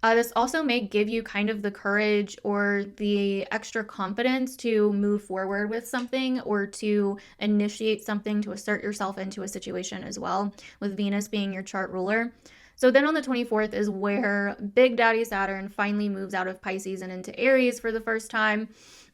This also may give you kind of the courage or the extra confidence to move forward with something, or to initiate something, to assert yourself into a situation as well, with Venus being your chart ruler. So then on the 24th is where Big Daddy Saturn finally moves out of Pisces and into Aries for the first time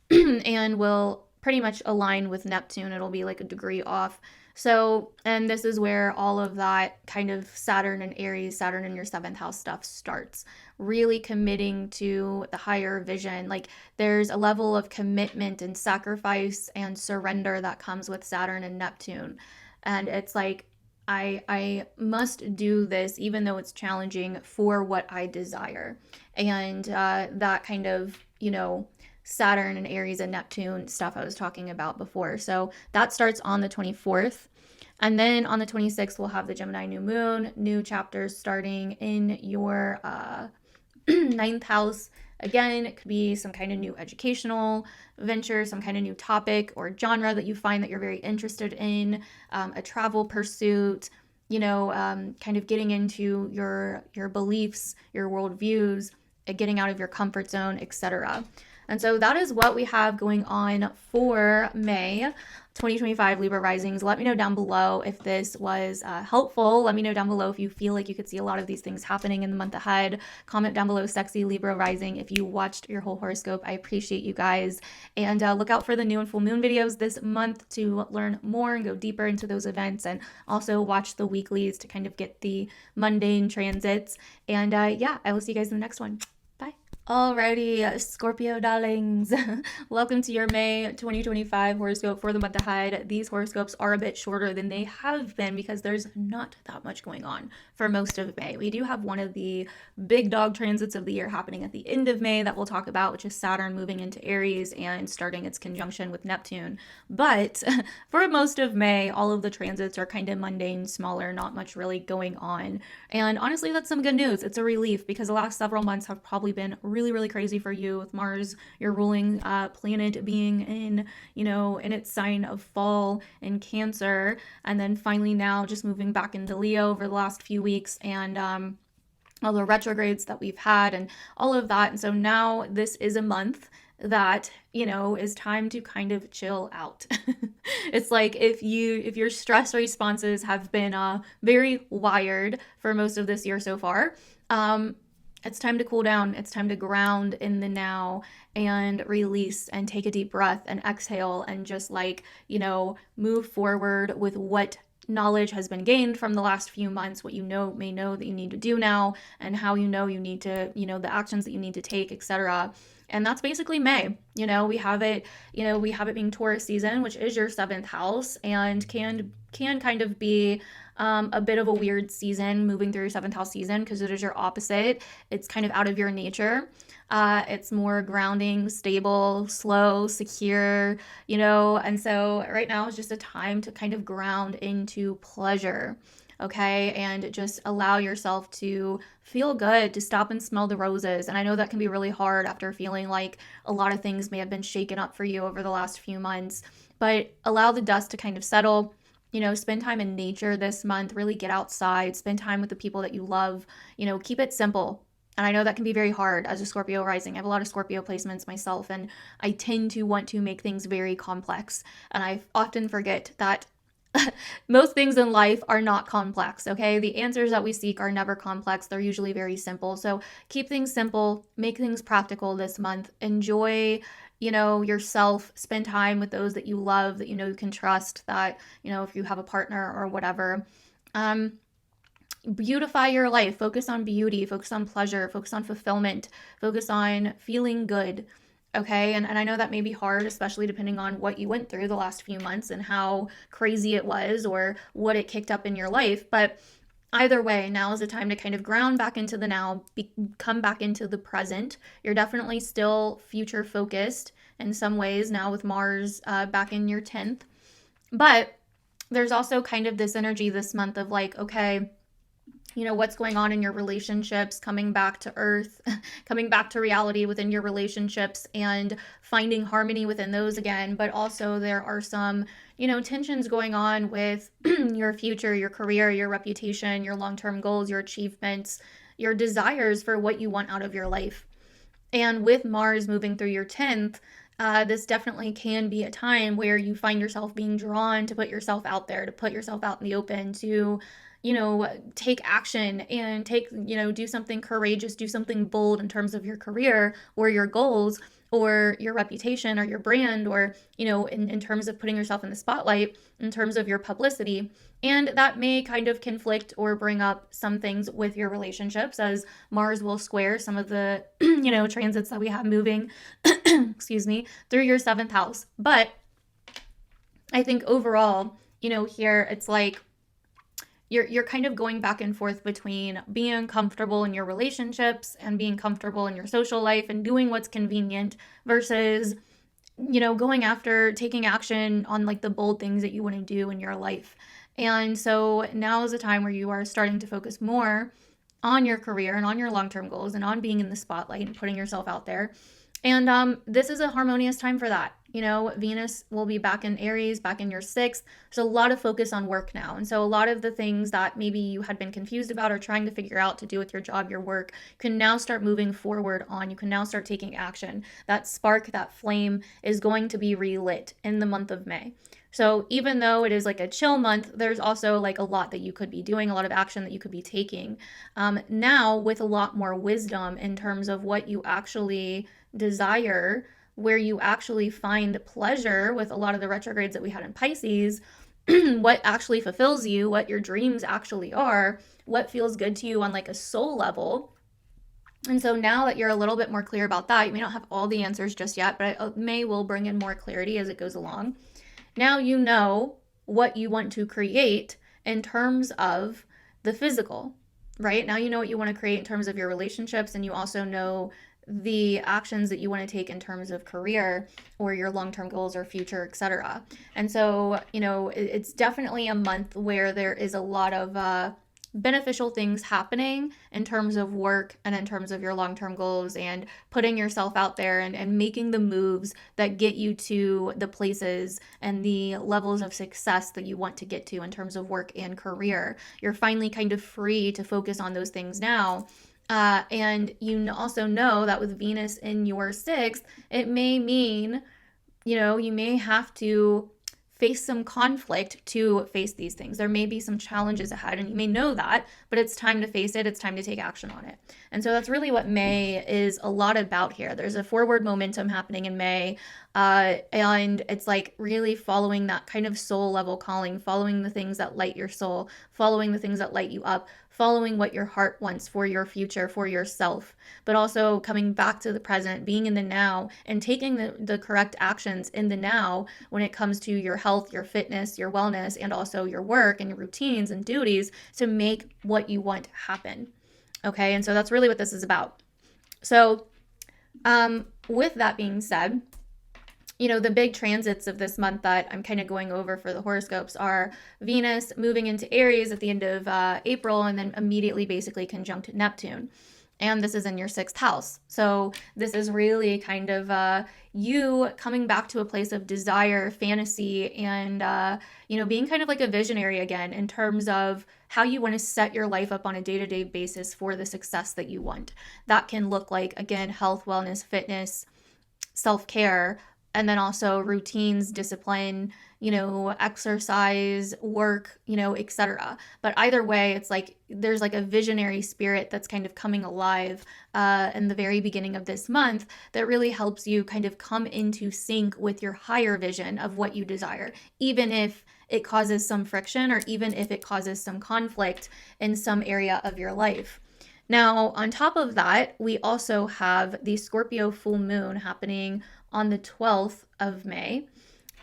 and will pretty much align with Neptune. It'll be like a degree off. So, and this is where all of that kind of Saturn and Aries, Saturn in your 7th house stuff starts. Really committing to the higher vision. Like, there's a level of commitment and sacrifice and surrender that comes with Saturn and Neptune. And it's like, I must do this even though it's challenging, for what I desire. And that kind of, you know, Saturn and Aries and Neptune stuff I was talking about before. So that starts on the 24th. And then on the 26th, we'll have the Gemini new moon, new chapters starting in your 9th house. Again, it could be some kind of new educational venture, some kind of new topic or genre that you find that you're very interested in, a travel pursuit, you know, kind of getting into your beliefs, your worldviews, getting out of your comfort zone, etc. And so that is what we have going on for May 2025 Libra risings. Let me know down below if this was helpful. Let me know down below if you feel like you could see a lot of these things happening in the month ahead. Comment down below, sexy Libra rising, if you watched your whole horoscope. I appreciate you guys. And look out for the new and full moon videos this month to learn more and go deeper into those events. And also watch the weeklies to kind of get the mundane transits. And yeah, I will see you guys in the next one. Alrighty, Scorpio darlings, welcome to your May 2025 horoscope for the month ahead. These horoscopes are a bit shorter than they have been because there's not that much going on for most of May. We do have one of the big dog transits of the year happening at the end of May that we'll talk about, which is Saturn moving into Aries and starting its conjunction with Neptune. But for most of May, all of the transits are kind of mundane, smaller, not much really going on. And honestly, that's some good news. It's a relief because the last several months have probably been really crazy for you with Mars, your ruling planet, being in, in its sign of fall in Cancer, and then finally now just moving back into Leo over the last few weeks, and all the retrogrades that we've had and all of that. And so now this is a month that is time to kind of chill out. It's like if your stress responses have been very wired for most of this year so far, it's time to cool down. It's time to ground in the now and release and take a deep breath and exhale and just move forward with what knowledge has been gained from the last few months, what may know that you need to do now, and how you need to, the actions that you need to take, etc. And that's basically May. We have it being Taurus season, which is your 7th house, and can kind of be a bit of a weird season moving through your 7th house season because it is your opposite. It's kind of out of your nature. It's more grounding, stable, slow, secure, and so right now is just a time to kind of ground into pleasure. Okay, and just allow yourself to feel good, to stop and smell the roses. And I know that can be really hard after feeling like a lot of things may have been shaken up for you over the last few months, but allow the dust to kind of settle. Spend time in nature this month, really get outside, spend time with the people that you love, keep it simple. And I know that can be very hard as a Scorpio rising. I have a lot of Scorpio placements myself, and I tend to want to make things very complex. And I often forget that most things in life are not complex, okay? The answers that we seek are never complex. They're usually very simple. So keep things simple, make things practical this month. Enjoy, yourself, spend time with those that you love, that you can trust, that, if you have a partner or whatever. Beautify your life. Focus on beauty, focus on pleasure, focus on fulfillment, focus on feeling good. Okay. And I know that may be hard, especially depending on what you went through the last few months and how crazy it was or what it kicked up in your life. But either way, now is the time to kind of ground back into the now, come back into the present. You're definitely still future focused in some ways now with Mars back in your 10th. But there's also kind of this energy this month of okay, what's going on in your relationships, coming back to earth, coming back to reality within your relationships and finding harmony within those again. But also there are some, tensions going on with your future, your career, your reputation, your long-term goals, your achievements, your desires for what you want out of your life. And with Mars moving through your 10th, this definitely can be a time where you find yourself being drawn to put yourself out there, to put yourself out in the open, to take action and do something courageous, do something bold in terms of your career or your goals or your reputation or your brand or, in terms of putting yourself in the spotlight, in terms of your publicity. And that may kind of conflict or bring up some things with your relationships as Mars will square some of the, transits that we have moving, excuse me, through your 7th house. But I think overall, here it's you're kind of going back and forth between being comfortable in your relationships and being comfortable in your social life and doing what's convenient versus, going after taking action on the bold things that you want to do in your life. And so now is a time where you are starting to focus more on your career and on your long-term goals and on being in the spotlight and putting yourself out there. And this is a harmonious time for that. Venus will be back in Aries, back in your 6th. There's a lot of focus on work now. And so a lot of the things that maybe you had been confused about or trying to figure out to do with your job, your work, can now start moving forward on. You can now start taking action. That spark, that flame is going to be relit in the month of May. So even though it is a chill month, there's also a lot that you could be doing, a lot of action that you could be taking. Now with a lot more wisdom in terms of what you actually desire, where you actually find pleasure with a lot of the retrogrades that we had in Pisces, what actually fulfills you, what your dreams actually are, what feels good to you on a soul level. And so now that you're a little bit more clear about that, you may not have all the answers just yet, but May will bring in more clarity as it goes along. Now you know what you want to create in terms of the physical, right? Now you know what you want to create in terms of your relationships, and you also know the actions that you want to take in terms of career or your long-term goals or future, etc. And so, it's definitely a month where there is a lot of beneficial things happening in terms of work and in terms of your long-term goals, and putting yourself out there and making the moves that get you to the places and the levels of success that you want to get to in terms of work and career. You're finally kind of free to focus on those things now. And you also know that with Venus in your sixth, it may mean, you may have to face some conflict to face these things. There may be some challenges ahead, and you may know that, but it's time to face it. It's time to take action on it. And so that's really what May is a lot about here. There's a forward momentum happening in May, and it's like really following that kind of soul level calling, following the things that light your soul, following the things that light you up, following what your heart wants for your future, for yourself, but also coming back to the present, being in the now, and taking the correct actions in the now when it comes to your health, your fitness, your wellness, and also your work and your routines and duties to make what you want happen. Okay, and so that's really what this is about. So with that being said, the big transits of this month that I'm kind of going over for the horoscopes are Venus moving into Aries at the end of April, and then immediately basically conjunct Neptune. And this is in your sixth house. So this is really kind of you coming back to a place of desire, fantasy, and, being kind of like a visionary again in terms of how you want to set your life up on a day-to-day basis for the success that you want. That can look like, again, health, wellness, fitness, self-care, and then also routines, discipline, exercise, work, etc. But either way, it's like there's like a visionary spirit that's kind of coming alive in the very beginning of this month that really helps you kind of come into sync with your higher vision of what you desire, even if it causes some friction or even if it causes some conflict in some area of your life. Now, on top of that, we also have the Scorpio full moon happening on the 12th of May.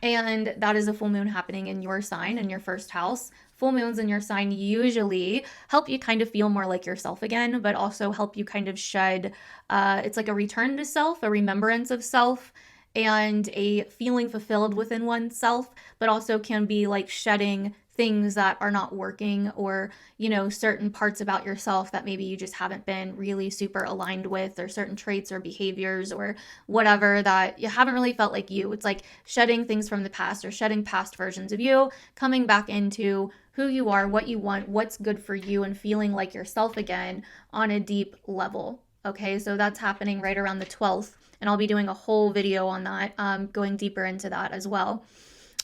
And that is a full moon happening in your sign, in your first house. Full moons in your sign usually help you kind of feel more like yourself again, but also help you kind of shed, it's like a return to self, a remembrance of self, and a feeling fulfilled within oneself, but also can be like shedding things that are not working, or certain parts about yourself that maybe you just haven't been really super aligned with, or certain traits or behaviors or whatever that you haven't really felt like you. It's like shedding things from the past, or shedding past versions of you, coming back into who you are, what you want, what's good for you, and feeling like yourself again on a deep level. Okay, so that's happening right around the 12th, and I'll be doing a whole video on that, going deeper into that as well.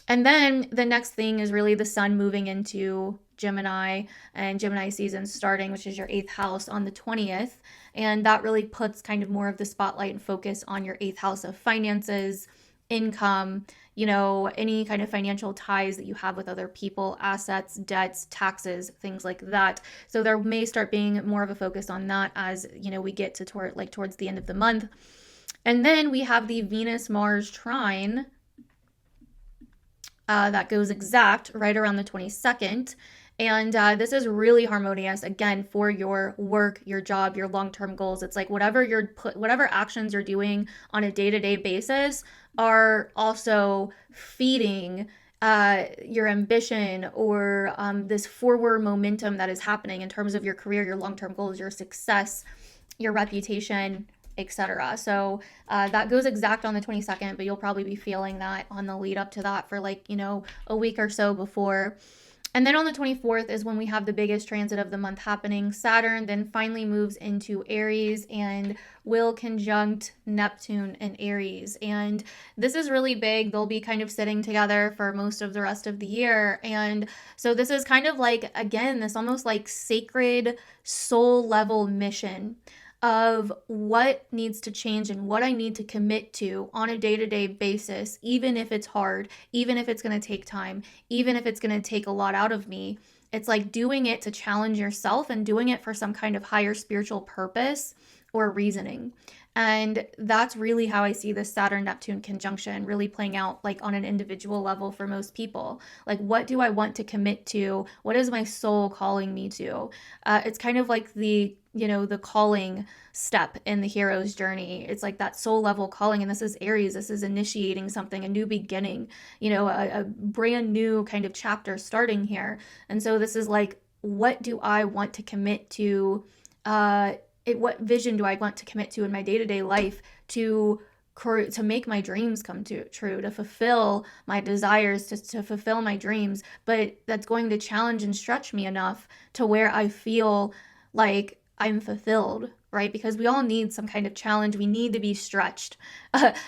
And then the next thing is really the sun moving into Gemini, and Gemini season starting, which is your 8th house, on the 20th. And that really puts kind of more of the spotlight and focus on your 8th house of finances, income, any kind of financial ties that you have with other people, assets, debts, taxes, things like that. So there may start being more of a focus on that as, we get to towards the end of the month. And then we have the Venus-Mars trine that goes exact right around the 22nd. And this is really harmonious, again, for your work, your job, your long-term goals. It's like whatever actions you're doing on a day-to-day basis are also feeding your ambition, or this forward momentum that is happening in terms of your career, your long-term goals, your success, your reputation, etc. So that goes exact on the 22nd, but you'll probably be feeling that on the lead up to that for a week or so before. And then on the 24th is when we have the biggest transit of the month happening. Saturn then finally moves into Aries and will conjunct Neptune in Aries. And this is really big. They'll be kind of sitting together for most of the rest of the year. And so this is kind of like, again, this almost like sacred soul level mission of what needs to change and what I need to commit to on a day-to-day basis, even if it's hard, even if it's going to take time, even if it's going to take a lot out of me. It's like doing it to challenge yourself and doing it for some kind of higher spiritual purpose or reasoning. And that's really how I see this Saturn-Neptune conjunction really playing out, like on an individual level for most people. Like, what do I want to commit to? What is my soul calling me to? It's kind of like the calling step in the hero's journey. It's like that soul level calling. And this is Aries. This is initiating something, a new beginning, a brand new kind of chapter starting here. And so this is like, what do I want to commit to? What vision do I want to commit to in my day-to-day life to make my dreams come true, to fulfill my desires, to fulfill my dreams, but that's going to challenge and stretch me enough to where I feel like I'm fulfilled, right? Because we all need some kind of challenge. We need to be stretched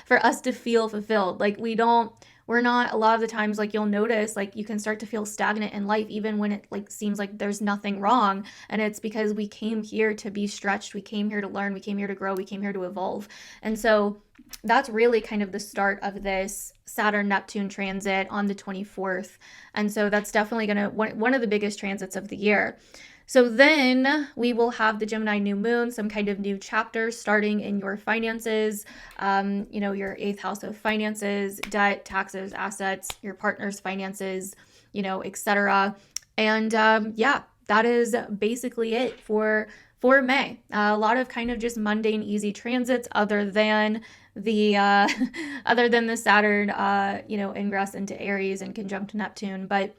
for us to feel fulfilled. Like we're not, a lot of the times, like you'll notice, like you can start to feel stagnant in life even when it like seems like there's nothing wrong. And it's because we came here to be stretched. We came here to learn. We came here to grow. We came here to evolve. And so that's really kind of the start of this Saturn-Neptune transit on the 24th. And so that's definitely one of the biggest transits of the year. So then we will have the Gemini new moon, some kind of new chapter starting in your finances, your 8th house of finances, debt, taxes, assets, your partner's finances, etc. And that is basically it for May. A lot of kind of just mundane, easy transits other than the Saturn, ingress into Aries and conjunct Neptune. But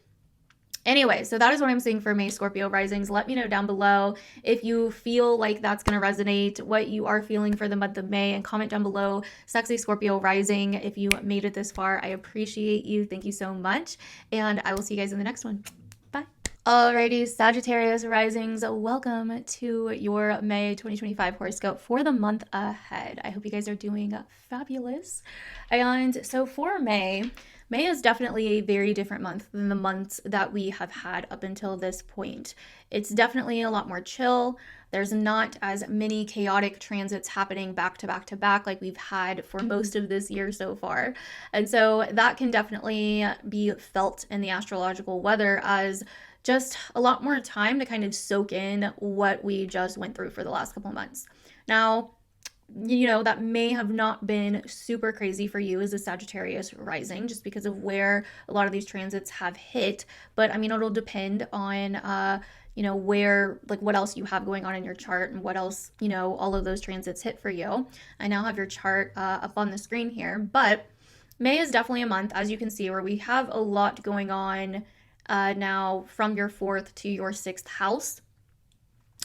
anyway, so that is what I'm seeing for May Scorpio risings. Let me know down below if you feel like that's going to resonate, what you are feeling for the month of May, and comment down below, sexy Scorpio rising. If you made it this far, I appreciate you. Thank you so much. And I will see you guys in the next one. Bye. Alrighty, Sagittarius risings, welcome to your May 2025 horoscope for the month ahead. I hope you guys are doing fabulous. And so for May is definitely a very different month than the months that we have had up until this point. It's definitely a lot more chill. There's not as many chaotic transits happening back to back to back like we've had for most of this year so far. And so that can definitely be felt in the astrological weather as just a lot more time to kind of soak in what we just went through for the last couple months. Now, that may have not been super crazy for you as a Sagittarius rising just because of where a lot of these transits have hit. But I mean, it'll depend on, where, like what else you have going on in your chart and what else, all of those transits hit for you. I now have your chart up on the screen here, but May is definitely a month, as you can see, where we have a lot going on now from your 4th to your 6th house.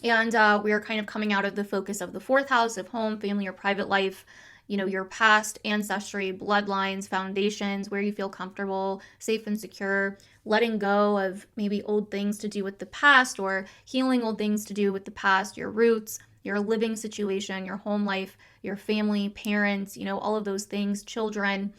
And we are kind of coming out of the focus of the 4th house of home, family, or private life, your past, ancestry, bloodlines, foundations, where you feel comfortable, safe and secure, letting go of maybe old things to do with the past or healing old things to do with the past, your roots, your living situation, your home life, your family, parents, all of those things, children,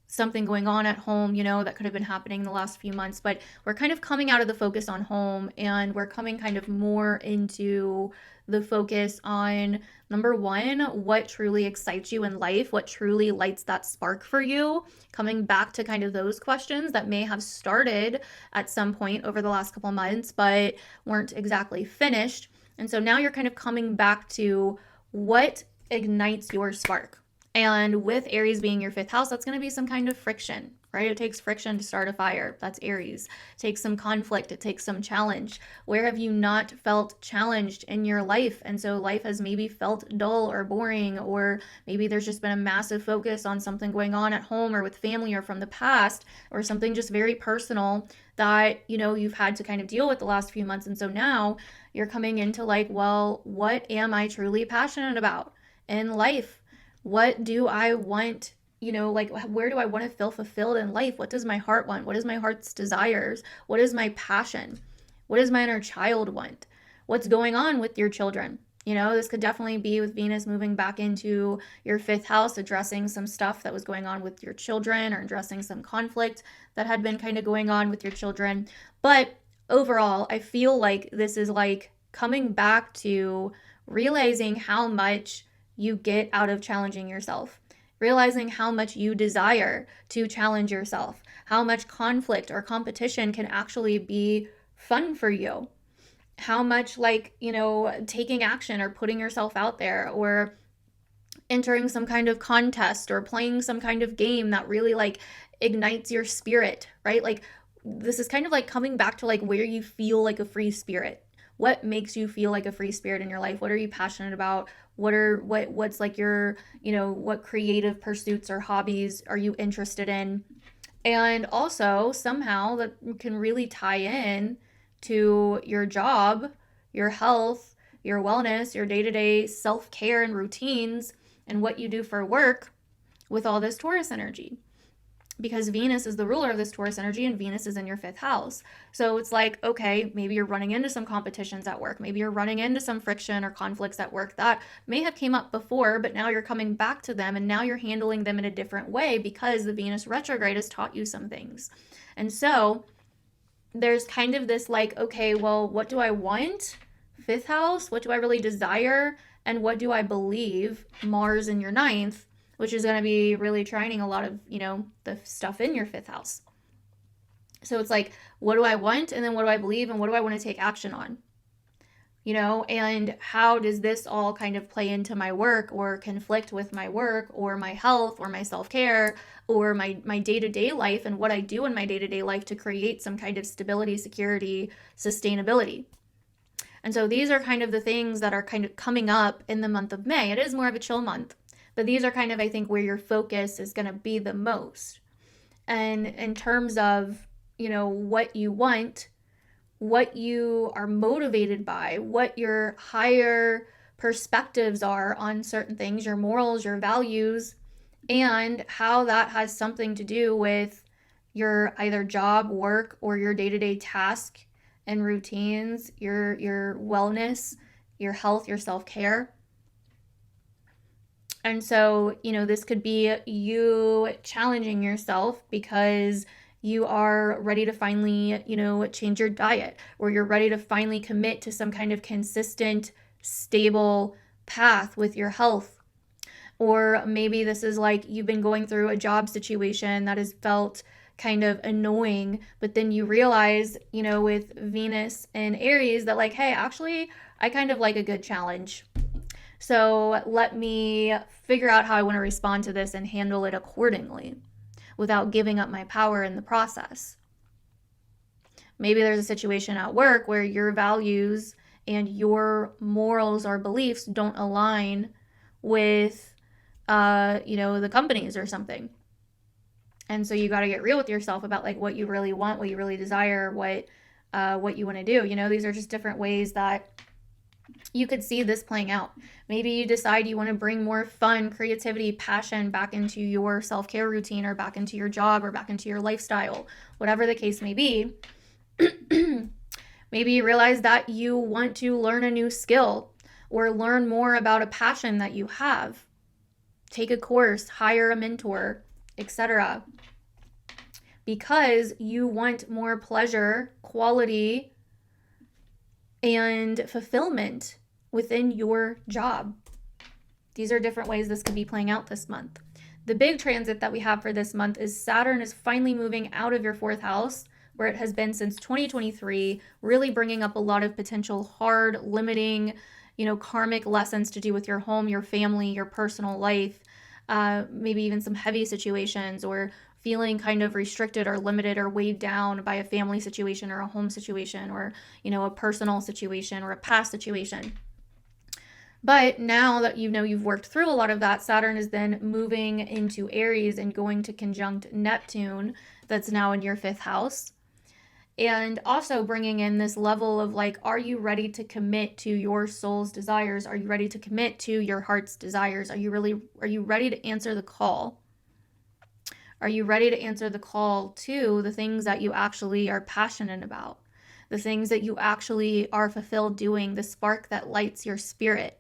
something going on at home, that could have been happening the last few months. But we're kind of coming out of the focus on home and we're coming kind of more into the focus on, number one, what truly excites you in life, what truly lights that spark for you, coming back to kind of those questions that may have started at some point over the last couple months, but weren't exactly finished. And so now you're kind of coming back to what ignites your spark. And with Aries being your 5th house, that's going to be some kind of friction, right? It takes friction to start a fire. That's Aries. It takes some conflict. It takes some challenge. Where have you not felt challenged in your life? And so life has maybe felt dull or boring, or maybe there's just been a massive focus on something going on at home or with family or from the past, or something just very personal that, you've had to kind of deal with the last few months. And so now you're coming into like, well, what am I truly passionate about in life? What do I want, where do I want to feel fulfilled in life? What does my heart want? What is my heart's desires? What is my passion? What does my inner child want? What's going on with your children? This could definitely be with Venus moving back into your 5th house, addressing some stuff that was going on with your children or addressing some conflict that had been kind of going on with your children. But overall, I feel like this is like coming back to realizing how much you get out of challenging yourself, realizing how much you desire to challenge yourself, how much conflict or competition can actually be fun for you. how much like, taking action or putting yourself out there or entering some kind of contest or playing some kind of game that really like ignites your spirit, right? Like this is kind of like coming back to like where you feel like a free spirit. What makes you feel like a free spirit in your life? What are you passionate about? What's like your, what creative pursuits or hobbies are you interested in? And also somehow that can really tie in to your job, your health, your wellness, your day-to-day self-care and routines and what you do for work with all this Taurus energy. Because Venus is the ruler of this Taurus energy and Venus is in your 5th house. So it's like, okay, maybe you're running into some competitions at work. Maybe you're running into some friction or conflicts at work that may have came up before, but now you're coming back to them and now you're handling them in a different way because the Venus retrograde has taught you some things. And so there's kind of this like, okay, well, what do I want? 5th house, what do I really desire? And what do I believe? Mars in your 9th, which is going to be really trining a lot of, the stuff in your 5th house. So it's like, what do I want? And then what do I believe? And what do I want to take action on? And how does this all kind of play into my work or conflict with my work or my health or my self-care or my day-to-day life and what I do in my day-to-day life to create some kind of stability, security, sustainability. And so these are kind of the things that are kind of coming up in the month of May. It is more of a chill month, but these are kind of, I think, where your focus is going to be the most. And in terms of, what you want, what you are motivated by, what your higher perspectives are on certain things, your morals, your values, and how that has something to do with your either job, work, or your day-to-day task and routines, your wellness, your health, your self-care. And so, this could be you challenging yourself because you are ready to finally, change your diet, or you're ready to finally commit to some kind of consistent, stable path with your health. Or maybe this is like you've been going through a job situation that has felt kind of annoying, but then you realize, with Venus and Aries that like, hey, actually, I kind of like a good challenge. So let me figure out how I want to respond to this and handle it accordingly without giving up my power in the process. Maybe there's a situation at work where your values and your morals or beliefs don't align with, the companies or something. And so you got to get real with yourself about like what you really want, what you really desire, what you want to do. These are just different ways that you could see this playing out. Maybe you decide you want to bring more fun, creativity, passion back into your self-care routine or back into your job or back into your lifestyle, whatever the case may be. Maybe you realize that you want to learn a new skill or learn more about a passion that you have. Take a course, hire a mentor, etc. Because you want more pleasure, quality, and fulfillment within your job. These are different ways this could be playing out this month. The big transit that we have for this month is Saturn is finally moving out of your 4th house, where it has been since 2023, really bringing up a lot of potential hard, limiting, karmic lessons to do with your home, your family, your personal life, maybe even some heavy situations or feeling kind of restricted or limited or weighed down by a family situation or a home situation or, a personal situation or a past situation. But now that you've worked through a lot of that, Saturn is then moving into Aries and going to conjunct Neptune that's now in your 5th house. And also bringing in this level of like, are you ready to commit to your soul's desires? Are you ready to commit to your heart's desires? Are you ready to answer the call? Are you ready to answer the call to the things that you actually are passionate about? The things that you actually are fulfilled doing, the spark that lights your spirit.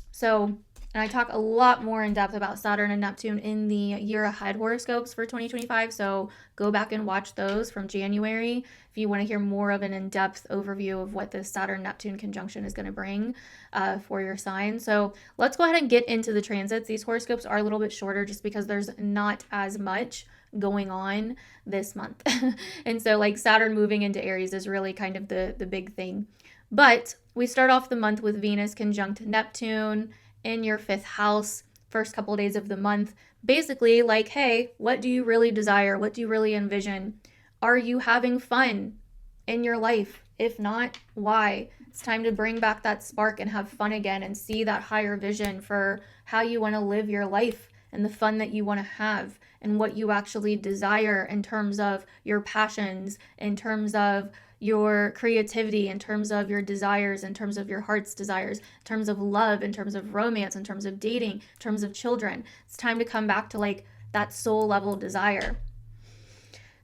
So, and I talk a lot more in depth about Saturn and Neptune in the year ahead horoscopes for 2025. So go back and watch those from January if you want to hear more of an in-depth overview of what this Saturn-Neptune conjunction is going to bring for your sign. So let's go ahead and get into the transits. These horoscopes are a little bit shorter just because there's not as much going on this month. And so like Saturn moving into Aries is really kind of the big thing. But we start off the month with Venus conjunct Neptune in your 5th house, first couple of days of the month. Basically like, hey, what do you really desire? What do you really envision? Are you having fun in your life? If not, why? It's time to bring back that spark and have fun again and see that higher vision for how you want to live your life and the fun that you want to have and what you actually desire in terms of your passions, in terms of your creativity, in terms of your desires, in terms of your heart's desires, in terms of love, in terms of romance, in terms of dating, in terms of children. It's time to come back to like that soul level desire.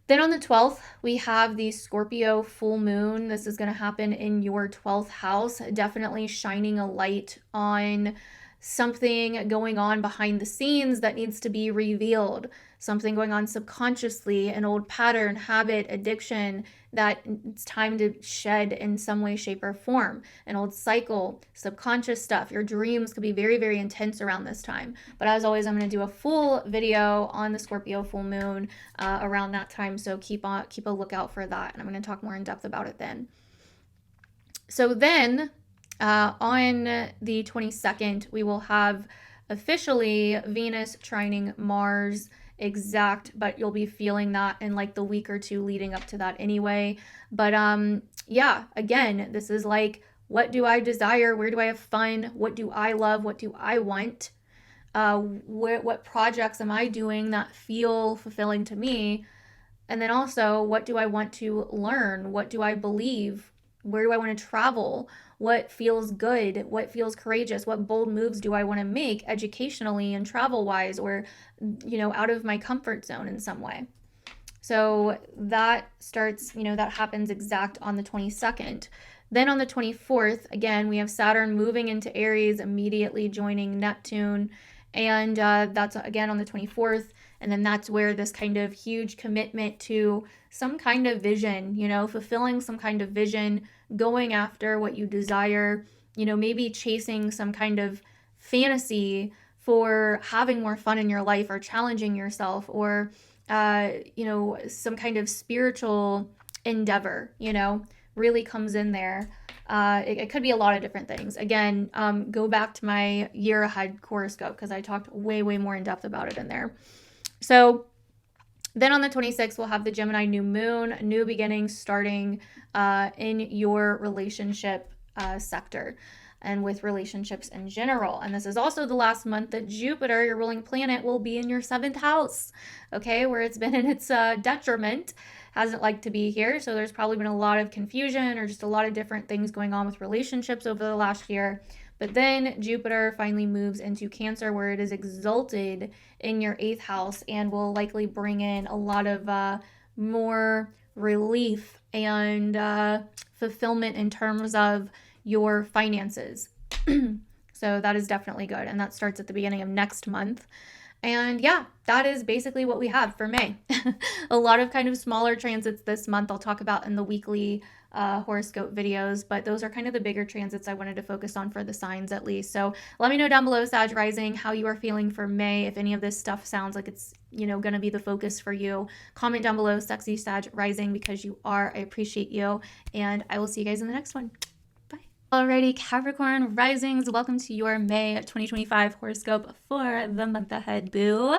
Then on the 12th, we have the Scorpio full moon. This is going to happen in your 12th house, definitely shining a light on something going on behind the scenes that needs to be revealed, something going on subconsciously, an old pattern, habit, addiction that it's time to shed in some way, shape, or form, an old cycle, subconscious stuff. Your dreams could be very, very intense around this time. But as always, I'm going to do a full video on the Scorpio full moon around that time, so keep a lookout for that, and I'm going to talk more in depth about it then. So then on the 22nd, we will have officially Venus trining Mars exact, but you'll be feeling that in like the week or two leading up to that anyway. But yeah, again, this is like, what do I desire? Where do I have fun? What do I love? What do I want? What projects am I doing that feel fulfilling to me? And then also, what do I want to learn? What do I believe? Where do I want to travel? What feels good? What feels courageous? What bold moves do I want to make educationally and travel-wise, or, you know, out of my comfort zone in some way? So that starts, you know, that happens exact on the 22nd. Then on the 24th, again, we have Saturn moving into Aries, immediately joining Neptune. And that's again on the 24th. And then that's where this kind of huge commitment to some kind of vision, you know, fulfilling some kind of vision, going after what you desire, you know, maybe chasing some kind of fantasy for having more fun in your life, or challenging yourself, or, you know, some kind of spiritual endeavor, you know, really comes in there. It could be a lot of different things. Again, go back to my year ahead horoscope, because I talked way more in depth about it in there. So then on the 26th, we'll have the Gemini new moon, new beginnings starting in your relationship sector and with relationships in general. And this is also the last month that Jupiter, your ruling planet, will be in your 7th house, okay, where it's been in its detriment. Hasn't liked to be here. So there's probably been a lot of confusion or just a lot of different things going on with relationships over the last year. But then Jupiter finally moves into Cancer, where it is exalted in your 8th house and will likely bring in a lot of more relief and fulfillment in terms of your finances. So that is definitely good. And that starts at the beginning of next month. And yeah, that is basically what we have for May. A lot of kind of smaller transits this month I'll talk about in the weekly horoscope videos, but those are kind of the bigger transits I wanted to focus on for the signs at least. So let me know down below, Sag Rising, how you are feeling for May. If any of this stuff sounds like it's, you know, going to be the focus for you, comment down below, Sexy Sag Rising, because you are. I appreciate you, and I will see you guys in the next one. Alrighty, Capricorn risings, welcome to your May 2025 horoscope for the month ahead, boo.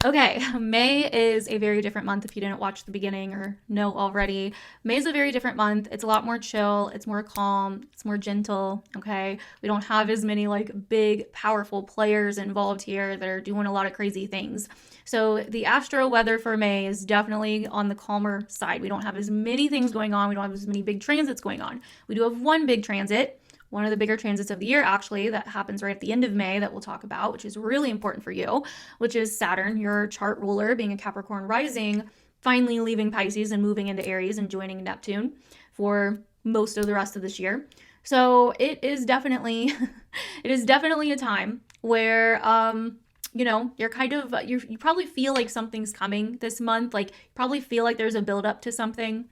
Okay, May is a very different month if you didn't watch the beginning or know already. May is a very different month. It's a lot more chill, it's more calm, it's more gentle, okay? We don't have as many like big, powerful players involved here that are doing a lot of crazy things. So the astro weather for May is definitely on the calmer side. We don't have as many things going on. We don't have as many big transits going on. We do have one big transit, one of the bigger transits of the year, actually, that happens right at the end of May that we'll talk about, which is really important for you, which is Saturn, your chart ruler, being a Capricorn rising, finally leaving Pisces and moving into Aries and joining Neptune for most of the rest of this year. So it is definitely, a time where, you know, you're kind of, you probably feel like something's coming this month. Like, you probably feel like there's a buildup to something.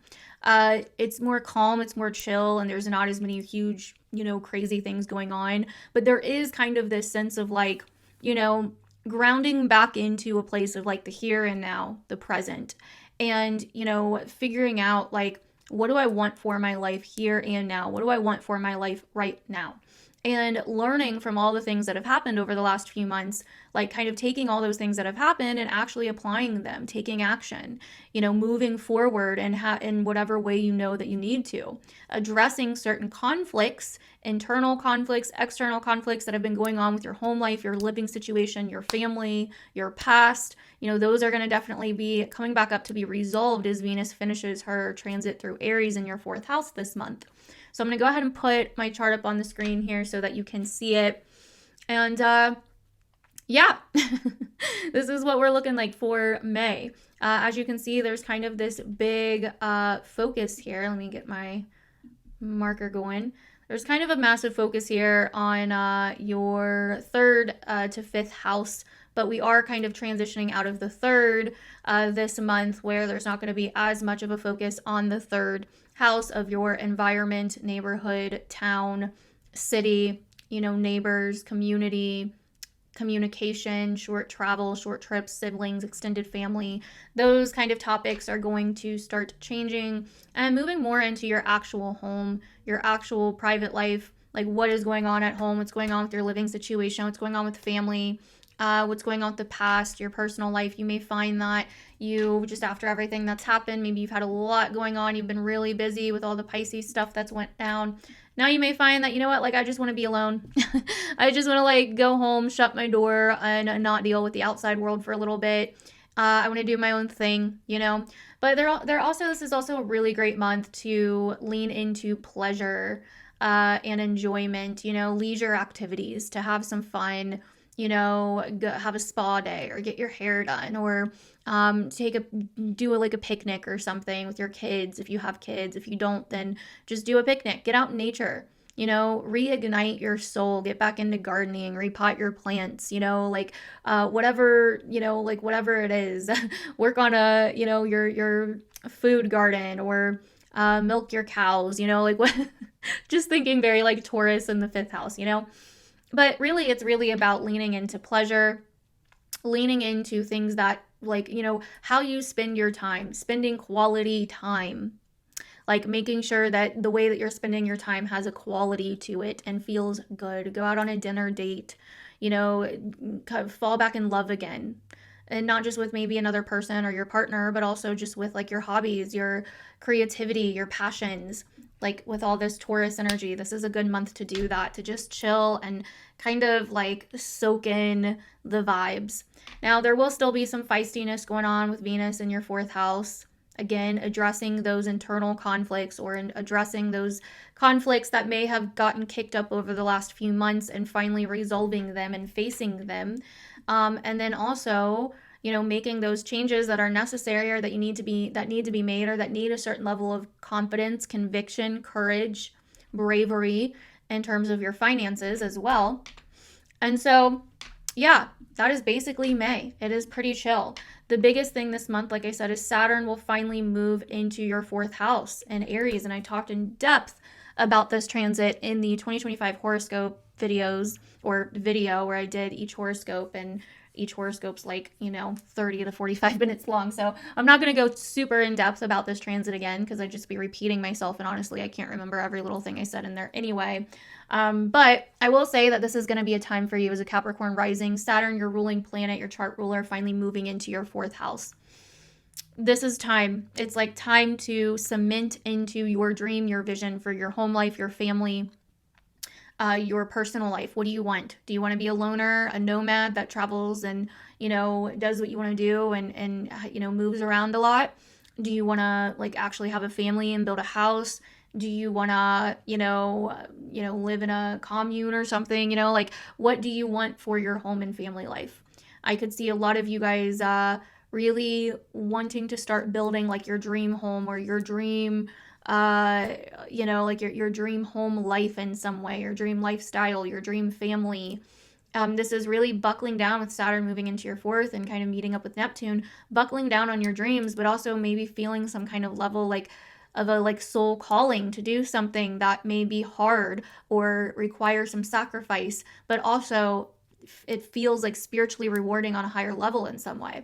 It's more calm, it's more chill, and there's not as many huge, you know, crazy things going on. But there is kind of this sense of like, you know, grounding back into a place of like the here and now, the present, and, you know, figuring out like, what do I want for my life here and now? What do I want for my life right now? And learning from all the things that have happened over the last few months, like kind of taking all those things that have happened and actually applying them, taking action, you know, moving forward and in whatever way you know that you need to, addressing certain conflicts, internal conflicts, external conflicts that have been going on with your home life, your living situation, your family, your past. You know, those are going to definitely be coming back up to be resolved as Venus finishes her transit through Aries in your 4th house this month. So I'm going to go ahead and put my chart up on the screen here so that you can see it. And yeah, this is what we're looking like for May. As you can see, there's kind of this big focus here. Let me get my marker going. There's kind of a massive focus here on your 3rd to 5th house, but we are kind of transitioning out of the 3rd this month, where there's not going to be as much of a focus on the 3rd house of your environment, neighborhood, town, city, you know, neighbors, community, communication, short travel, short trips, siblings, extended family. Those kind of topics are going to start changing and moving more into your actual home, your actual private life, like what is going on at home, what's going on with your living situation, what's going on with family, what's going on with the past, your personal life. You may find that you just, after everything that's happened, maybe you've had a lot going on, you've been really busy with all the Pisces stuff that's went down. Now you may find that, you know what, like I just want to be alone. I just want to like go home, shut my door, and not deal with the outside world for a little bit. I want to do my own thing, you know. But this is also a really great month to lean into pleasure and enjoyment, you know, leisure activities, to have some fun, you know, have a spa day or get your hair done, or do like a picnic or something with your kids if you have kids. If you don't, then just do a picnic. Get out in nature, you know, reignite your soul, get back into gardening, repot your plants, you know, like whatever, you know, like whatever it is. Work on your food garden, or milk your cows, you know, like what just thinking very like Taurus in the 5th house, you know. But really, it's really about leaning into pleasure, leaning into things that, like, you know, how you spend your time, spending quality time, like making sure that the way that you're spending your time has a quality to it and feels good. Go out on a dinner date, you know, kind of fall back in love again. And not just with maybe another person or your partner, but also just with like your hobbies, your creativity, your passions. Like with all this Taurus energy, this is a good month to do that, to just chill and kind of like soak in the vibes. Now, there will still be some feistiness going on with Venus in your 4th house. Again, addressing those internal conflicts, or addressing those conflicts that may have gotten kicked up over the last few months and finally resolving them and facing them. And then also, you know, making those changes that are necessary, or that need to be made, or that need a certain level of confidence, conviction, courage, bravery in terms of your finances as well. And so, yeah, that is basically May. It is pretty chill. The biggest thing this month, like I said, is Saturn will finally move into your 4th house in Aries. And I talked in depth about this transit in the 2025 horoscope videos, or video where I did each horoscope, and each horoscope's like, you know, 30 to 45 minutes long. So I'm not going to go super in depth about this transit again, because I'd just be repeating myself. And honestly, I can't remember every little thing I said in there anyway. But I will say that this is going to be a time for you as a Capricorn rising. Saturn, your ruling planet, your chart ruler, finally moving into your 4th house. This is time. It's like time to cement into your dream, your vision for your home life, your family, your personal life. What do you want? Do you want to be a loner, a nomad that travels and, you know, does what you want to do and you know, moves around a lot? Do you want to like actually have a family and build a house? Do you want to, you know, live in a commune or something? You know, like what do you want for your home and family life? I could see a lot of you guys really wanting to start building like your dream home, or your dream you know, like your dream home life in some way, your dream lifestyle, your dream family. This is really buckling down with Saturn moving into your 4th and kind of meeting up with Neptune, buckling down on your dreams, but also maybe feeling some kind of level like of a like soul calling to do something that may be hard or require some sacrifice, but also it feels like spiritually rewarding on a higher level in some way.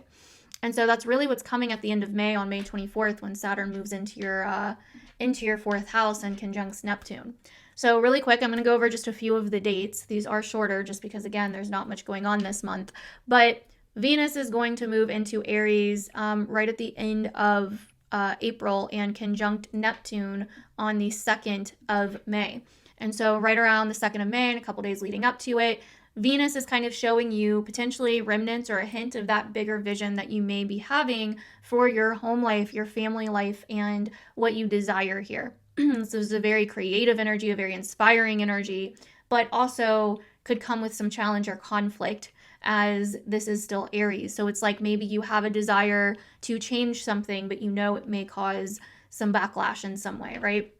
And so that's really what's coming at the end of May, on May 24th, when Saturn moves into your fourth house and conjuncts Neptune. So really quick, I'm going to go over just a few of the dates. These are shorter just because, again, there's not much going on this month. But Venus is going to move into Aries right at the end of April and conjunct Neptune on the 2nd of May. And so right around the 2nd of May and a couple days leading up to it, Venus is kind of showing you potentially remnants or a hint of that bigger vision that you may be having for your home life, your family life, and what you desire here. This is a very creative energy, a very inspiring energy, but also could come with some challenge or conflict, as this is still Aries. So it's like maybe you have a desire to change something, but you know it may cause some backlash in some way, right?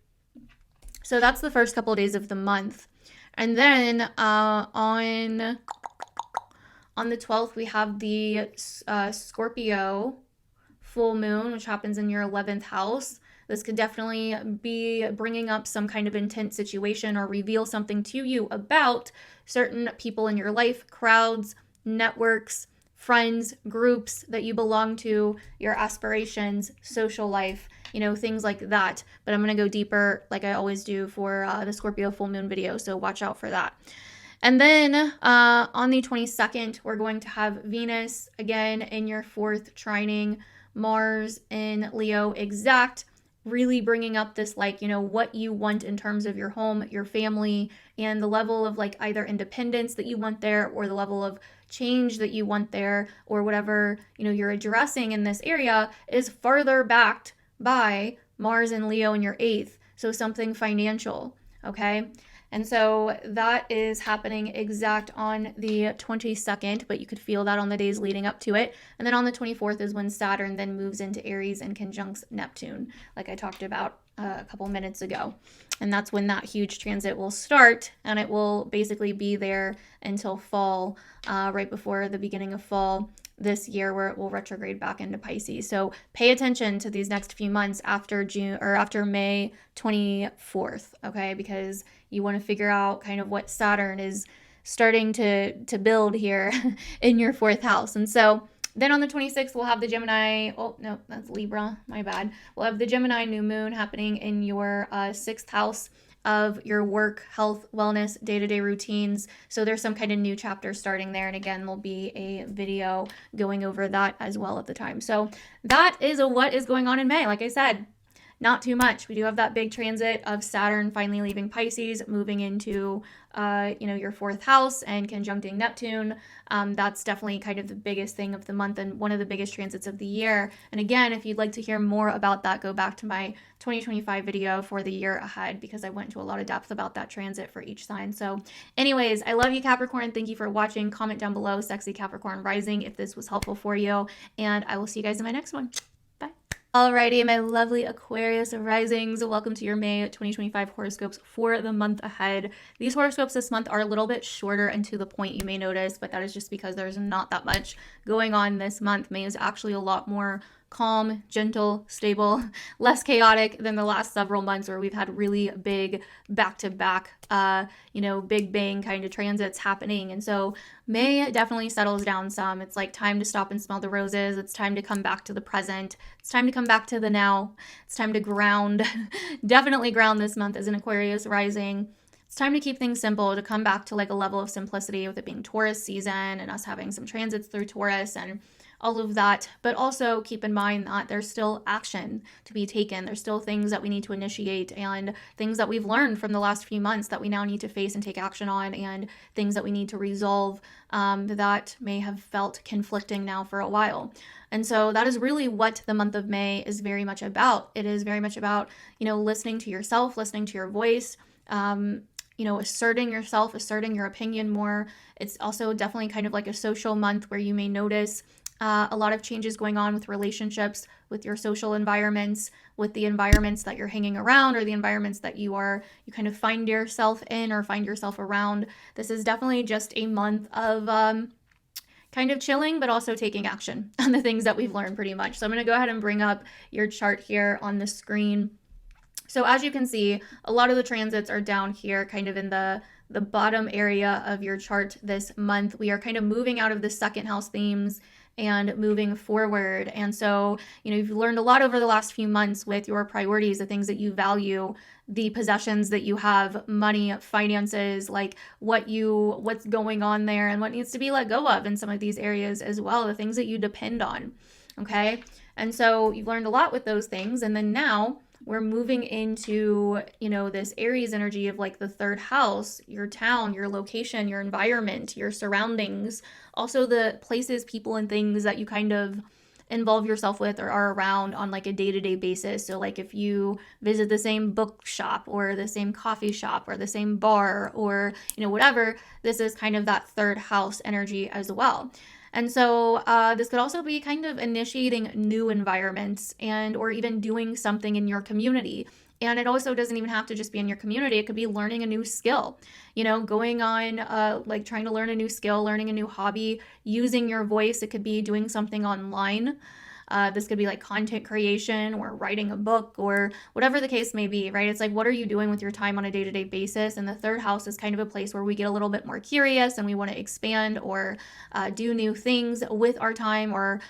So that's the first couple of days of the month. And then on the 12th, we have the Scorpio full moon, which happens in your 11th house. This could definitely be bringing up some kind of intense situation or reveal something to you about certain people in your life, crowds, networks, friends, groups that you belong to, your aspirations, social life, things like that. But I'm going to go deeper like I always do for the Scorpio full moon video, so watch out for that. And then on the 22nd, we're going to have Venus again in your 4th trining Mars in Leo exact, really bringing up this what you want in terms of your home, your family, and the level of either independence that you want there, or the level of change that you want there, or whatever you're addressing in this area is further backed by Mars and Leo in your 8th. So something financial, okay? And so that is happening exact on the 22nd, but you could feel that on the days leading up to it. And then on the 24th is when Saturn then moves into Aries and conjuncts Neptune, like I talked about a couple minutes ago. And that's when that huge transit will start, and it will basically be there until fall, right before the beginning of fall this year, where it will retrograde back into Pisces. So pay attention to these next few months after May 24th, okay? Because you want to figure out kind of what Saturn is starting to build here in your 4th house. And so then on the 26th, we'll have the Gemini, oh no, that's Libra, my bad. We'll have the Gemini new moon happening in your 6th house of your work, health, wellness, day-to-day routines. So there's some kind of new chapter starting there. And again, there'll be a video going over that as well at the time. So that is what is going on in May. Like I said, not too much. We do have that big transit of Saturn finally leaving Pisces, moving into your 4th house and conjuncting Neptune. That's definitely kind of the biggest thing of the month and one of the biggest transits of the year. And again, if you'd like to hear more about that, go back to my 2025 video for the year ahead, because I went into a lot of depth about that transit for each sign. So anyways, I love you, Capricorn. Thank you for watching. Comment down below, sexy Capricorn rising, if this was helpful for you. And I will see you guys in my next one. Alrighty, my lovely Aquarius risings, welcome to your May 2025 horoscopes for the month ahead. These horoscopes this month are a little bit shorter and to the point, you may notice, but that is just because there's not that much going on this month. May is actually a lot more calm, gentle, stable, less chaotic than the last several months where we've had really big back-to-back, big bang kind of transits happening. And so May definitely settles down some. It's like time to stop and smell the roses. It's time to come back to the present. It's time to come back to the now. It's time to ground. Definitely ground this month as an Aquarius rising. It's time to keep things simple, to come back to a level of simplicity with it being Taurus season and us having some transits through Taurus and all of that, but also keep in mind that there's still action to be taken. There's still things that we need to initiate and things that we've learned from the last few months that we now need to face and take action on, and things that we need to resolve that may have felt conflicting now for a while. And so that is really what the month of May is very much about. It is very much about, listening to yourself, listening to your voice, asserting yourself, asserting your opinion more. It's also definitely kind of like a social month where you may notice a lot of changes going on with relationships, with your social environments, with the environments that you're hanging around, or the environments that you kind of find yourself in or find yourself around. This is definitely just a month of kind of chilling, but also taking action on the things that we've learned pretty much. So I'm going to go ahead and bring up your chart here on the screen. So as you can see, a lot of the transits are down here kind of in the the bottom area of your chart this month. We are kind of moving out of the second house themes and moving forward. And so, you've learned a lot over the last few months with your priorities, the things that you value, the possessions that you have, money, finances, like what's going on there and what needs to be let go of in some of these areas as well, the things that you depend on. Okay. And so you've learned a lot with those things. And then now we're moving into, this Aries energy of like the third house, your town, your location, your environment, your surroundings, also the places, people, and things that you kind of involve yourself with or are around on like a day-to-day basis. So like if you visit the same bookshop or the same coffee shop or the same bar or, whatever, this is kind of that third house energy as well. And so this could also be kind of initiating new environments and or even doing something in your community. And it also doesn't even have to just be in your community. It could be learning a new skill, going on like trying to learn a new skill, learning a new hobby, using your voice. It could be doing something online. This could be like content creation or writing a book or whatever the case may be, right? It's like, what are you doing with your time on a day-to-day basis? And the third house is kind of a place where we get a little bit more curious and we want to expand or do new things with our time or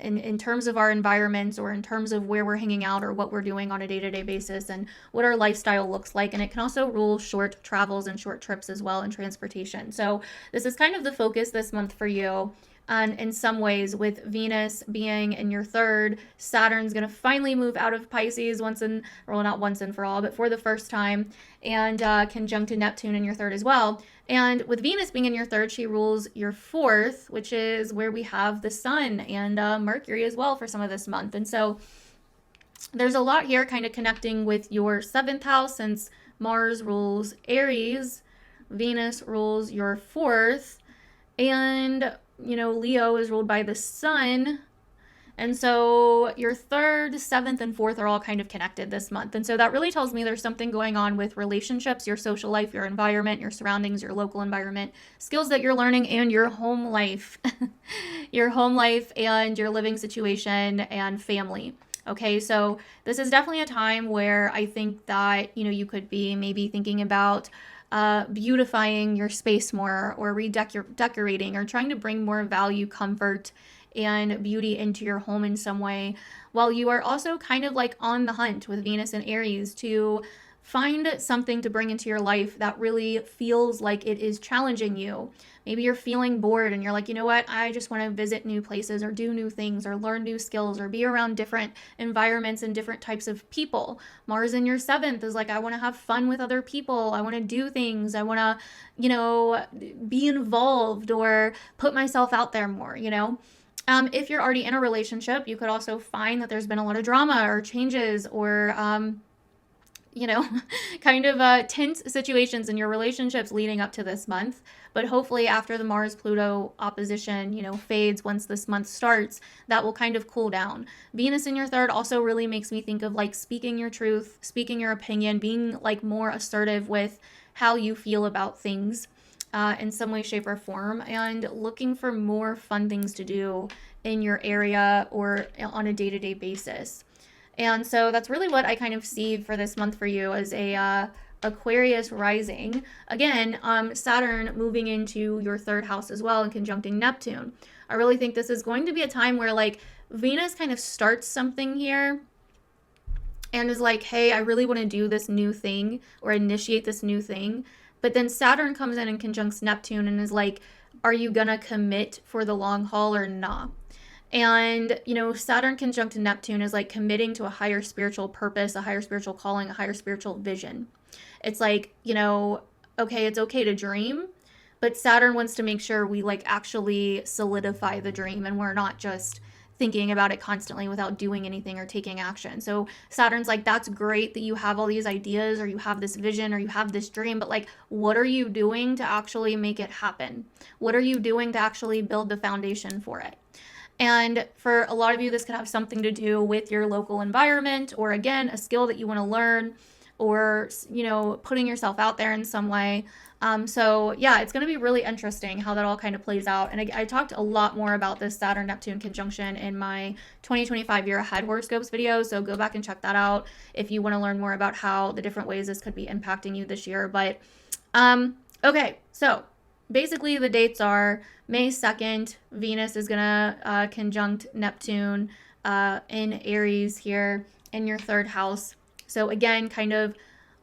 in terms of our environments or in terms of where we're hanging out or what we're doing on a day-to-day basis and what our lifestyle looks like. And it can also rule short travels and short trips as well and transportation. So this is kind of the focus this month for you. And in some ways, with Venus being in your third, Saturn's going to finally move out of Pisces not once and for all, but for the first time, and conjunct to Neptune in your third as well. And with Venus being in your third, she rules your fourth, which is where we have the Sun and Mercury as well for some of this month. And so there's a lot here kind of connecting with your seventh house, since Mars rules Aries, Venus rules your fourth, and Leo is ruled by the Sun. And so your third, seventh, and fourth are all kind of connected this month. And so that really tells me there's something going on with relationships, your social life, your environment, your surroundings, your local environment, skills that you're learning, and your home life, your home life and your living situation and family. Okay, so this is definitely a time where I think that, you could be maybe thinking about beautifying your space more or redecorating or trying to bring more value, comfort, and beauty into your home in some way, while you are also kind of like on the hunt with Venus and Aries to find something to bring into your life that really feels like it is challenging you. Maybe you're feeling bored and you're like, you know what, I just want to visit new places or do new things or learn new skills or be around different environments and different types of people. Mars in your seventh is like, I want to have fun with other people. I want to do things. I want to, be involved or put myself out there more, If you're already in a relationship, you could also find that there's been a lot of drama or changes or, kind of tense situations in your relationships leading up to this month. But hopefully after the Mars-Pluto opposition, fades once this month starts, that will kind of cool down. Venus in your third also really makes me think of like speaking your truth, speaking your opinion, being like more assertive with how you feel about things in some way, shape, or form, and looking for more fun things to do in your area or on a day-to-day basis. And so that's really what I kind of see for this month for you as a Aquarius rising. Again, Saturn moving into your third house as well and conjuncting Neptune. I really think this is going to be a time where like Venus kind of starts something here and is like, hey, I really want to do this new thing or initiate this new thing. But then Saturn comes in and conjuncts Neptune and is like, are you going to commit for the long haul or not? And, Saturn conjunct Neptune is like committing to a higher spiritual purpose, a higher spiritual calling, a higher spiritual vision. It's like, okay, it's okay to dream, but Saturn wants to make sure we like actually solidify the dream and we're not just thinking about it constantly without doing anything or taking action. So Saturn's like, that's great that you have all these ideas or you have this vision or you have this dream, but like, what are you doing to actually make it happen? What are you doing to actually build the foundation for it? And for a lot of you, this could have something to do with your local environment or, again, a skill that you want to learn or, putting yourself out there in some way. So yeah, it's going to be really interesting how that all kind of plays out. And I talked a lot more about this Saturn-Neptune conjunction in my 2025 year ahead horoscopes video. So go back and check that out if you want to learn more about how the different ways this could be impacting you this year. But Okay, so basically the dates are May 2nd, Venus is going to conjunct Neptune in Aries here in your third house. So again, kind of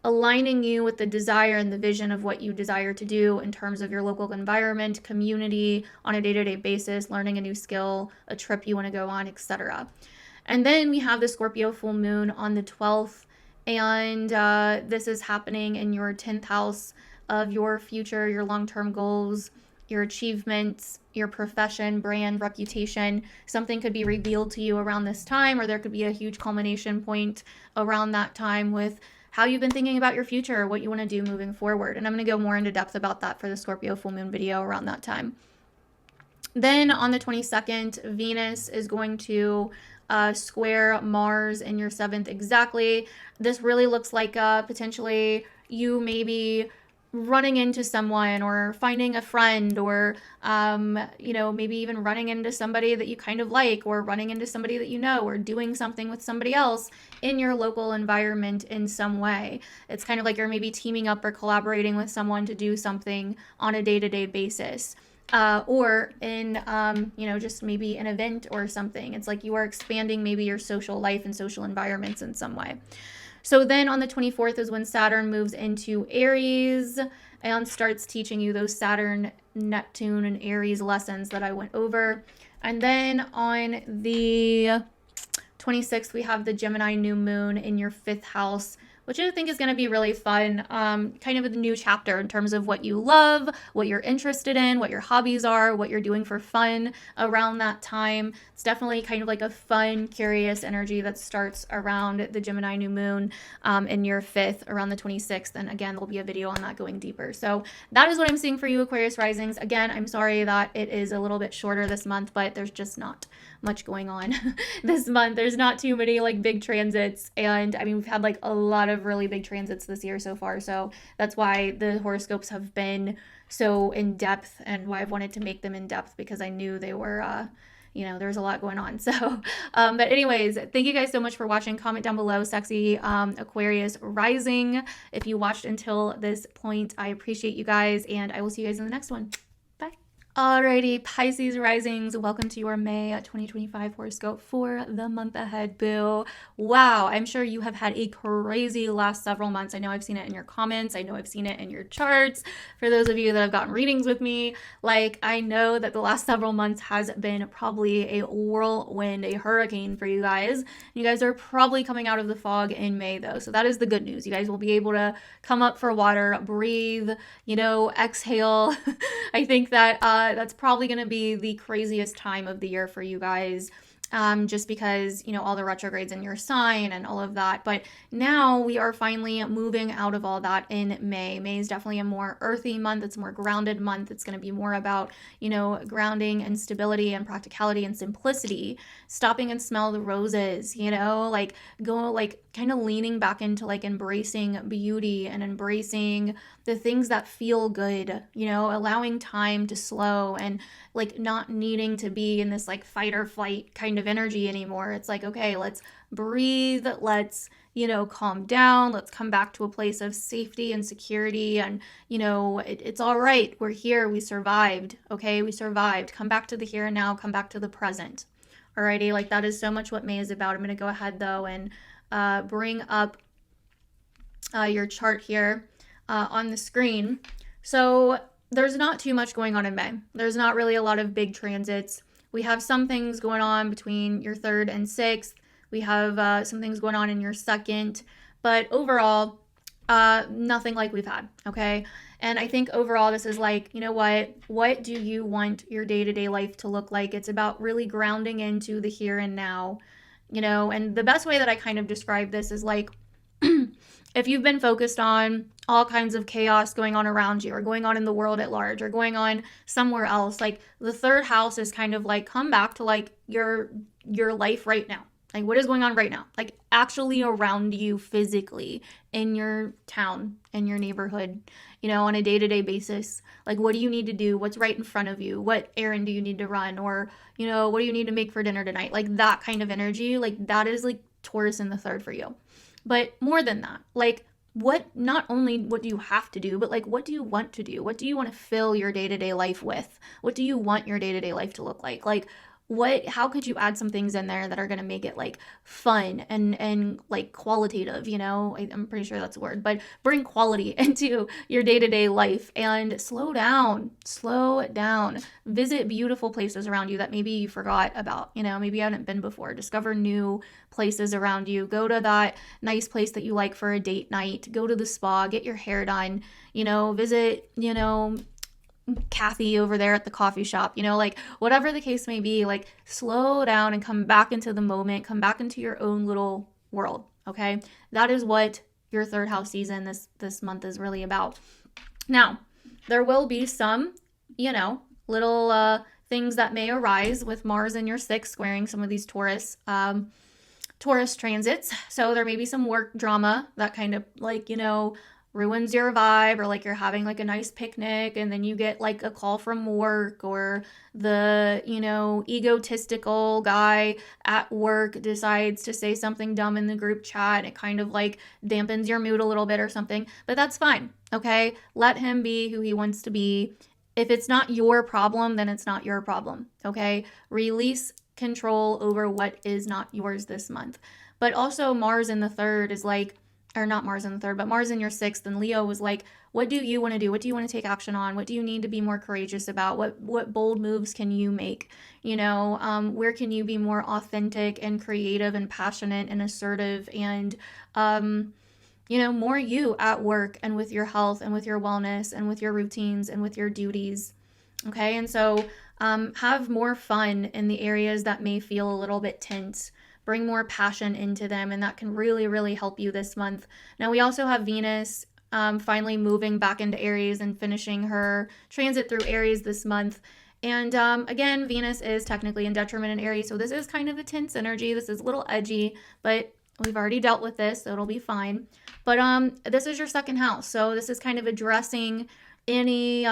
aligning you with the desire and the vision of what you desire to do in terms of your local environment, community, on a day-to-day basis, learning a new skill, a trip you want to go on, etc. And then we have the Scorpio full moon on the 12th, and this is happening in your 10th house of your future, your long-term goals, your achievements, your profession, brand, reputation. Something could be revealed to you around this time, or there could be a huge culmination point around that time with how you've been thinking about your future, what you want to do moving forward. And I'm going to go more into depth about that for the Scorpio full moon video around that time. Then on the 22nd, Venus is going to square Mars in your 7th exactly. This really looks like potentially you maybe running into someone or finding a friend or, maybe even running into somebody that you kind of like or running into somebody that you know or doing something with somebody else in your local environment in some way. It's kind of like you're maybe teaming up or collaborating with someone to do something on a day-to-day basis. Or in, just maybe an event or something. It's like you are expanding maybe your social life and social environments in some way. So then on the 24th is when Saturn moves into Aries and starts teaching you those Saturn, Neptune, and Aries lessons that I went over. And then on the 26th, we have the Gemini new moon in your 5th house, which I think is going to be really fun, kind of a new chapter in terms of what you love, what you're interested in, what your hobbies are, what you're doing for fun around that time. It's definitely kind of like a fun, curious energy that starts around the Gemini new moon in your 5th, around the 26th. And again, there'll be a video on that going deeper. So that is what I'm seeing for you, Aquarius risings. Again, I'm sorry that it is a little bit shorter this month, but there's just not much going on this month. There's not too many like big transits. And I mean, we've had like a lot of really big transits this year so far. So that's why the horoscopes have been so in depth and why I've wanted to make them in depth, because I knew they were, there was a lot going on. So, but anyways, thank you guys so much for watching. Comment down below, sexy Aquarius rising. If you watched until this point, I appreciate you guys, and I will see you guys in the next one. Alrighty, Pisces risings, welcome to your May 2025 horoscope for the month ahead, boo. Wow, I'm sure you have had a crazy last several months. I know I've seen it in your comments. I know I've seen it in your charts. For those of you that have gotten readings with me, I know that the last several months has been probably a whirlwind, a hurricane for you guys. You guys are probably coming out of the fog in May though, so that is the good news. You guys will be able to come up for water, breathe, exhale. I think that that's probably going to be the craziest time of the year for you guys, just because, all the retrogrades in your sign and all of that. But now we are finally moving out of all that in May. May is definitely a more earthy month. It's a more grounded month. It's going to be more about, grounding and stability and practicality and simplicity, stopping and smell the roses, kind of leaning back into embracing beauty and embracing the things that feel good, allowing time to slow and not needing to be in this fight or flight kind of energy anymore. It's okay, let's breathe, let's, calm down, let's come back to a place of safety and security. And, it's all right. We're here. We survived. Okay. We survived. Come back to the here and now, come back to the present. Alrighty. That is so much what May is about. I'm going to go ahead though and bring up your chart here on the screen. So there's not too much going on in May. There's not really a lot of big transits. We have some things going on between your 3rd and 6th. We have some things going on in your 2nd, but overall, nothing like we've had, okay? And I think overall this is what do you want your day-to-day life to look like? It's about really grounding into the here and now, and the best way that I kind of describe this is if you've been focused on all kinds of chaos going on around you or going on in the world at large or going on somewhere else, the 3rd house is kind of come back to your life right now. What is going on right now? Actually around you physically in your town, in your neighborhood, on a day-to-day basis. What do you need to do? What's right in front of you? What errand do you need to run? Or, what do you need to make for dinner tonight? That kind of energy, that is Taurus in the 3rd for you. But more than that, not only what do you have to do, but like, what do you want to do? What do you want to fill your day-to-day life with? What do you want your day-to-day life to look like? Like, how could you add some things in there that are going to make it like fun and like qualitative, you know? I'm pretty sure that's a word, but bring quality into your day-to-day life and slow down, visit beautiful places around you that maybe you forgot about, you know, maybe you hadn't been before. Discover new places around you. Go to that nice place that you like for a date night. Go to the spa, get your hair done, you know, visit, you know, Kathy over there at the coffee shop, you know, like whatever the case may be, like slow down and come back into the moment, come back into your own little world. Okay. That is what your third house season this month is really about. Now, there will be some, you know, little things that may arise with Mars in your sixth squaring some of these Taurus transits. So there may be some work drama that kind of like, you know, ruins your vibe, or like you're having like a nice picnic and then you get like a call from work, or the, you know, egotistical guy at work decides to say something dumb in the group chat and it kind of like dampens your mood a little bit or something. But that's fine. Okay. Let him be who he wants to be. If it's not your problem, then it's not your problem. Okay. Release control over what is not yours this month. But also Mars in the third is like, or not Mars in the third, but Mars in your sixth, and Leo was like, what do you want to do? What do you want to take action on? What do you need to be more courageous about? What bold moves can you make? You know, where can you be more authentic and creative and passionate and assertive and, you know, more you at work and with your health and with your wellness and with your routines and with your duties. Okay. And so have more fun in the areas that may feel a little bit tense. Bring more passion into them, and that can really, really help you this month. Now, we also have Venus finally moving back into Aries and finishing her transit through Aries this month. And again, Venus is technically in detriment in Aries, so this is kind of a tense energy. This is a little edgy, but we've already dealt with this, so it'll be fine. But this is your second house, so this is kind of addressing any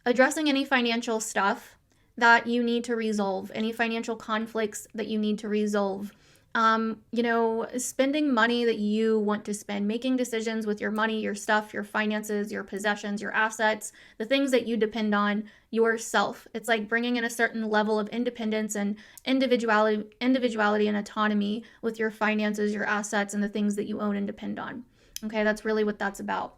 financial stuff that you need to resolve, any financial conflicts that you need to resolve, you know, spending money that you want to spend, making decisions with your money, your stuff, your finances, your possessions, your assets, the things that you depend on yourself. It's like bringing in a certain level of independence and individuality and autonomy with your finances, your assets, and the things that you own and depend on. Okay, that's really what that's about.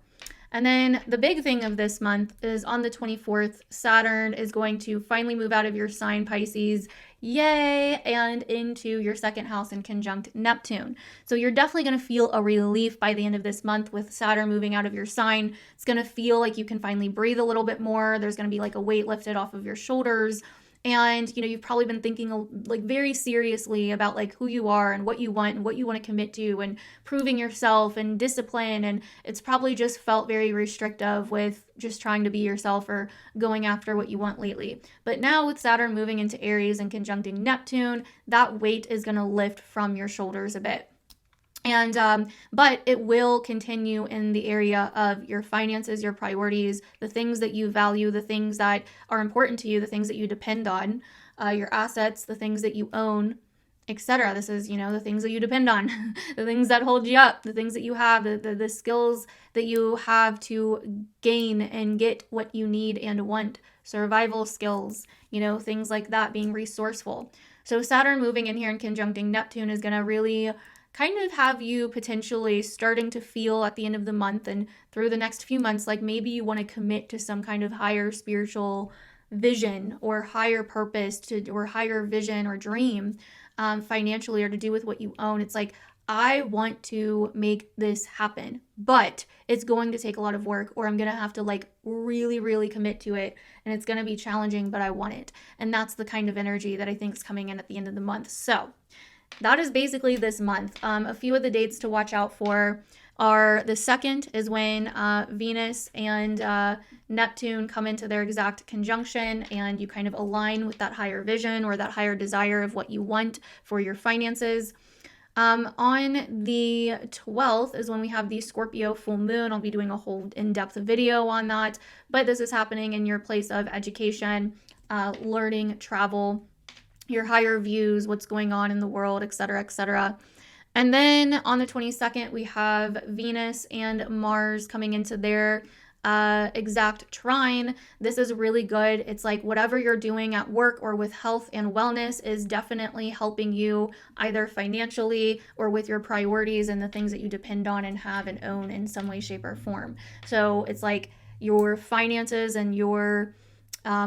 And then the big thing of this month is on the 24th, Saturn is going to finally move out of your sign, Pisces, yay, and into your second house in conjunct Neptune. So you're definitely going to feel a relief by the end of this month with Saturn moving out of your sign. It's going to feel like you can finally breathe a little bit more. There's going to be like a weight lifted off of your shoulders. And, you know, you've probably been thinking like very seriously about like who you are and what you want to commit to and proving yourself and discipline. And it's probably just felt very restrictive with just trying to be yourself or going after what you want lately. But now with Saturn moving into Aries and conjuncting Neptune, that weight is going to lift from your shoulders a bit. And but it will continue in the area of your finances, your priorities, the things that you value, the things that are important to you, the things that you depend on, your assets, the things that you own, etc. This is, you know, the things that you depend on, the things that hold you up, the things that you have, the skills that you have to gain and get what you need and want, survival skills, you know, things like that, being resourceful. So Saturn moving in here and conjuncting Neptune is going to really kind of have you potentially starting to feel at the end of the month and through the next few months, like maybe you want to commit to some kind of higher spiritual vision or higher purpose or higher vision or dream financially or to do with what you own. It's like, I want to make this happen, but it's going to take a lot of work, or I'm going to have to like really, really commit to it. And it's going to be challenging, but I want it. And that's the kind of energy that I think is coming in at the end of the month. So that is basically this month. A few of the dates to watch out for are the 2nd is when Venus and Neptune come into their exact conjunction and you kind of align with that higher vision or that higher desire of what you want for your finances. On the 12th is when we have the Scorpio full moon. I'll be doing a whole in-depth video on that, but this is happening in your place of education, learning, travel, your higher views, what's going on in the world, etc., etc. And then on the 22nd, we have Venus and Mars coming into their exact trine. This is really good. It's like whatever you're doing at work or with health and wellness is definitely helping you either financially or with your priorities and the things that you depend on and have and own in some way, shape, or form. So it's like your finances and your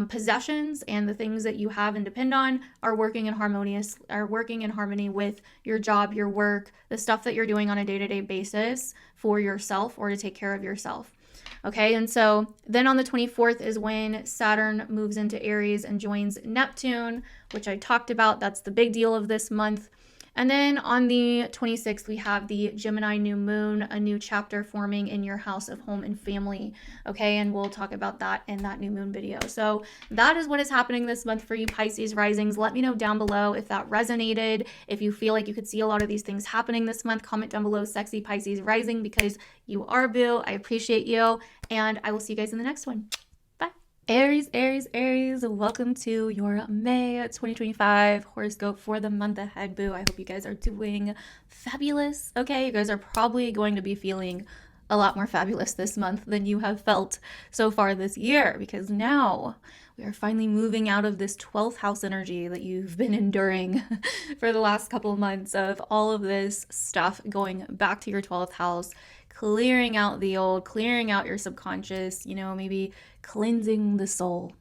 possessions and the things that you have and depend on are working in harmony with your job, your work, the stuff that you're doing on a day-to-day basis for yourself or to take care of yourself. Okay, and so then on the 24th is when Saturn moves into Aries and joins Neptune, which I talked about. That's the big deal of this month. And then on the 26th, we have the Gemini new moon, a new chapter forming in your house of home and family. Okay, and we'll talk about that in that new moon video. So that is what is happening this month for you Pisces risings. Let me know down below if that resonated. If you feel like you could see a lot of these things happening this month, comment down below sexy Pisces rising, because you are boo. I appreciate you. And I will see you guys in the next one. Aries, Aries, Aries, welcome to your May 2025 horoscope for the month ahead, boo. I hope you guys are doing fabulous. Okay, you guys are probably going to be feeling a lot more fabulous this month than you have felt so far this year, because now we are finally moving out of this 12th house energy that you've been enduring for the last couple of months of all of this stuff going back to your 12th house, clearing out the old, clearing out your subconscious, maybe cleansing the soul,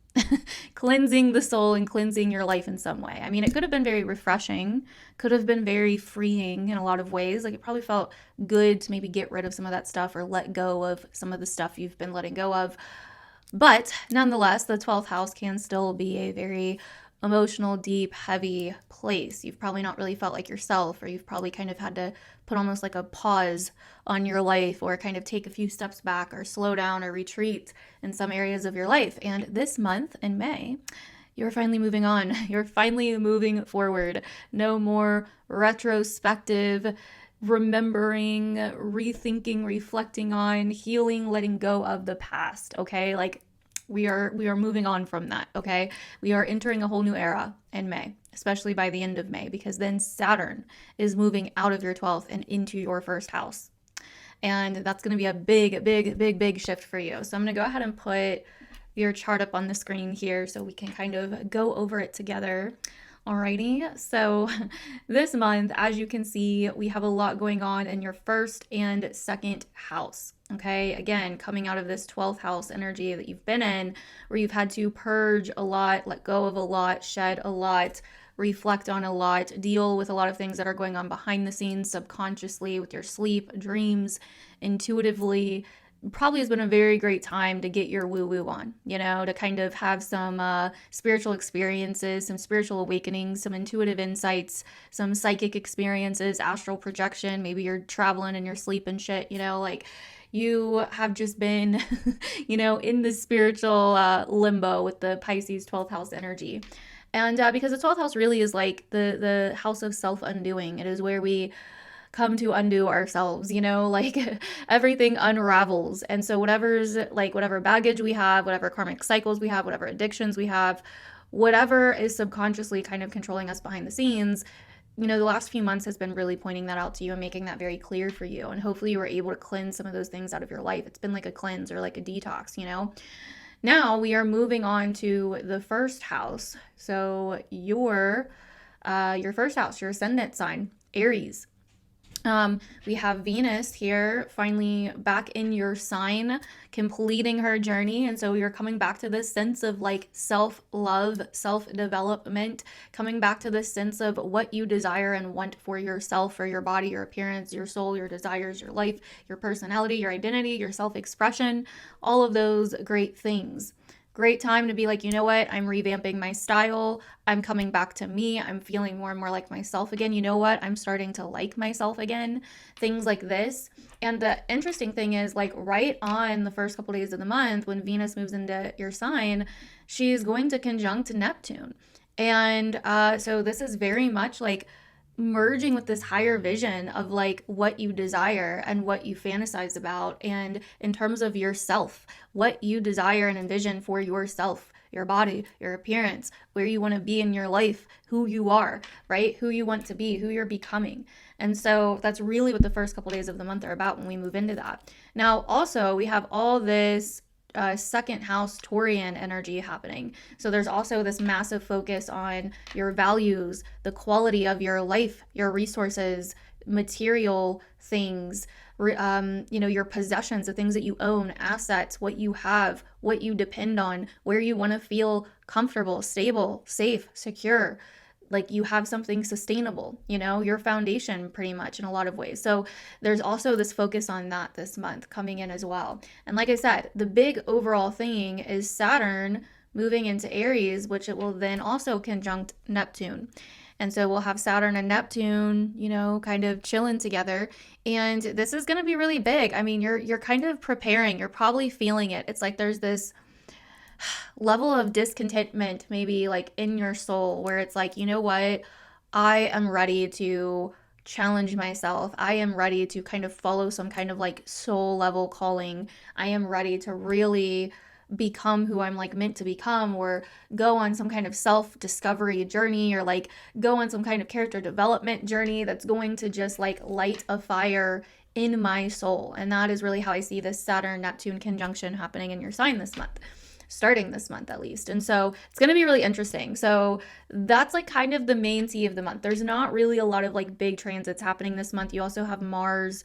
cleansing the soul and cleansing your life in some way. I mean, it could have been very refreshing, could have been very freeing in a lot of ways. Like it probably felt good to maybe get rid of some of that stuff or let go of some of the stuff you've been letting go of. But nonetheless, the 12th house can still be a very emotional, deep, heavy place. You've probably not really felt like yourself, or you've probably kind of had to put almost like a pause on your life, or kind of take a few steps back, or slow down, or retreat in some areas of your life. And this month in May, you're finally moving on. You're finally moving forward. No more retrospective remembering, rethinking, reflecting on, healing, letting go of the past. Okay, like we are moving on from that. Okay, we are entering a whole new era in May, especially by the end of May, because then Saturn is moving out of your 12th and into your first house, and that's going to be a big shift for you. So I'm going to go ahead and put your chart up on the screen here so we can kind of go over it together. Alrighty, so this month, as you can see, we have a lot going on in your first and second house. Okay, again, coming out of this 12th house energy that you've been in, where you've had to purge a lot, let go of a lot, shed a lot, reflect on a lot, deal with a lot of things that are going on behind the scenes, subconsciously, with your sleep, dreams, intuitively. Probably has been a very great time to get your woo-woo on, to kind of have some spiritual experiences, some spiritual awakenings, some intuitive insights, some psychic experiences, astral projection. Maybe you're traveling in your sleep and shit, like you have just been, in the spiritual limbo with the Pisces 12th house energy. And because the 12th house really is like the house of self-undoing. It is where we come to undo ourselves, like everything unravels. And so whatever baggage we have, whatever karmic cycles we have, whatever addictions we have, whatever is subconsciously kind of controlling us behind the scenes, the last few months has been really pointing that out to you and making that very clear for you. And hopefully you were able to cleanse some of those things out of your life. It's been like a cleanse or like a detox, Now we are moving on to the first house. So your first house, your ascendant sign, Aries. We have Venus here finally back in your sign, completing her journey. And so you're coming back to this sense of like self-love, self-development, coming back to this sense of what you desire and want for yourself, for your body, your appearance, your soul, your desires, your life, your personality, your identity, your self-expression, all of those great things. Great time to be like, you know what? I'm revamping my style. I'm coming back to me. I'm feeling more and more like myself again. You know what? I'm starting to like myself again. Things like this. And the interesting thing is, like, right on the first couple days of the month, when Venus moves into your sign, she's going to conjunct Neptune. And so this is very much like merging with this higher vision of like what you desire and what you fantasize about, and in terms of yourself, what you desire and envision for yourself, your body, your appearance, where you want to be in your life, who you are, right? Who you want to be, who you're becoming. And so that's really what the first couple days of the month are about when we move into that. Now, also, we have all this second house Taurian energy happening. So there's also this massive focus on your values, the quality of your life, your resources, material things, your possessions, the things that you own, assets, what you have, what you depend on, where you want to feel comfortable, stable, safe, secure. Like you have something sustainable, your foundation pretty much in a lot of ways. So there's also this focus on that this month coming in as well. And like I said, the big overall thing is Saturn moving into Aries, which it will then also conjunct Neptune. And so we'll have Saturn and Neptune, kind of chilling together. And this is going to be really big. I mean, you're kind of preparing. You're probably feeling it. It's like there's this level of discontentment maybe like in your soul where it's like, you know what? I am ready to challenge myself. I am ready to kind of follow some kind of like soul level calling. I am ready to really become who I'm like meant to become, or go on some kind of self-discovery journey, or like go on some kind of character development journey that's going to just like light a fire in my soul. And that is really how I see this Saturn-Neptune conjunction happening in your sign this month, starting this month at least. And so it's going to be really interesting. So that's like kind of the main tea of the month. There's not really a lot of like big transits happening this month. You also have Mars,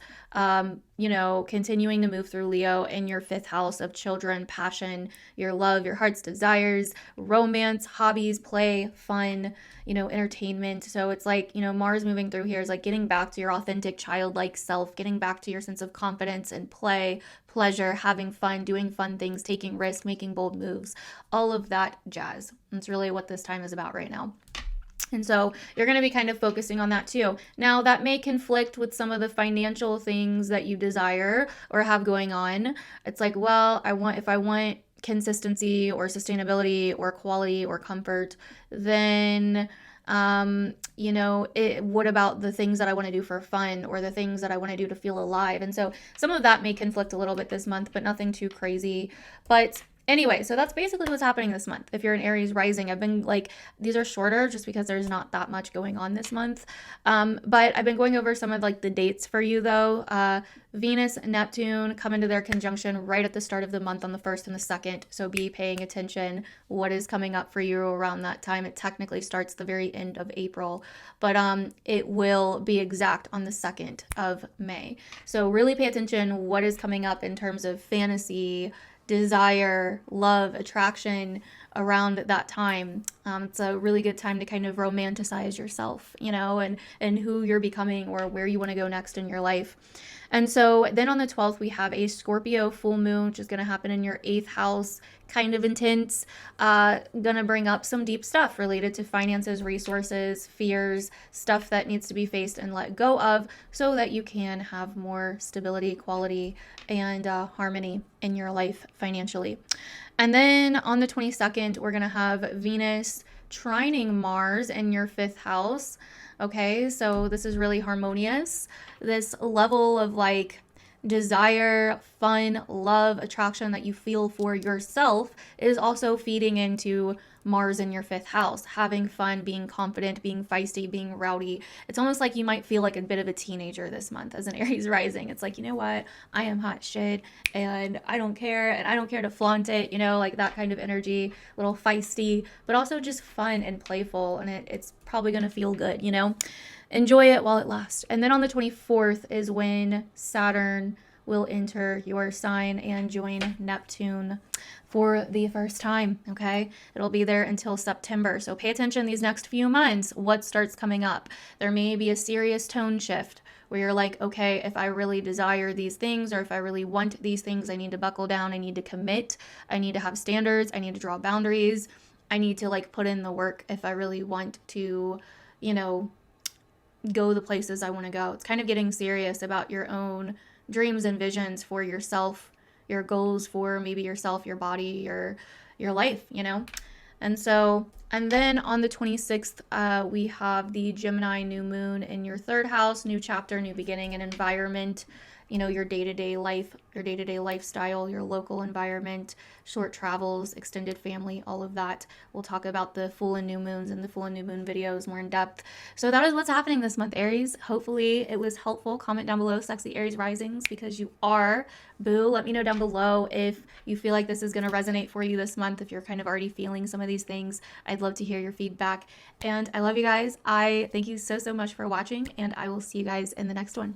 continuing to move through Leo in your 5th house of children, passion, your love, your heart's desires, romance, hobbies, play, fun, entertainment. So it's like, Mars moving through here is like getting back to your authentic childlike self, getting back to your sense of confidence and play, pleasure, having fun, doing fun things, taking risks, making bold moves, all of that jazz. That's really what this time is about right now. And so you're going to be kind of focusing on that too. Now, that may conflict with some of the financial things that you desire or have going on. It's like, well, if I want consistency or sustainability or quality or comfort, then what about the things that I want to do for fun, or the things that I want to do to feel alive? And so some of that may conflict a little bit this month, but nothing too crazy. But anyway, so that's basically what's happening this month. If you're an Aries rising, I've been like, these are shorter just because there's not that much going on this month. But I've been going over some of like the dates for you though. Venus and Neptune come into their conjunction right at the start of the month on the 1st and the 2nd. So be paying attention what is coming up for you around that time. It technically starts the very end of April, but it will be exact on the 2nd of May. So really pay attention what is coming up in terms of fantasy, desire, love, attraction around that time. It's a really good time to kind of romanticize yourself, and who you're becoming or where you want to go next in your life. And so then on the 12th, we have a Scorpio full moon, which is going to happen in your 8th house, kind of intense, going to bring up some deep stuff related to finances, resources, fears, stuff that needs to be faced and let go of so that you can have more stability, quality, and harmony in your life financially. And then on the 22nd, we're going to have Venus trining Mars in your 5th house. Okay, so this is really harmonious. This level of like desire, fun, love, attraction that you feel for yourself is also feeding into Mars in your 5th house, having fun, being confident, being feisty, being rowdy. It's almost like you might feel like a bit of a teenager this month as an Aries rising. It's like, you know what? I am hot shit and I don't care, and I don't care to flaunt it, like that kind of energy, a little feisty, but also just fun and playful, and it's probably going to feel good, Enjoy it while it lasts. And then on the 24th is when Saturn will enter your sign and join Neptune for the first time, okay? It'll be there until September. So pay attention these next few months, what starts coming up. There may be a serious tone shift where you're like, okay, if I really desire these things, or if I really want these things, I need to buckle down, I need to commit, I need to have standards, I need to draw boundaries, I need to like put in the work if I really want to, go the places I want to go. It's kind of getting serious about your own dreams and visions for yourself, your goals for maybe yourself, your body, your life, And then on the 26th, we have the Gemini new moon in your 3rd house, new chapter, new beginning, and environment. you know, your day-to-day life, your day-to-day lifestyle, your local environment, short travels, extended family, all of that. We'll talk about the full and new moons and the full and new moon videos more in depth. So that is what's happening this month, Aries. Hopefully it was helpful. Comment down below, sexy Aries risings, because you are. Boo. Let me know down below if you feel like this is going to resonate for you this month, if you're kind of already feeling some of these things. I'd love to hear your feedback. And I love you guys. I thank you so much for watching, and I will see you guys in the next one.